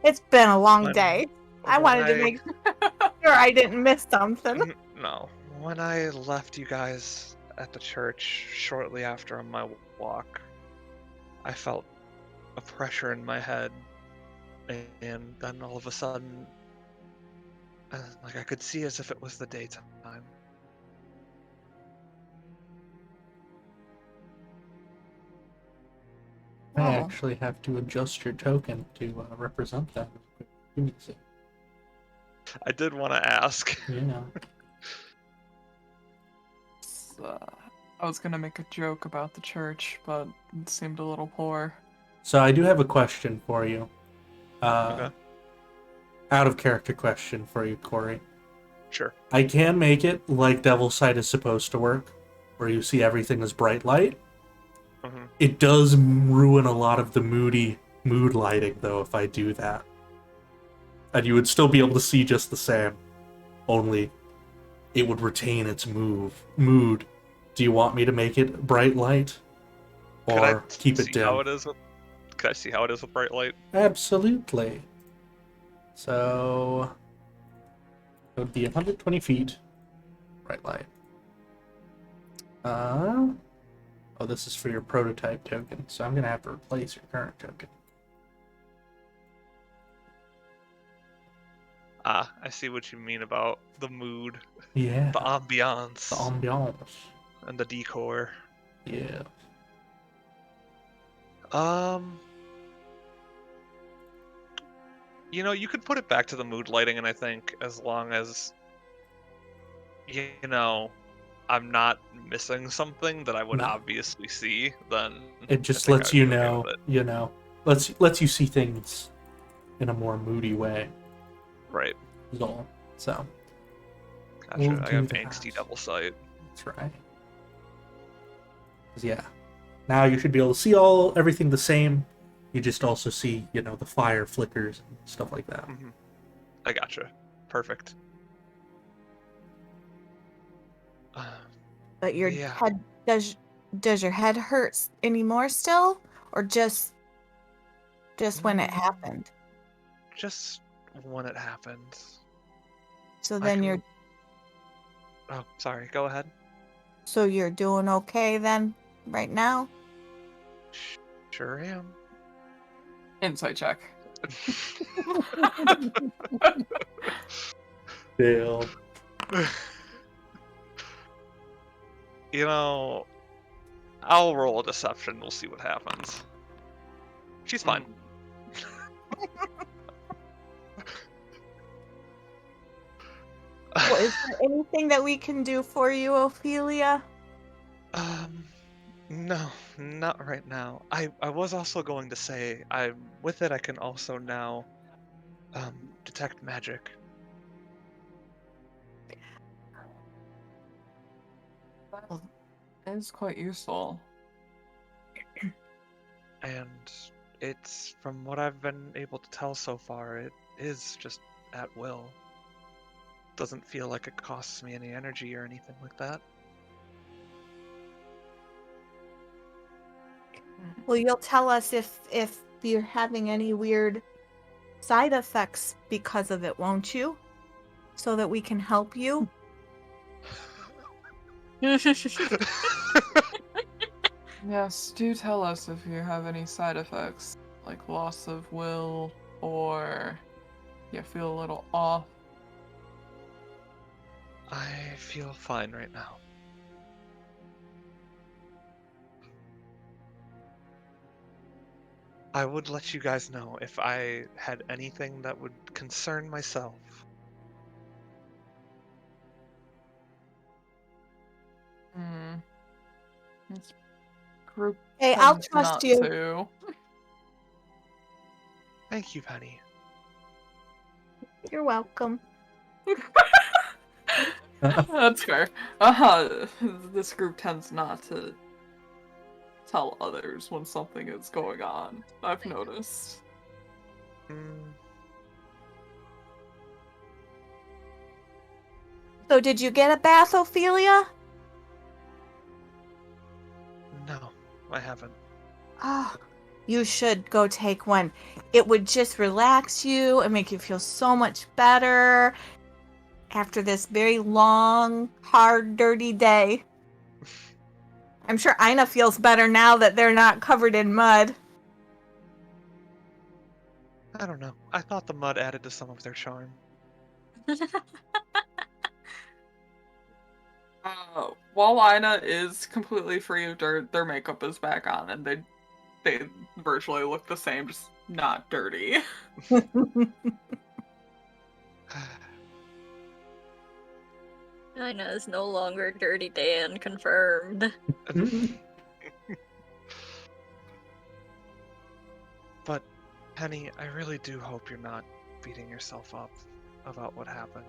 It's been a long When- day. I when wanted to make sure I didn't miss something. No. When I left you guys at the church shortly after on my walk, I felt a pressure in my head, and then all of a sudden, like, I could see as if it was the daytime. I Oh. actually have to adjust your token to represent that. Give me a sec. I did want to ask. Yeah. I was gonna make a joke about the church, but it seemed a little poor. So I do have a question for you. Okay. Out of character question for you, Corey. Sure. I can make it like Devil Sight is supposed to work, where you see everything as bright light. Mm-hmm. It does ruin a lot of the mood lighting, though, if I do that. And you would still be able to see just the same, only it would retain its mood. Do you want me to make it bright light? Or keep it dim? Could I see how it is with bright light? Absolutely. So it would be 120 feet. Bright light. Oh, this is for your prototype token, so I'm gonna have to replace your current token. I see what you mean about the mood, Yeah. the ambiance, The ambiance. and the decor. Yeah. You could put it back to the mood lighting, and I think as long as, I'm not missing something that I would No. obviously see, then It just I think lets I you would be okay know, with it. lets you see things in a more moody way. Right. Is all. So Gotcha. We'll I do have that. angsty double sight. that's right. 'Cause, yeah. Now you should be able to see everything the same. You just also see, the fire flickers and stuff like that. Mm-hmm. I gotcha. Perfect. But your Yeah. head does your head hurt anymore still, or just when it happened? Just when it happened. So I then can- Oh, sorry. Go ahead. you're doing okay then, right now? Sure am. Insight check. Dale. I'll roll a deception. We'll see what happens. She's fine. Well, is there anything that we can do for you, Ophelia? No, not right now. I was also going to say, with it I can also now detect magic. That is quite useful. And it's, from what I've been able to tell so far, it is just at will. Doesn't feel like it costs me any energy or anything like that. Well, you'll tell us if you're having any weird side effects because of it, won't you? so that we can help you? Yes, do tell us if you have any side effects, like loss of will, or you feel a little off. I feel fine right now. I would let you guys know if I had anything that would concern myself. Hmm. This group Hey, I'll tends trust not you. to. Thank you, Penny. You're welcome. That's fair. This group tends not to tell others when something is going on. I've noticed. Mm, So did you get a bath, Ophelia? no, I haven't. Oh, you should go take one. It would just relax you and make you feel so much better after this very long, hard, dirty day. I'm sure Ina feels better now that they're not covered in mud. I don't know. I thought the mud added to some of their charm. While Ina is completely free of dirt, their makeup is back on, and they virtually look the same, just not dirty. I know it's no longer Dirty Dan confirmed. But, Penny, I really do hope you're not beating yourself up about what happened.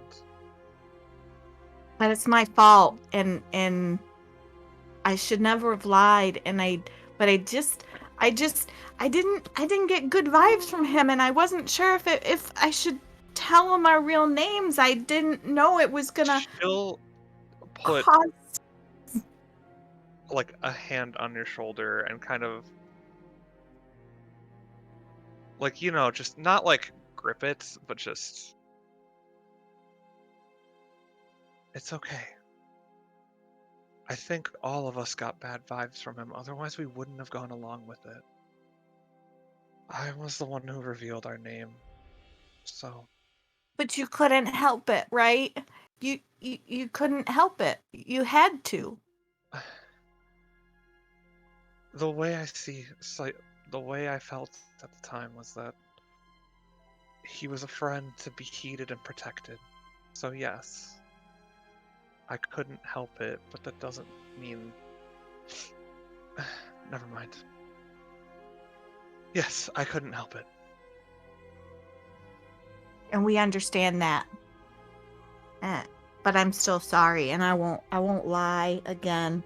But it's my fault, and I should never have lied. I didn't get good vibes from him, and I wasn't sure if I should tell him our real names. I didn't know it was gonna She'll put cause. like a hand on your shoulder and kind of like, just not like grip it, but just it's okay. I think all of us got bad vibes from him, otherwise we wouldn't have gone along with it. I was the one who revealed our name, so But you couldn't help it, right? You couldn't help it. You had to. the way the way I felt at the time was that he was a friend to be heeded and protected. So yes, I couldn't help it, but that doesn't mean... Never mind. Yes, I couldn't help it. And we understand that. But I'm still sorry, and I won't lie again.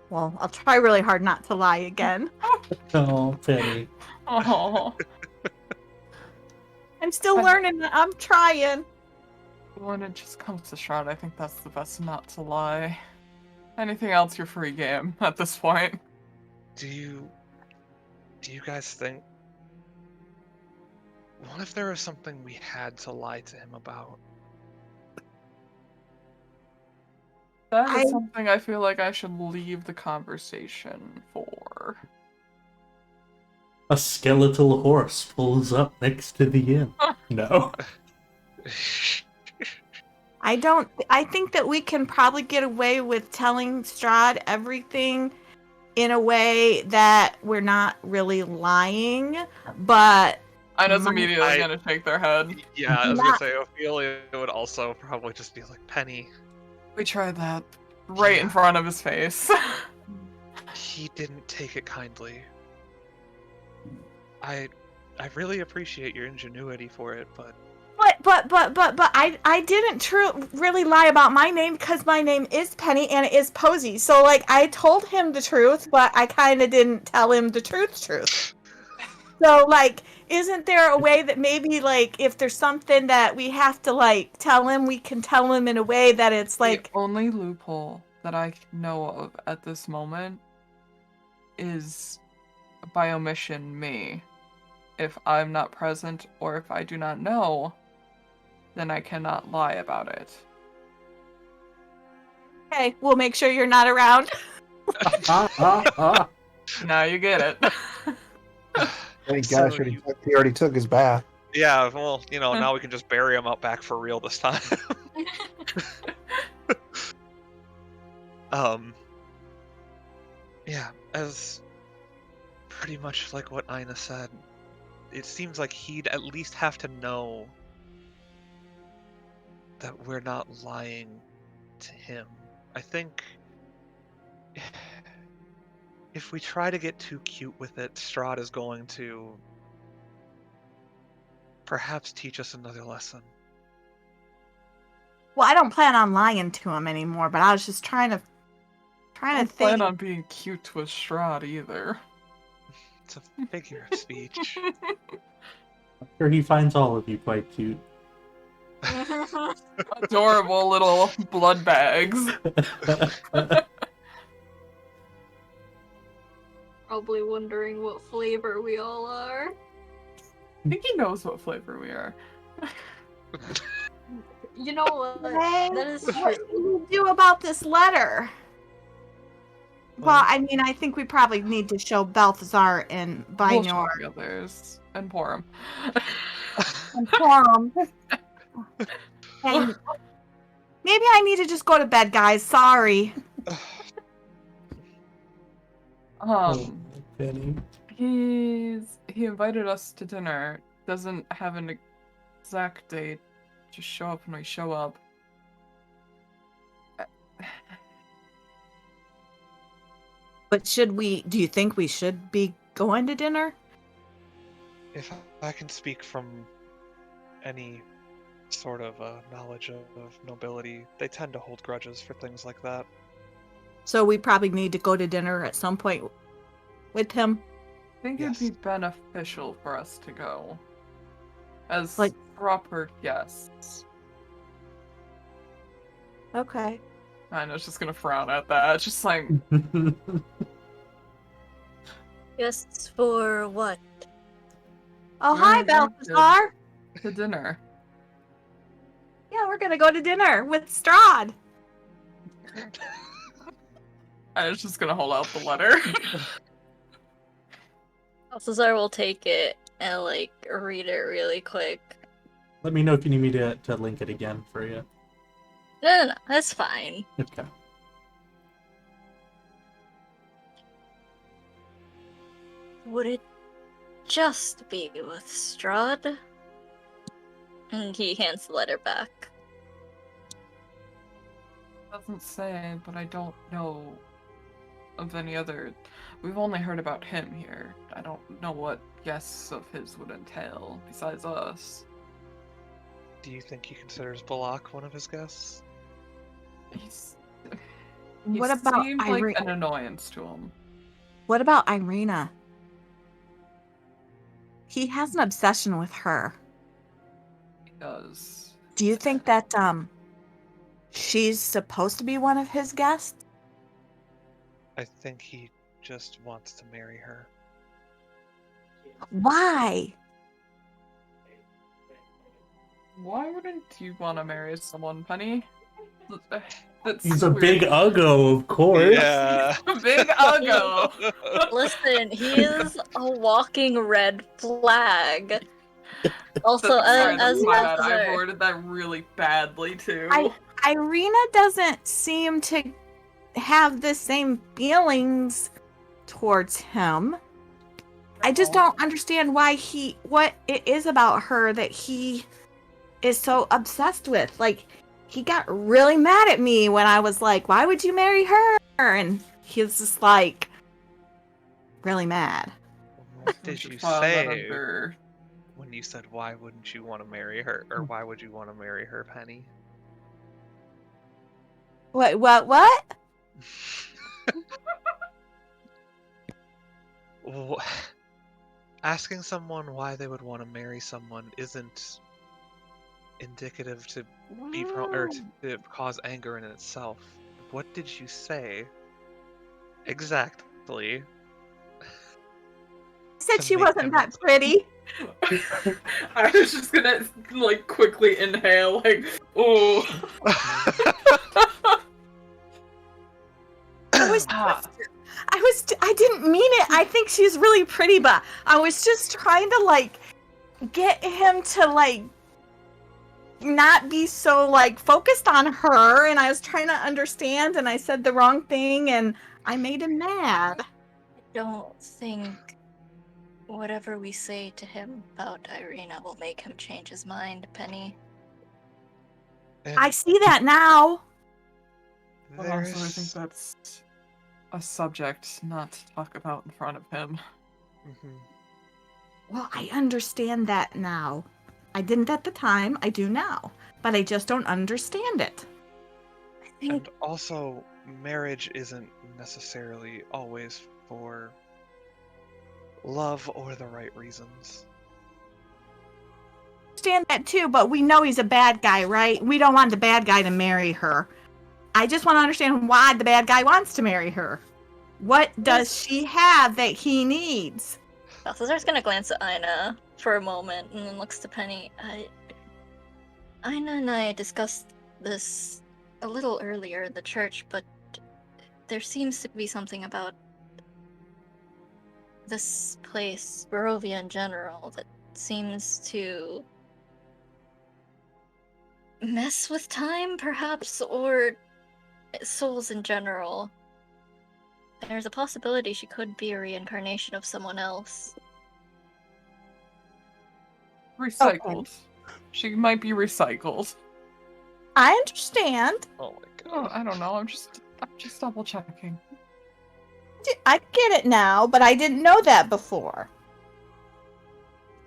Well, I'll try really hard not to lie again. Oh, Penny. Oh, I'm still learning. I'm trying. when it just comes to Strahd, I think that's the best not to lie. Anything else, you're free game at this point. Do you guys think... What if there was something we had to lie to him about? That is I- something I feel like I should leave the conversation for. A skeletal horse pulls up next to the inn. No. I think that we can probably get away with telling Strahd everything in a way that we're not really lying, but Ina's My- immediately gonna shake their head. Yeah, I was Not- gonna say, Ophelia would also probably just be like, Penny, We tried that right in front of his face. he didn't take it kindly. I really appreciate your ingenuity for it, but but I didn't really lie about my name because my name is Penny and it is Posey. So like I told him the truth, but I kind of didn't tell him the truth. So like, isn't there a way that maybe like if there's something that we have to like tell him, we can tell him in a way that it's like The only loophole that I know of at this moment is by omission me. If I'm not present or if I do not know, then I cannot lie about it. Okay, we'll make sure you're not around. Now you get it. Thank So gosh, he already took his bath. Yeah, well, now we can just bury him out back for real this time. Yeah, as pretty much like what Ina said, it seems like he'd at least have to know that we're not lying to him. I think if we try to get too cute with it, Strahd is going to perhaps teach us another lesson. Well, I don't plan on lying to him anymore, but I was just trying to I don't think. plan on being cute with Strahd either. It's a figure of speech. I'm sure he finds all of you quite cute. Adorable little blood bags. Probably wondering what flavor we all are. I think he knows what flavor we are. You know what? Hey, That is what true. do you do about this letter? Well, I mean, I think we probably need to show Balthazar and We'll show Binor the others and pour him. and Forum. And maybe I need to just go to bed, guys. Sorry. Penny. He invited us to dinner. Doesn't have an exact date. Just show up when we show up. But do you think we should be going to dinner? If I can speak from any sort of knowledge of nobility, they tend to hold grudges for things like that. So we probably need to go to dinner at some point with him. I think Yes. it'd be beneficial for us to go. As Like- proper guests. Okay. I know, just gonna frown at that. It's just like, Guests for what? Oh, We're hi, invited. Balthazar. to dinner. Yeah, we're gonna go to dinner with Strahd. I was just gonna hold out the letter. Balthazar will take it and read it really quick. Let me know if you need me to link it again for you. No, that's fine. Okay. Would it just be with Strahd? And he hands the letter back. Doesn't say, but I don't know of any other. We've only heard about him here. I don't know what guests of his would entail besides us. Do you think he considers Balak one of his guests? He What about seemed like Irina? an annoyance to him. What about Irina? He has an obsession with her. He does. Do you think that she's supposed to be one of his guests? I think he just wants to marry her. Why? Why wouldn't you want to marry someone, Penny? That's He's a weird. big uggo, of course. Yeah. Big uggo. Listen, he is a walking red flag. Also, Sorry, as that's my bad. I Balthazar, worded that really badly too. Irina doesn't seem to have the same feelings towards him. I just don't understand what it is about her that he is so obsessed with. Like, he got really mad at me when I was like, why would you marry her? And he was just like, really mad. What did you File that say under- when you said, why wouldn't you want to marry her? Or why would you want to marry her, Penny? What? Wh- Asking someone why they would want to marry someone isn't indicative to be or to cause anger in itself. What did you say exactly? Said To she make wasn't him that upset. pretty. I was just gonna like quickly inhale, like, oh. I didn't mean it. I think she's really pretty, but I was just trying to like get him to like not be so like focused on her, and I was trying to understand, and I said the wrong thing, and I made him mad. I don't think whatever we say to him about Irina will make him change his mind, Penny. I see that now. But also, I think that's a subject not to talk about in front of him. Mhm. Well, I understand that now. I didn't at the time, I do now. But I just don't understand it. I think And also, marriage isn't necessarily always for love or the right reasons. I understand that too, but we know he's a bad guy, right? We don't want the bad guy to marry her. I just want to understand why the bad guy wants to marry her. What does she have that he needs? Balthazar's gonna glance at Ina for a moment and then looks to Penny. Ina and I discussed this a little earlier in the church, but there seems to be something about this place, Barovia in general, that seems to mess with time, perhaps, or souls in general. There's a possibility she could be a reincarnation of someone else. Recycled. She might be recycled. I understand. Oh my Oh, god. I don't know. I'm just double checking. I get it now, but I didn't know that before.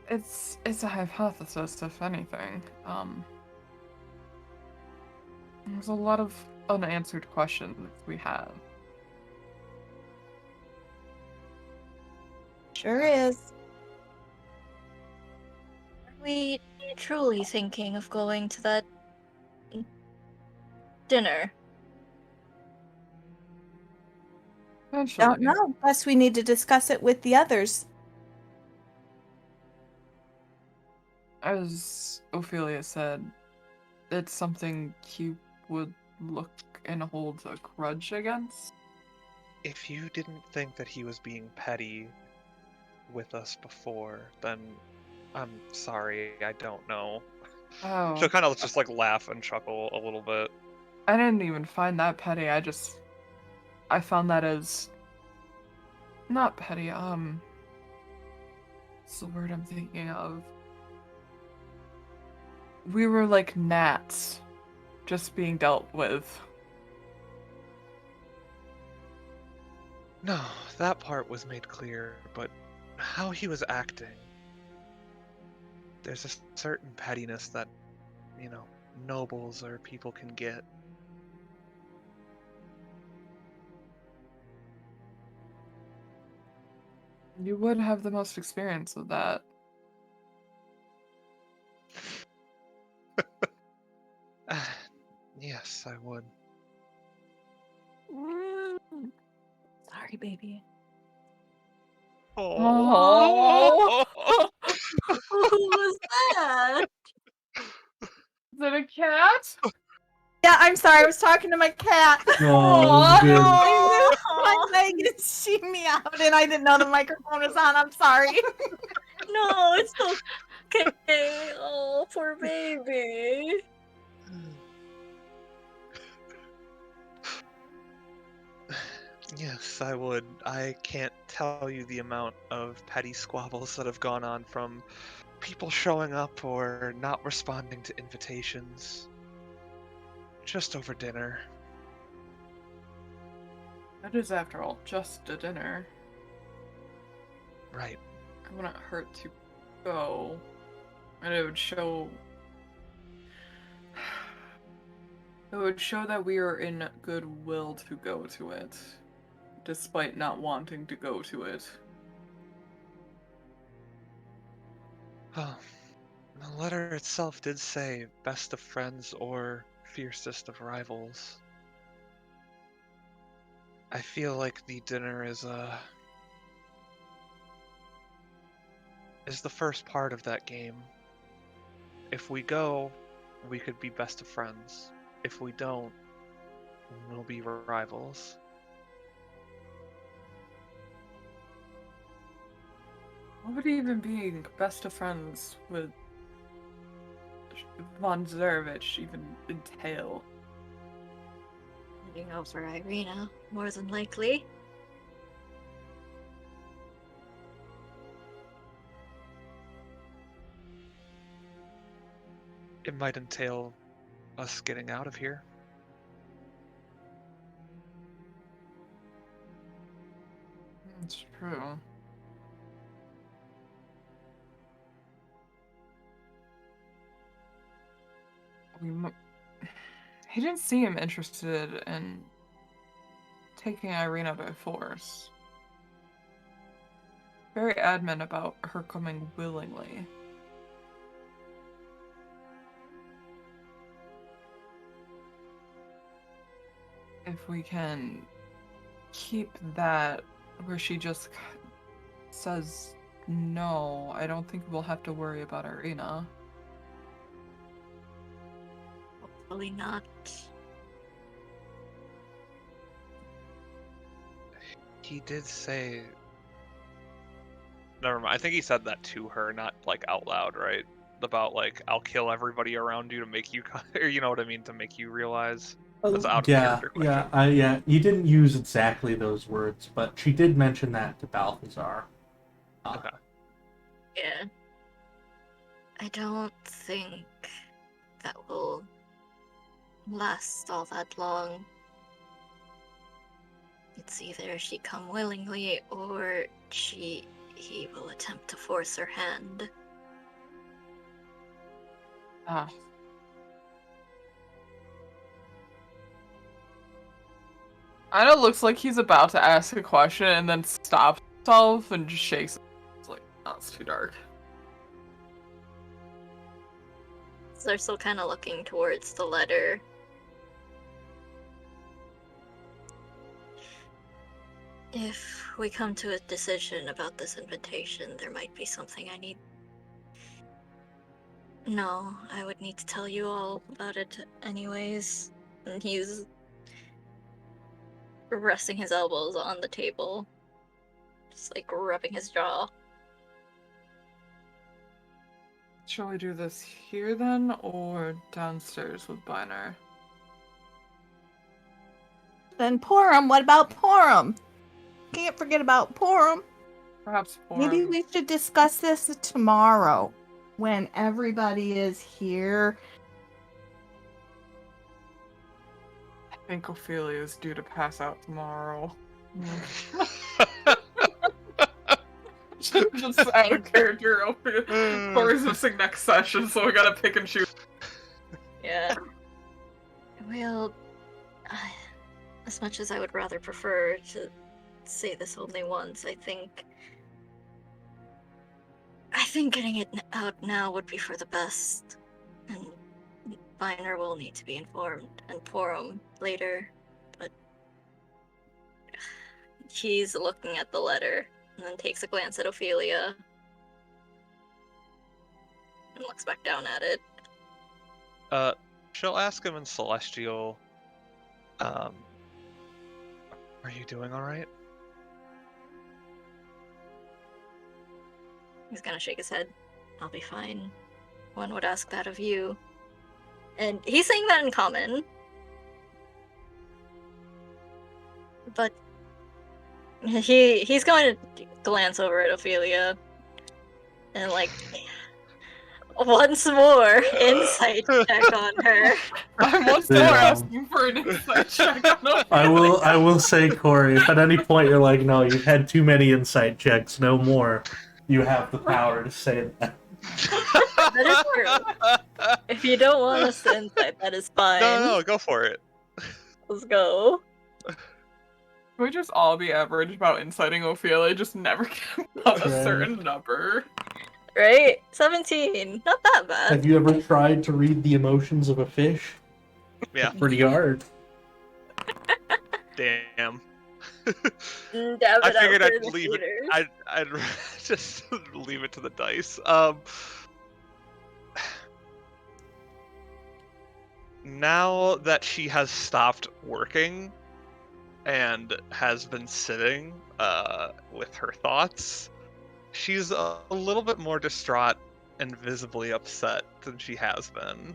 It's a hypothesis, if anything. There's a lot of unanswered questions we have. Sure is. Are we truly thinking of going to that dinner? Eventually. Don't know. Plus, we need to discuss it with the others. As Ophelia said, it's something he would look and hold a grudge against. If you didn't think that he was being petty with us before, then I'm sorry, I don't know. Oh, She'll kind of just like laugh and chuckle a little bit. I didn't even find that petty. I found that as not petty. What's the word I'm thinking of? We were like gnats, just being dealt with. No, that part was made clear, but how he was acting. There's a certain pettiness that, nobles or people can get. You would have the most experience with that. Yes, I would. Sorry, baby. Oh, Who was that? is it a cat? Yeah, I'm sorry. I was talking to my cat. Oh, good. I moved my leg and she meowed, and I didn't know the microphone was on. I'm sorry. No, it's okay. Oh, poor baby. Yes, I would. I can't tell you the amount of petty squabbles that have gone on from people showing up or not responding to invitations. Just over dinner. That is, after all, just a dinner. Right. I wouldn't hurt to go. And it would show... It would show that we are in goodwill to go to it, despite not wanting to go to it. Oh, the letter itself did say best of friends or fiercest of rivals. I feel like the dinner is is the first part of that game. If we go, we could be best of friends. If we don't, we'll be rivals. What would even being best of friends with Von Zervich even entail? You know, for Irina, more than likely. It might entail us getting out of here. It's true. He didn't seem interested in taking Irina by force. Very adamant about her coming willingly. If we can keep that where she just says no, I don't think we'll have to worry about Irina. Hopefully not. He did say... Never mind. I think he said that to her, not like out loud, right? About like, I'll kill everybody around you to make you, or you know what I mean, to make you realize. That's out of character question. Yeah. You didn't use exactly those words, but she did mention that to Balthazar. Okay. Yeah. I don't think that will last all that long. It's either she come willingly or he will attempt to force her hand. Ah. Ina looks like he's about to ask a question and then stops himself and just shakes. It's like, oh, it's too dark. So they're still kind of looking towards the letter. If we come to a decision about this invitation, there might be something I need. No, I would need to tell you all about it anyways. And he's resting his elbows on the table, just like rubbing his jaw. Shall we do this here then, or downstairs with Biner? Then Porum, what about Porum? Can't forget about Porum. Perhaps for Maybe we should discuss this tomorrow when everybody is here. I think Ophelia is due to pass out tomorrow. Just out of character. Corey's missing next session, so we gotta pick and choose. Yeah. Well, as much as I would rather prefer to say this only once, I think getting it out now would be for the best. And Viner will need to be informed, and Porum later, but he's looking at the letter and then takes a glance at Ophelia and looks back down at it. She'll ask him in Celestial, are you doing alright? He's gonna shake his head. I'll be fine. One would ask that of you. And he's saying that in common. But he's going to glance over at Ophelia and like once more insight check on her. I'm once more asking for an insight check on Ophelia. I will say, Corey, if at any point you're like, no, you've had too many insight checks, no more, you have the power to say that. That is true. If you don't want us to insight, that is fine. No, go for it. Let's go. Can we just all be average about inciting Ophelia? Just never get above a certain number. Right? 17. Not that bad. Have you ever tried to read the emotions of a fish? Yeah. Pretty hard. Damn. Dab I it out figured for I'd the leave it. haters. I'd just leave it to the dice. Now that she has stopped working and has been sitting with her thoughts, she's a little bit more distraught and visibly upset than she has been.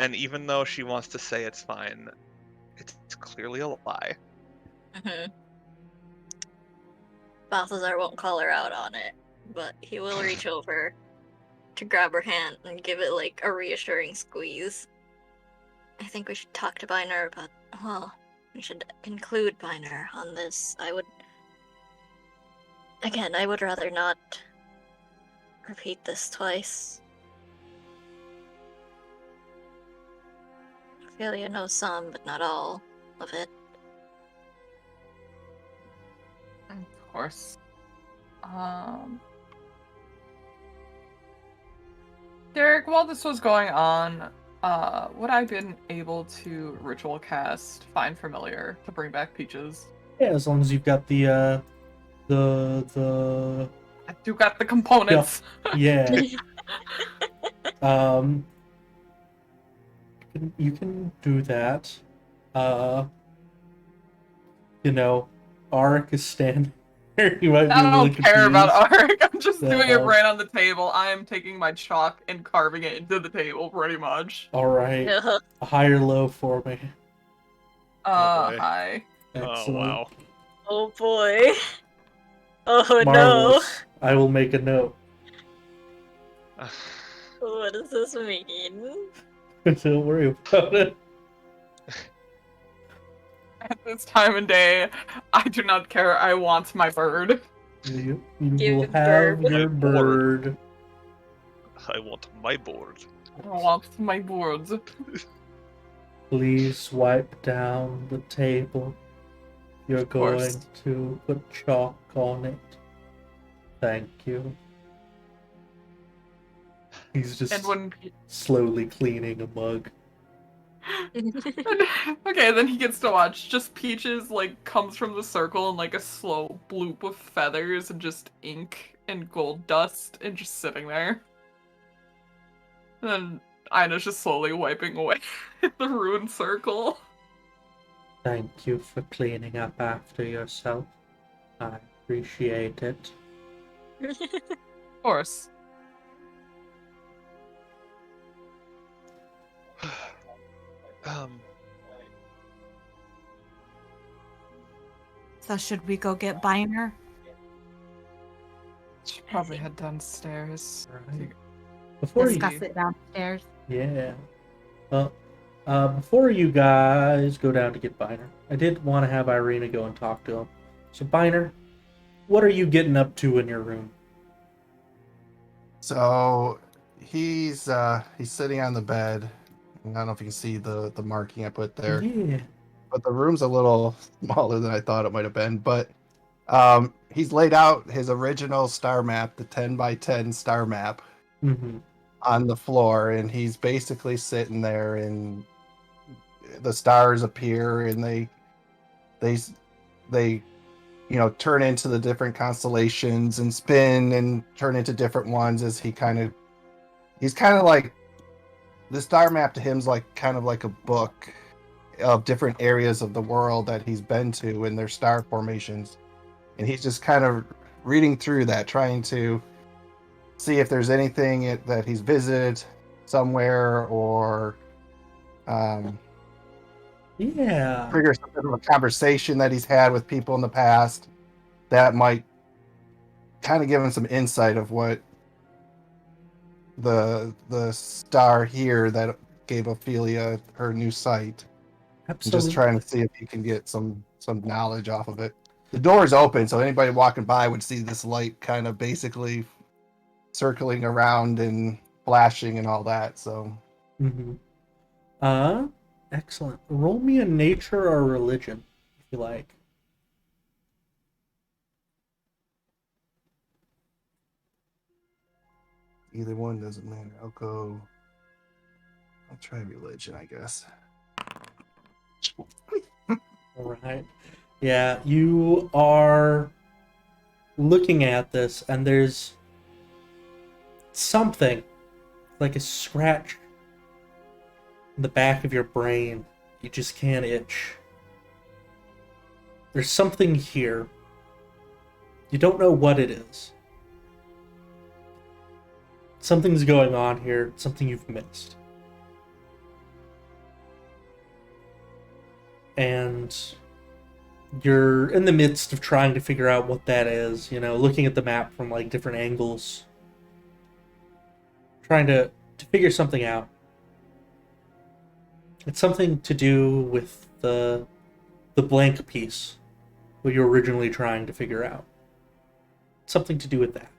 And even though she wants to say it's fine, it's clearly a lie. Mhm. Balthazar won't call her out on it, but he will reach over to grab her hand and give it like a reassuring squeeze. I think we should talk to Biner about. Well, we should include Biner on this. I would. Again, I would rather not repeat this twice. Ophelia knows some, but not all of it. Of course. Derek, while this was going on, would I been able to ritual cast Find Familiar to bring back Peaches? Yeah, as long as you've got the I do got the components. yeah. Um, you can do that. You know, Arik is standing there. You might be I a little don't care confused. about Ark. I'm just doing it Uh, right on the table. I am taking my chalk and carving it into the table, pretty much. All right, Yeah. a high or low for me. Oh, boy. Hi. Oh Excellent. wow. Oh boy. Oh no. Marvelous. I will make a note. What does this mean? Don't worry about it. At this time of day, I do not care. I want my bird. You Give will have bird. your My board. bird. I want my board. I want my bird. Please wipe down the table. You're going course. to put chalk on it. Thank you. He's just And when slowly cleaning a mug. okay, then he gets to watch. Just Peaches like comes from the circle in like a slow bloop of feathers and just ink and gold dust and just sitting there. And then Ina's just slowly wiping away the ruined circle. Thank you for cleaning up after yourself. I appreciate it. Of course. So should we go get Biner? Should probably head downstairs. Alright. Before you, Discuss it downstairs. yeah. Well, before you guys go down to get Biner, I did want to have Irina go and talk to him. So, Biner, what are you getting up to in your room? So he's sitting on the bed. I don't know if you can see the marking I put there, Yeah. but the room's a little smaller than I thought it might have been. But he's laid out his original star map, the 10 by 10 star map, Mm-hmm. on the floor, and he's basically sitting there, and the stars appear, and they turn into the different constellations and spin and turn into different ones as he's kind of like, the star map to him's like kind of like a book of different areas of the world that he's been to and their star formations, and he's just kind of reading through that, trying to see if there's anything that he's visited somewhere, or Yeah. trigger some sort of a conversation that he's had with people in the past that might kind of give him some insight of what the star here that gave Ophelia her new sight. I'm Absolutely. just trying to see if he can get some knowledge off of it. The door is open, so anybody walking by would see this light kind of basically circling around and flashing and all that. So Mm-hmm. Excellent. Roll me a nature or religion, if you like. either one doesn't matter. I'll try religion, I guess. All right. Yeah, you are looking at this, and there's something like a scratch in the back of your brain. You just can't itch. There's something here. You don't know what it is. Something's going on here, something you've missed. And you're in the midst of trying to figure out what that is, looking at the map from like different angles, trying to figure something out. It's something to do with the blank piece, what you're originally trying to figure out. Something to do with that.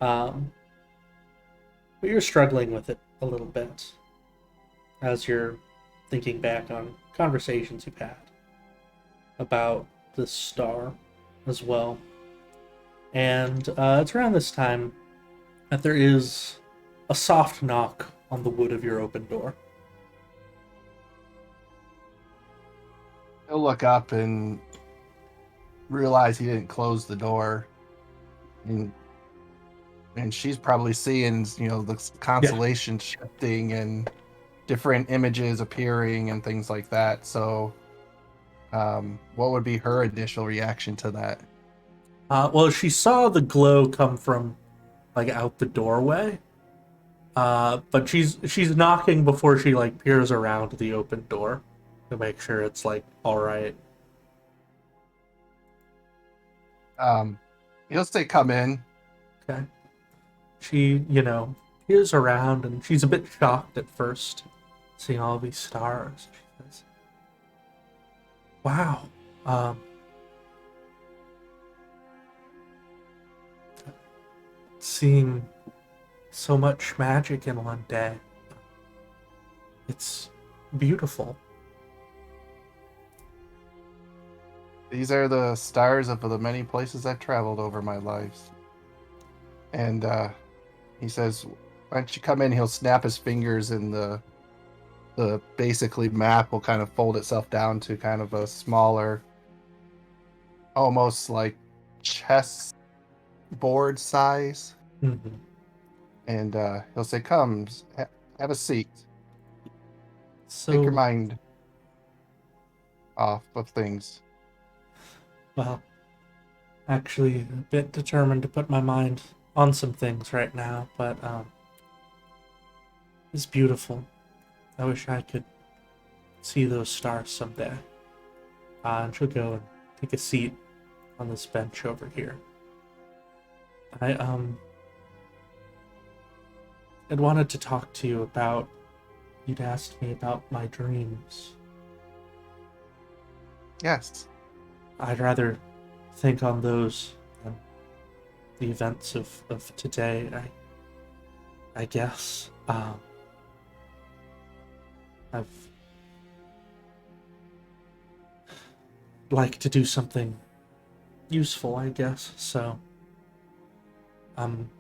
But you're struggling with it a little bit as you're thinking back on conversations you've had about this star as well. And it's around this time that there is a soft knock on the wood of your open door. He'll look up and realize he didn't close the door. And she's probably seeing, the constellation shifting and different images appearing and things like that. So, what would be her initial reaction to that? Well, she saw the glow come from, like, out the doorway. But she's knocking before she, like, peers around the open door to make sure it's, like, all right. He'll say, "Come in." Okay. She, peers around, and she's a bit shocked at first, seeing all these stars. She says, "Wow, seeing so much magic in one day. It's beautiful." These are the stars of the many places I've traveled over my life. And he says, "Why don't you come in?" He'll snap his fingers, and the basically map will kind of fold itself down to kind of a smaller, almost like chess board size. Mm-hmm. And he'll say, "Come, have a seat. So, Take your mind off of things." well, actually, a bit determined to put my mind on some things right now, but it's beautiful. I wish I could see those stars someday. And she'll go and take a seat on this bench over here. I'd wanted to talk to you about, you'd asked me about my dreams. Yes. I'd rather think on those than the events of today, I guess. I've like to do something useful, I guess, so I'm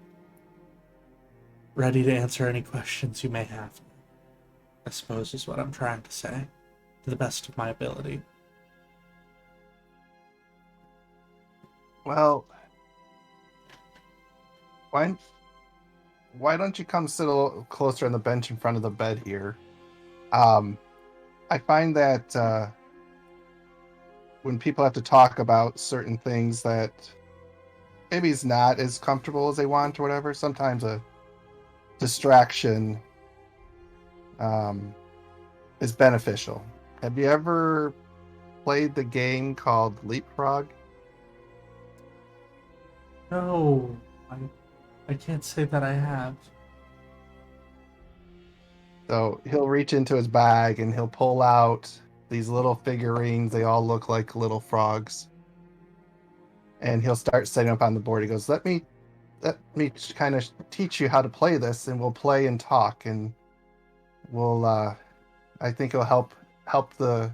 ready to answer any questions you may have, I suppose is what I'm trying to say, to the best of my ability. Well, why don't you come sit a little closer on the bench in front of the bed here? I find that when people have to talk about certain things that maybe is not as comfortable as they want or whatever, sometimes a distraction is beneficial. Have you ever played the game called Leapfrog? No, I can't say that I have. So he'll reach into his bag and he'll pull out these little figurines. They all look like little frogs. And he'll start setting up on the board. He goes, let me kind of teach you how to play this, and we'll play and talk, and we'll I think it'll help the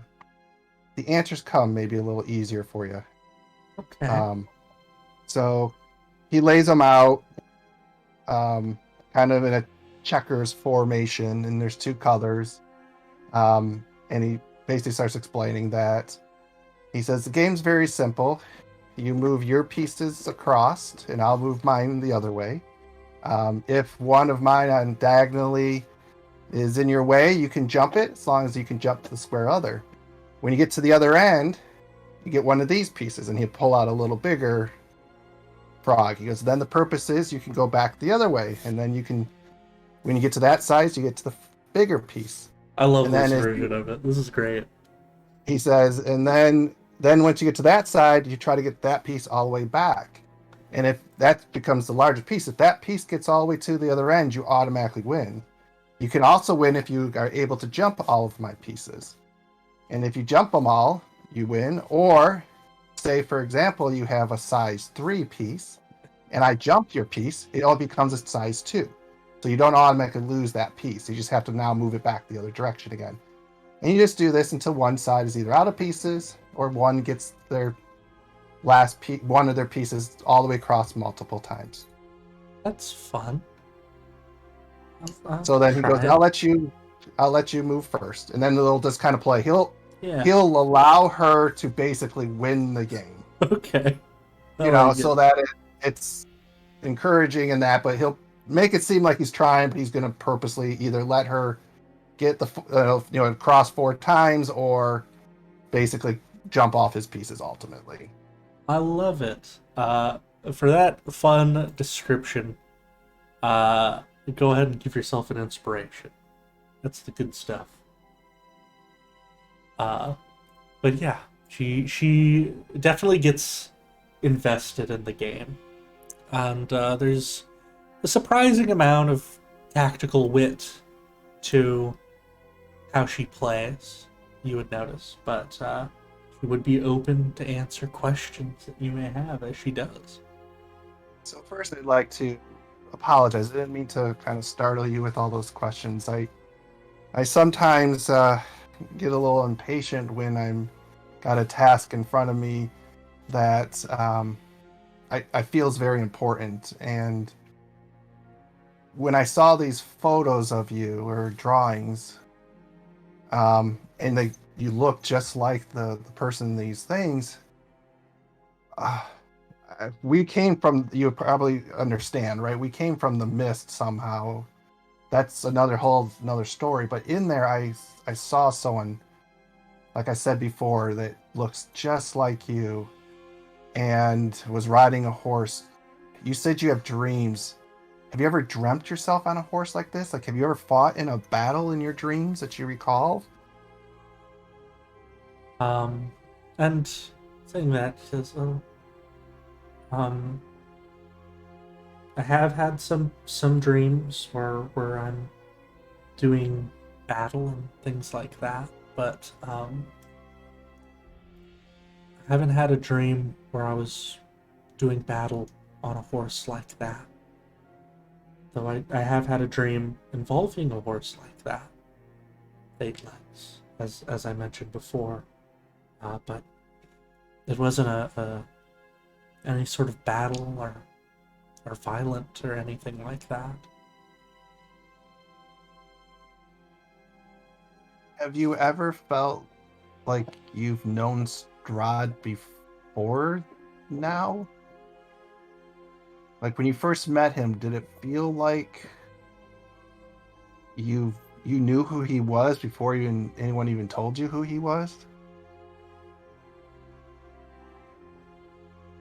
answers come maybe a little easier for you. Okay. So he lays them out kind of in a checkers formation, and there's two colors. And he basically starts explaining that he says the game's very simple. You move your pieces across, and I'll move mine the other way. If one of mine on diagonally is in your way, you can jump it as long as you can jump to the square other. When you get to the other end, you get one of these pieces, and he'll pull out a little bigger frog. He goes, then the purpose is you can go back the other way, and then you can, when you get to that size, you get to the bigger piece. I love And this then version of it. This is great. He says, and then once you get to that side, you try to get that piece all the way back. And if that becomes the larger piece, if that piece gets all the way to the other end, you automatically win. You can also win if you are able to jump all of my pieces. And if you jump them all, you win. Or, say, for example, you have a size 3 piece, and I jump your piece, it all becomes a size 2. So you don't automatically lose that piece. You just have to now move it back the other direction again. And you just do this until one side is either out of pieces or one gets their one of their pieces all the way across multiple times. That's fun. I'll So then he try goes, it. I'll let you move first. And then they'll just kind of play. He'll Yeah. allow her to basically win the game. Okay. You know, so that it's encouraging in that, but he'll make it seem like he's trying, but he's going to purposely either let her get the cross 4 times or basically jump off his pieces ultimately. I love it. For that fun description, go ahead and give yourself an inspiration. That's the good stuff. But yeah, she definitely gets invested in the game, and there's a surprising amount of tactical wit to how she plays, you would notice, but she would be open to answer questions that you may have as she does. So first I'd like to apologize. I didn't mean to kind of startle you with all those questions. I sometimes get a little impatient when I'm got a task in front of me that I feel is very important. And when I saw these photos of you or drawings, and you look just like the person in these things, we came from, you probably understand, right? We came from the mist somehow. That's another story. But in there, I saw someone, like I said before, that looks just like you and was riding a horse. You said you have dreams. Have you ever dreamt yourself on a horse like this? Like, have you ever fought in a battle in your dreams that you recall? And saying that, she says, I have had some dreams where I'm doing battle and things like that, but I haven't had a dream where I was doing battle on a horse like that. Though I have had a dream involving a horse like that, Fateless, as I mentioned before, but it wasn't any sort of battle or violent or anything like that. Have you ever felt like you've known Strahd before now? Like when you first met him, did it feel like you knew who he was before anyone even told you who he was?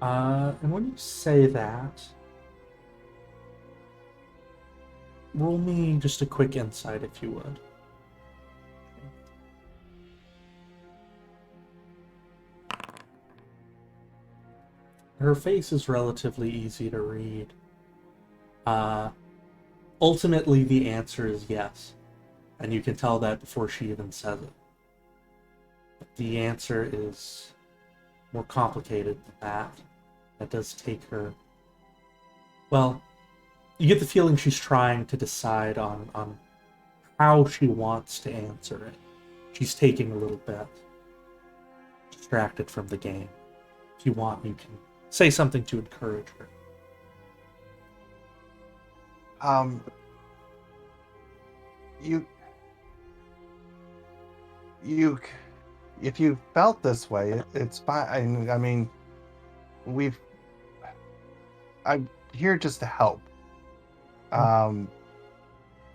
And when you say that, roll me just a quick insight if you would. Her face is relatively easy to read. Ultimately, the answer is yes, and you can tell that before she even says it. But the answer is more complicated than that. That does take her... Well, you get the feeling she's trying to decide on how she wants to answer it. She's taking a little bit distracted from the game. If you want, you can say something to encourage her. if you felt this way, it's fine. I mean, we've. I'm here just to help. Um,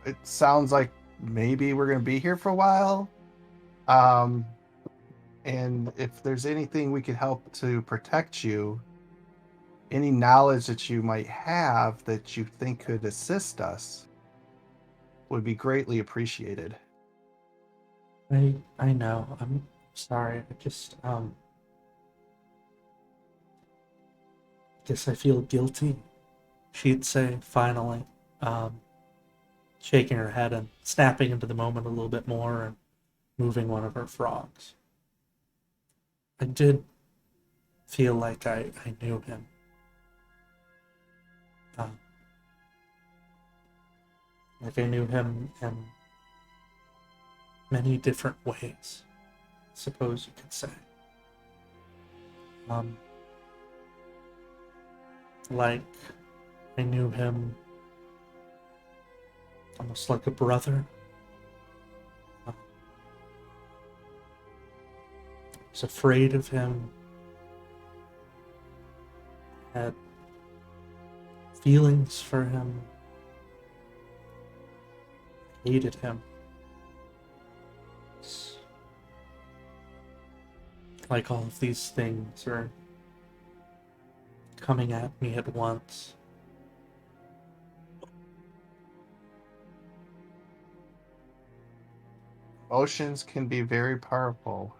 it sounds like maybe we're gonna be here for a while. Um, and if there's anything we could help to protect you, any knowledge that you might have that you think could assist us would be greatly appreciated. I know. I'm sorry. I just guess I feel guilty. She'd say finally, um, shaking her head and snapping into the moment a little bit more and moving one of her frogs. I did feel like I knew him. Um, like I knew him in many different ways, I suppose you could say. Like I knew him almost like a brother. I was afraid of him, had feelings for him, hated him. It's like all of these things are coming at me at once. Emotions can be very powerful.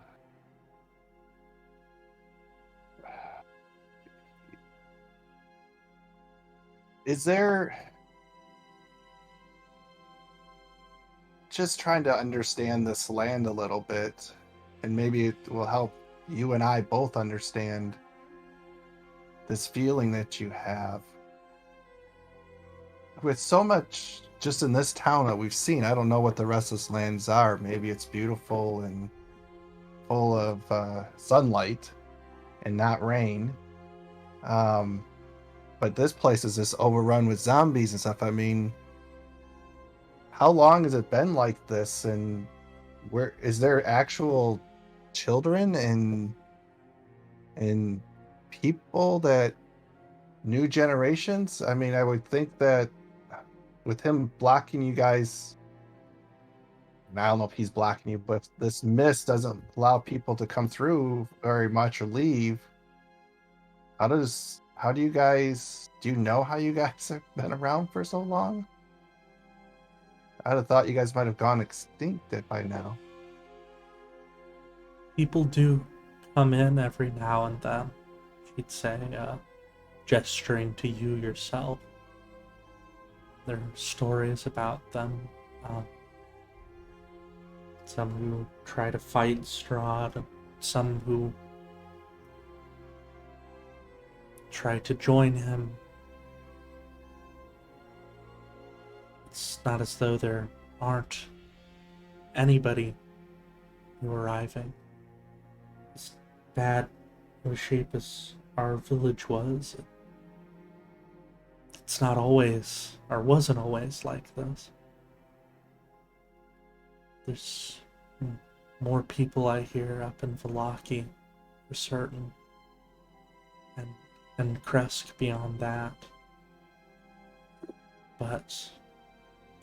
Is there, just trying to understand this land a little bit, and maybe it will help you and I both understand this feeling that you have. With so much just in this town that we've seen, I don't know what the rest of this lands are. Maybe it's beautiful and full of sunlight and not rain. But this place is just overrun with zombies and stuff. I mean, how long has it been like this? And where is there actual children and people that new generations? I mean, I would think that with him blocking you guys, I don't know if he's blocking you, but this mist doesn't allow people to come through very much or leave. How do you guys, do you know how you guys have been around for so long? I'd have thought you guys might have gone extinct by now. People do come in every now and then, she'd say, gesturing to you yourself. There are stories about them. Some who try to fight Strahd, and some who try to join him. It's not as though there aren't anybody new arriving. As bad of a shape as our village was, it's not always, or wasn't always like this. There's more people I hear up in Vallaki, for certain, and Kresk beyond that. But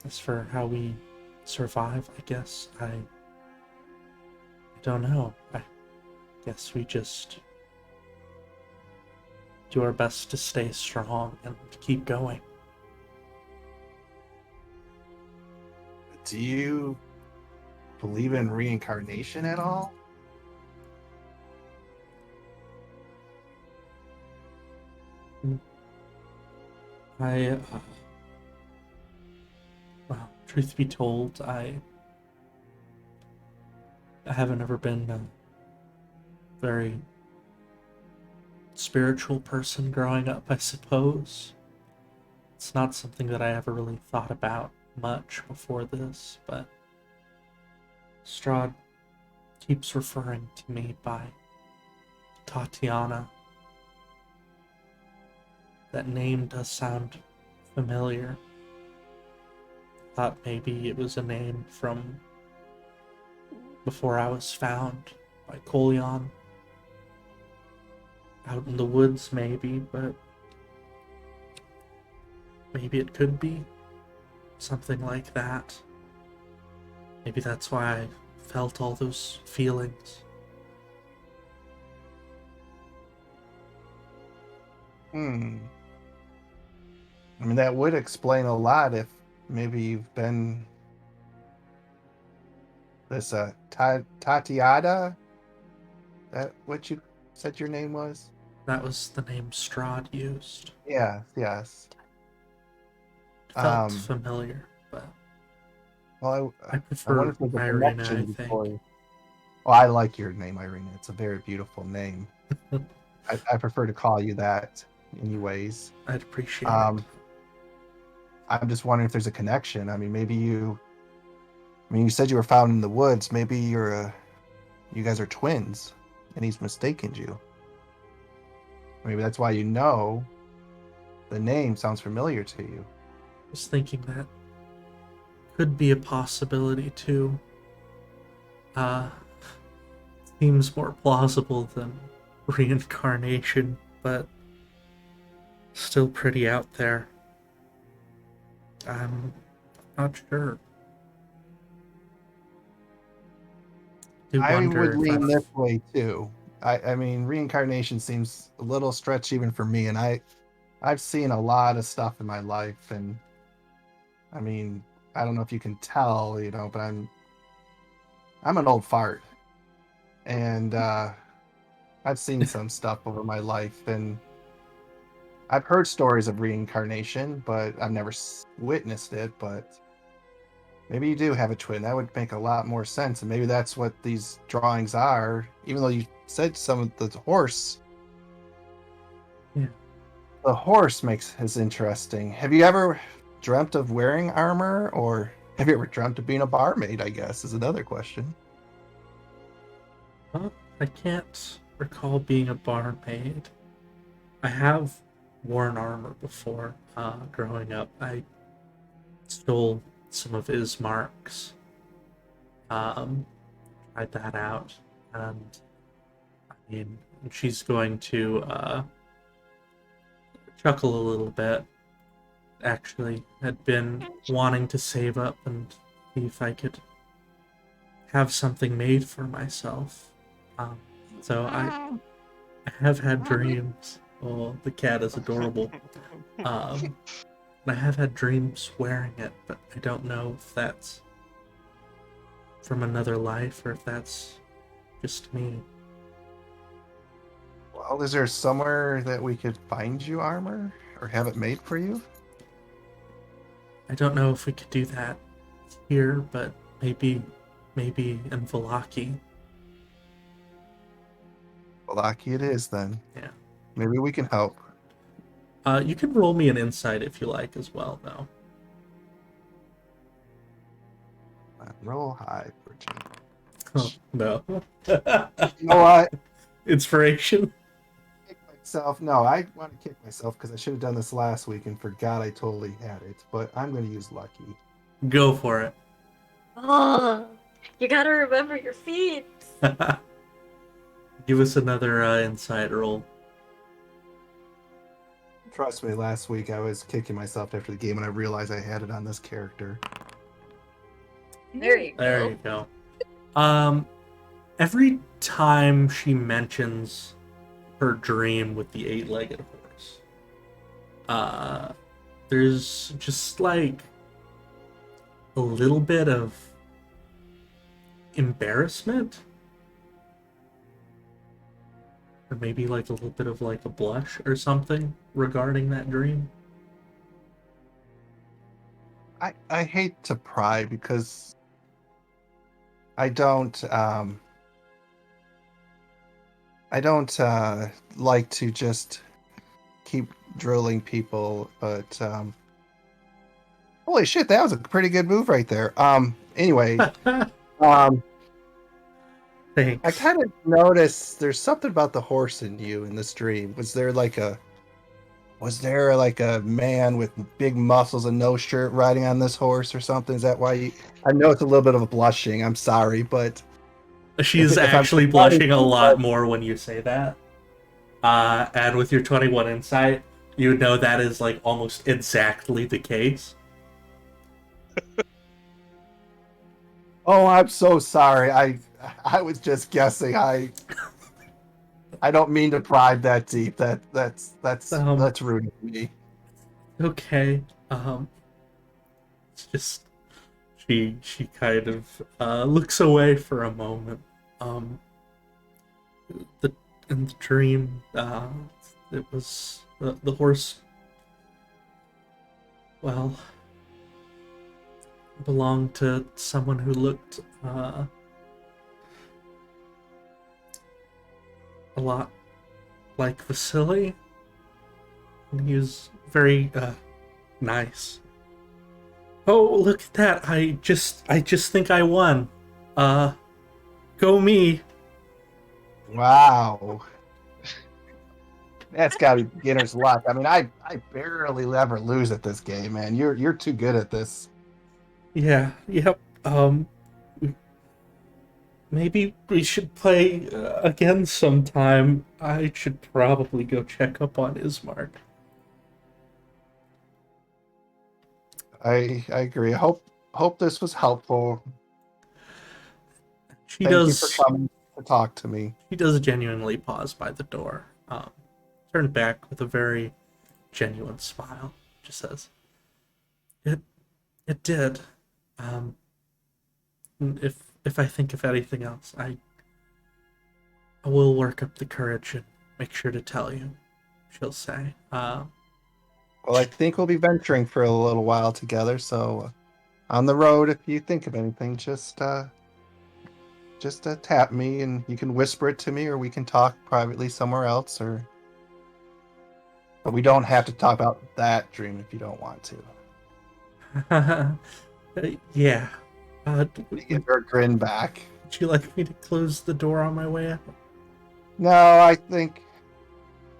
as for how we survive, I guess I don't know. I guess we just do our best to stay strong and keep going. Do you believe in reincarnation at all? Well, truth be told, I haven't ever been a very spiritual person growing up, I suppose. It's not something that I ever really thought about much before this, but Strahd keeps referring to me by Tatiana. That name does sound familiar. Thought maybe it was a name from before I was found, by Colion. Out in the woods, maybe, but maybe it could be something like that. Maybe that's why I felt all those feelings. I mean, that would explain a lot if maybe you've been this Tatiana. That what you said your name was? That was the name Strahd used. Yeah, yes. Felt familiar, but Well, I I prefer wonder if there's a Irina, connection I think. before. Oh, I like your name, Irina. It's a very beautiful name. I prefer to call you that, anyways. I'd appreciate Um, it. I'm just wondering if there's a connection. I mean, maybe you. I mean, you said you were found in the woods. Maybe you guys are twins, and he's mistaken you. Maybe that's why you know the name sounds familiar to you. I was thinking that could be a possibility too. Seems more plausible than reincarnation, but still pretty out there. I'm not sure. Do I wonder would if lean I've- this way too. I mean, reincarnation seems a little stretch even for me, and I've seen a lot of stuff in my life, and I mean, I don't know if you can tell, but I'm an old fart, and I've seen some stuff over my life, and I've heard stories of reincarnation, but I've never witnessed it. But maybe you do have a twin. That would make a lot more sense, and maybe that's what these drawings are. Even though you said some of the horse. Yeah. The horse is interesting. Have you ever dreamt of wearing armor, or have you ever dreamt of being a barmaid, I guess, is another question. Well, I can't recall being a barmaid. I have worn armor before. Growing up, I stole some of Ismark's. Tried that out, and I mean, she's going to chuckle a little bit. Actually, had been wanting to save up and see if I could have something made for myself. So I have had dreams. Oh, the cat is adorable. I have had dreams wearing it, but I don't know if that's from another life or if that's just me. Well, is there somewhere that we could find you armor or have it made for you? I don't know if we could do that here, but maybe in Valaki. Well, lucky it is then. Yeah. Maybe we can help. You can roll me an insight if you like as well, though. Roll high for Oh, no. You know what? Inspiration? Kick myself. No, I want to kick myself because I should have done this last week and forgot I totally had it. But I'm going to use lucky. Go for it. Oh, you gotta remember your feet. Give us another insight roll. Trust me, last week I was kicking myself after the game and I realized I had it on this character. There you go. There you go. Every time she mentions her dream with the 8-legged horse, there's just like a little bit of embarrassment, or maybe like a little bit of like a blush or something regarding that dream. I hate to pry because I don't like to just keep drilling people, but holy shit, that was a pretty good move right there. Anyway, Thanks. I kind of noticed there's something about the horse in you in this dream. Was there like a man with big muscles and no shirt riding on this horse or something? Is that why you... I know it's a little bit of a blushing. I'm sorry, but She's if I'm actually surprised, blushing a lot more when you say that. And with your 21 insight, you know that is like almost exactly the case. Oh, I'm so sorry. I was just guessing. I don't mean to pry that deep. That's rude of me. Okay. It's just she kind of looks away for a moment. The in the dream, it was the horse. Well, belonged to someone who looked a lot like Vasily, and he was very nice. Oh, look at that! I just think I won. Go me! Wow. That's got to be beginner's luck. I mean, I barely ever lose at this game, man. You're too good at this. Yeah, yep. Maybe we should play again sometime. I should probably go check up on Ismark. I agree. Hope this was helpful. She Thank you does. for coming to talk to me. She does genuinely pause by the door. Turned back with a very genuine smile. Just says, "It did. If I think of anything else, I will work up the courage and make sure to tell you." She'll say, Well, I think we'll be venturing for a little while together. So, on the road, if you think of anything, just tap me, and you can whisper it to me, or we can talk privately somewhere else. But we don't have to talk about that dream if you don't want to. "Yeah. You give her a grin back. Would you like me to close the door on my way out?" No, I think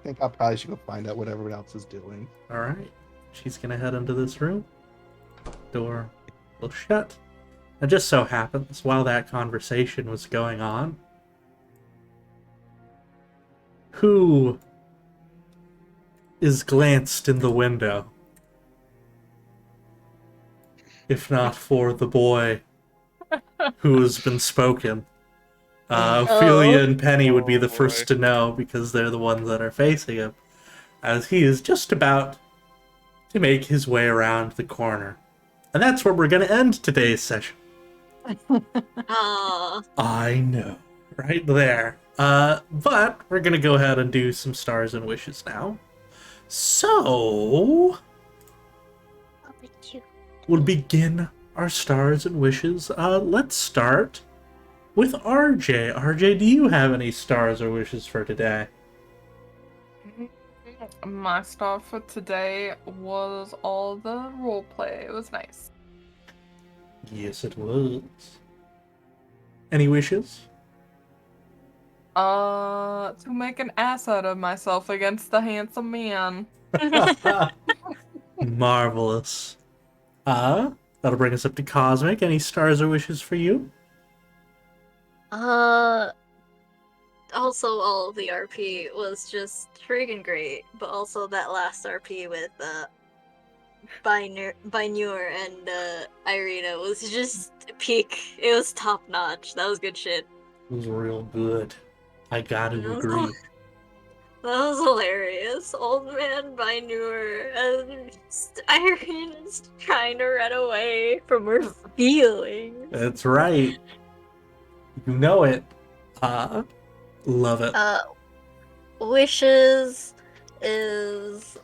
I probably should go find out what everyone else is doing. All right. She's gonna head into this room. Door will shut. And just so happens, while that conversation was going on, who is glanced in the window? If not for the boy who has been spoken. Ophelia and Penny would be the first to know because they're the ones that are facing him, as he is just about to make his way around the corner. And that's where we're going to end today's session. I know, right there. But we're going to go ahead and do some stars and wishes now. So, we'll begin our stars and wishes. Let's start with RJ. RJ, do you have any stars or wishes for today? My star for today was all the roleplay. It was nice. Yes, it was. Any wishes? To make an ass out of myself against the handsome man. Marvelous. That'll bring us up to Cosmic. Any stars or wishes for you? Also, all of the RP was just freaking great, but also that last RP with Binur and Irina was just peak. It was top notch. That was good shit. It was real good. I gotta agree. That was hilarious. Old man Binur and Irene's trying to run away from her feelings. That's right. You know it. Love it. Wishes is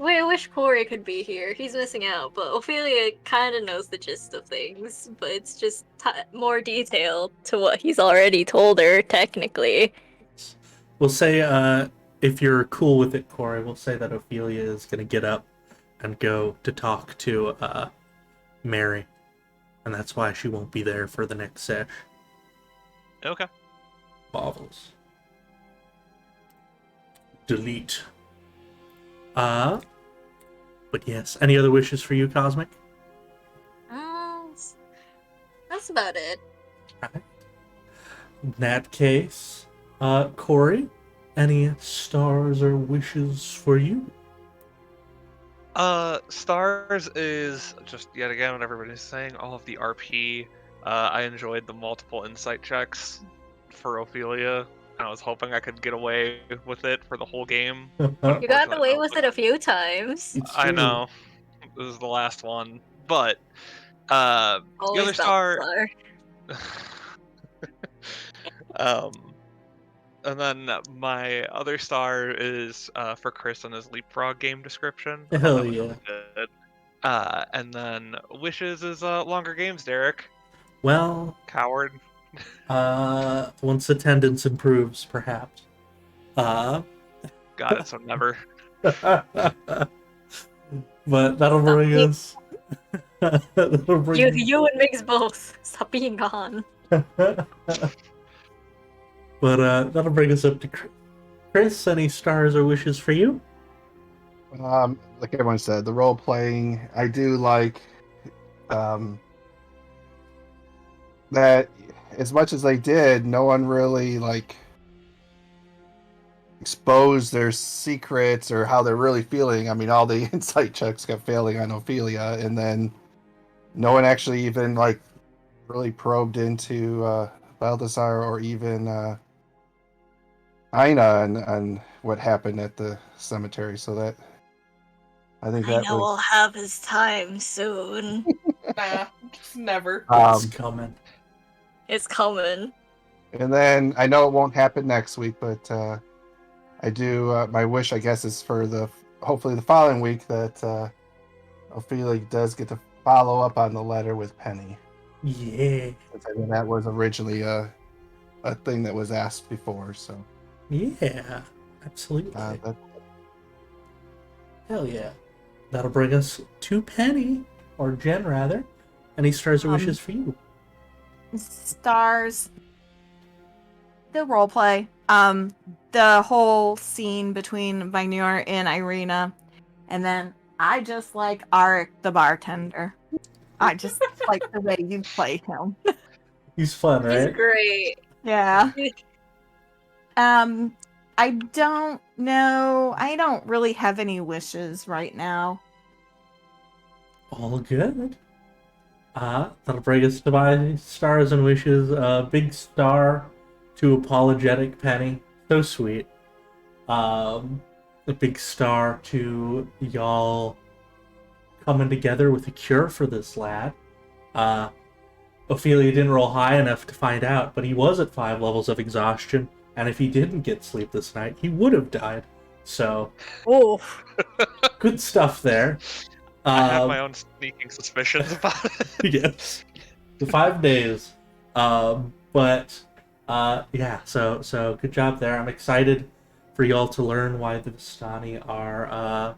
I wish Corey could be here. He's missing out, but Ophelia kind of knows the gist of things, but it's just more detail to what he's already told her, technically. We'll say, if you're cool with it, Corey, we'll say that Ophelia is going to get up and go to talk to Mary, and that's why she won't be there for the next sesh. Okay. Marvelous. Delete. But yes, any other wishes for you, Cosmic? That's about it. Right. In that case, Corey, any stars or wishes for you? Stars is just yet again what everybody's saying. All of the RP. I enjoyed the multiple insight checks for Ophelia. I was hoping I could get away with it for the whole game. You got Unfortunately, away no, with but it a few times. It's I true. know this is the last one. But the Always other star. Balthazar. And then my other star is for Chris on his Leapfrog game description. I thought Hell that was yeah. really good. And then wishes is longer games, Derek. Well, Coward. once attendance improves, perhaps. Got it, so never. But that'll bring us. That'll bring. You and Migs both. Stop being gone. But that'll bring us up to Chris. Any stars or wishes for you? Like everyone said, the role playing. I do like that. As much as they did, no one really like exposed their secrets or how they're really feeling. I mean, all the insight checks kept failing on Ophelia, and then no one actually even like really probed into Balthazar or even Aina and what happened at the cemetery. So that I think that will was have his time soon. Nah, just never. It's coming. It's coming. and then I know it won't happen next week, but I do. My wish, I guess, is for hopefully the following week that Ophelia does get to follow up on the letter with Penny. Yeah. Since I know that was originally a thing that was asked before. So Yeah. Absolutely. that, Hell yeah. That'll bring us to Penny, or Jen rather. Any stars or wishes for you? Stars. The roleplay. The whole scene between Vinur and Irina. And then I just like Arik the bartender. I just like the way you play him. He's fun, He's right? great. Yeah. I don't know. I don't really have any wishes right now. All good. That'll bring us to my stars and wishes. Big star to apologetic Penny. So sweet. A big star to y'all coming together with a cure for this lad. Ophelia didn't roll high enough to find out, but he was at 5 levels of exhaustion, and if he didn't get sleep this night, he would have died. So, Oh, good stuff there. I have my own sneaking suspicions about it. Yes. The 5 days. Yeah, so good job there. I'm excited for y'all to learn why the Vistani are,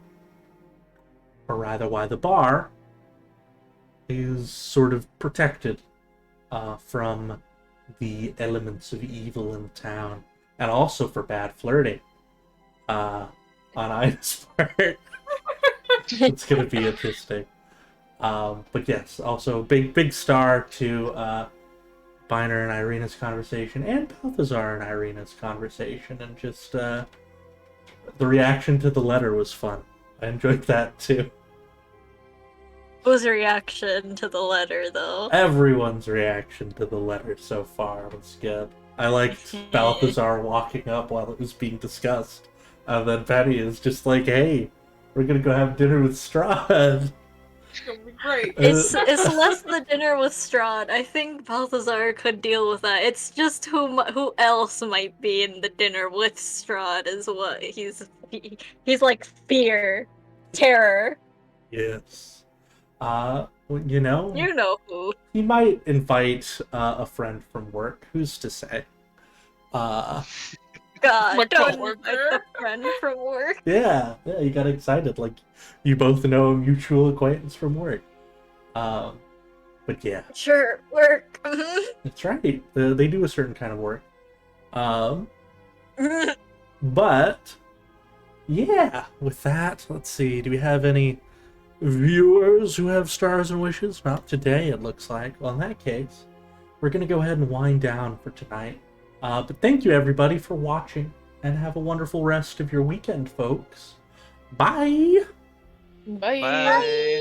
or rather why the bar is sort of protected from the elements of evil in town, and also for bad flirting on Ida's part. It's gonna be interesting. But yes, also big star to Biner and Irina's conversation, and Balthazar and Irina's conversation, and just the reaction to the letter was fun. I enjoyed that too. whose reaction to the letter, though? Everyone's reaction to the letter so far was good. I liked Balthazar walking up while it was being discussed, and then Penny is just like, "Hey, we're gonna go have dinner with Strahd." It's gonna be great. It's less the dinner with Strahd. I think Balthazar could deal with that. It's just who else might be in the dinner with Strahd is what he's like fear, terror. Yes. You know, You know who. he might invite a friend from work. Who's to say? God, My don't coworker. invite the friend from work. Yeah, you got excited. Like, you both know a mutual acquaintance from work. But yeah, Sure, work. that's right. They do a certain kind of work. But yeah, with that, let's see. Do we have any viewers who have stars and wishes? Not today, it looks like. Well, in that case, we're going to go ahead and wind down for tonight. But thank you, everybody, for watching, and have a wonderful rest of your weekend, folks. Bye! Bye. Bye.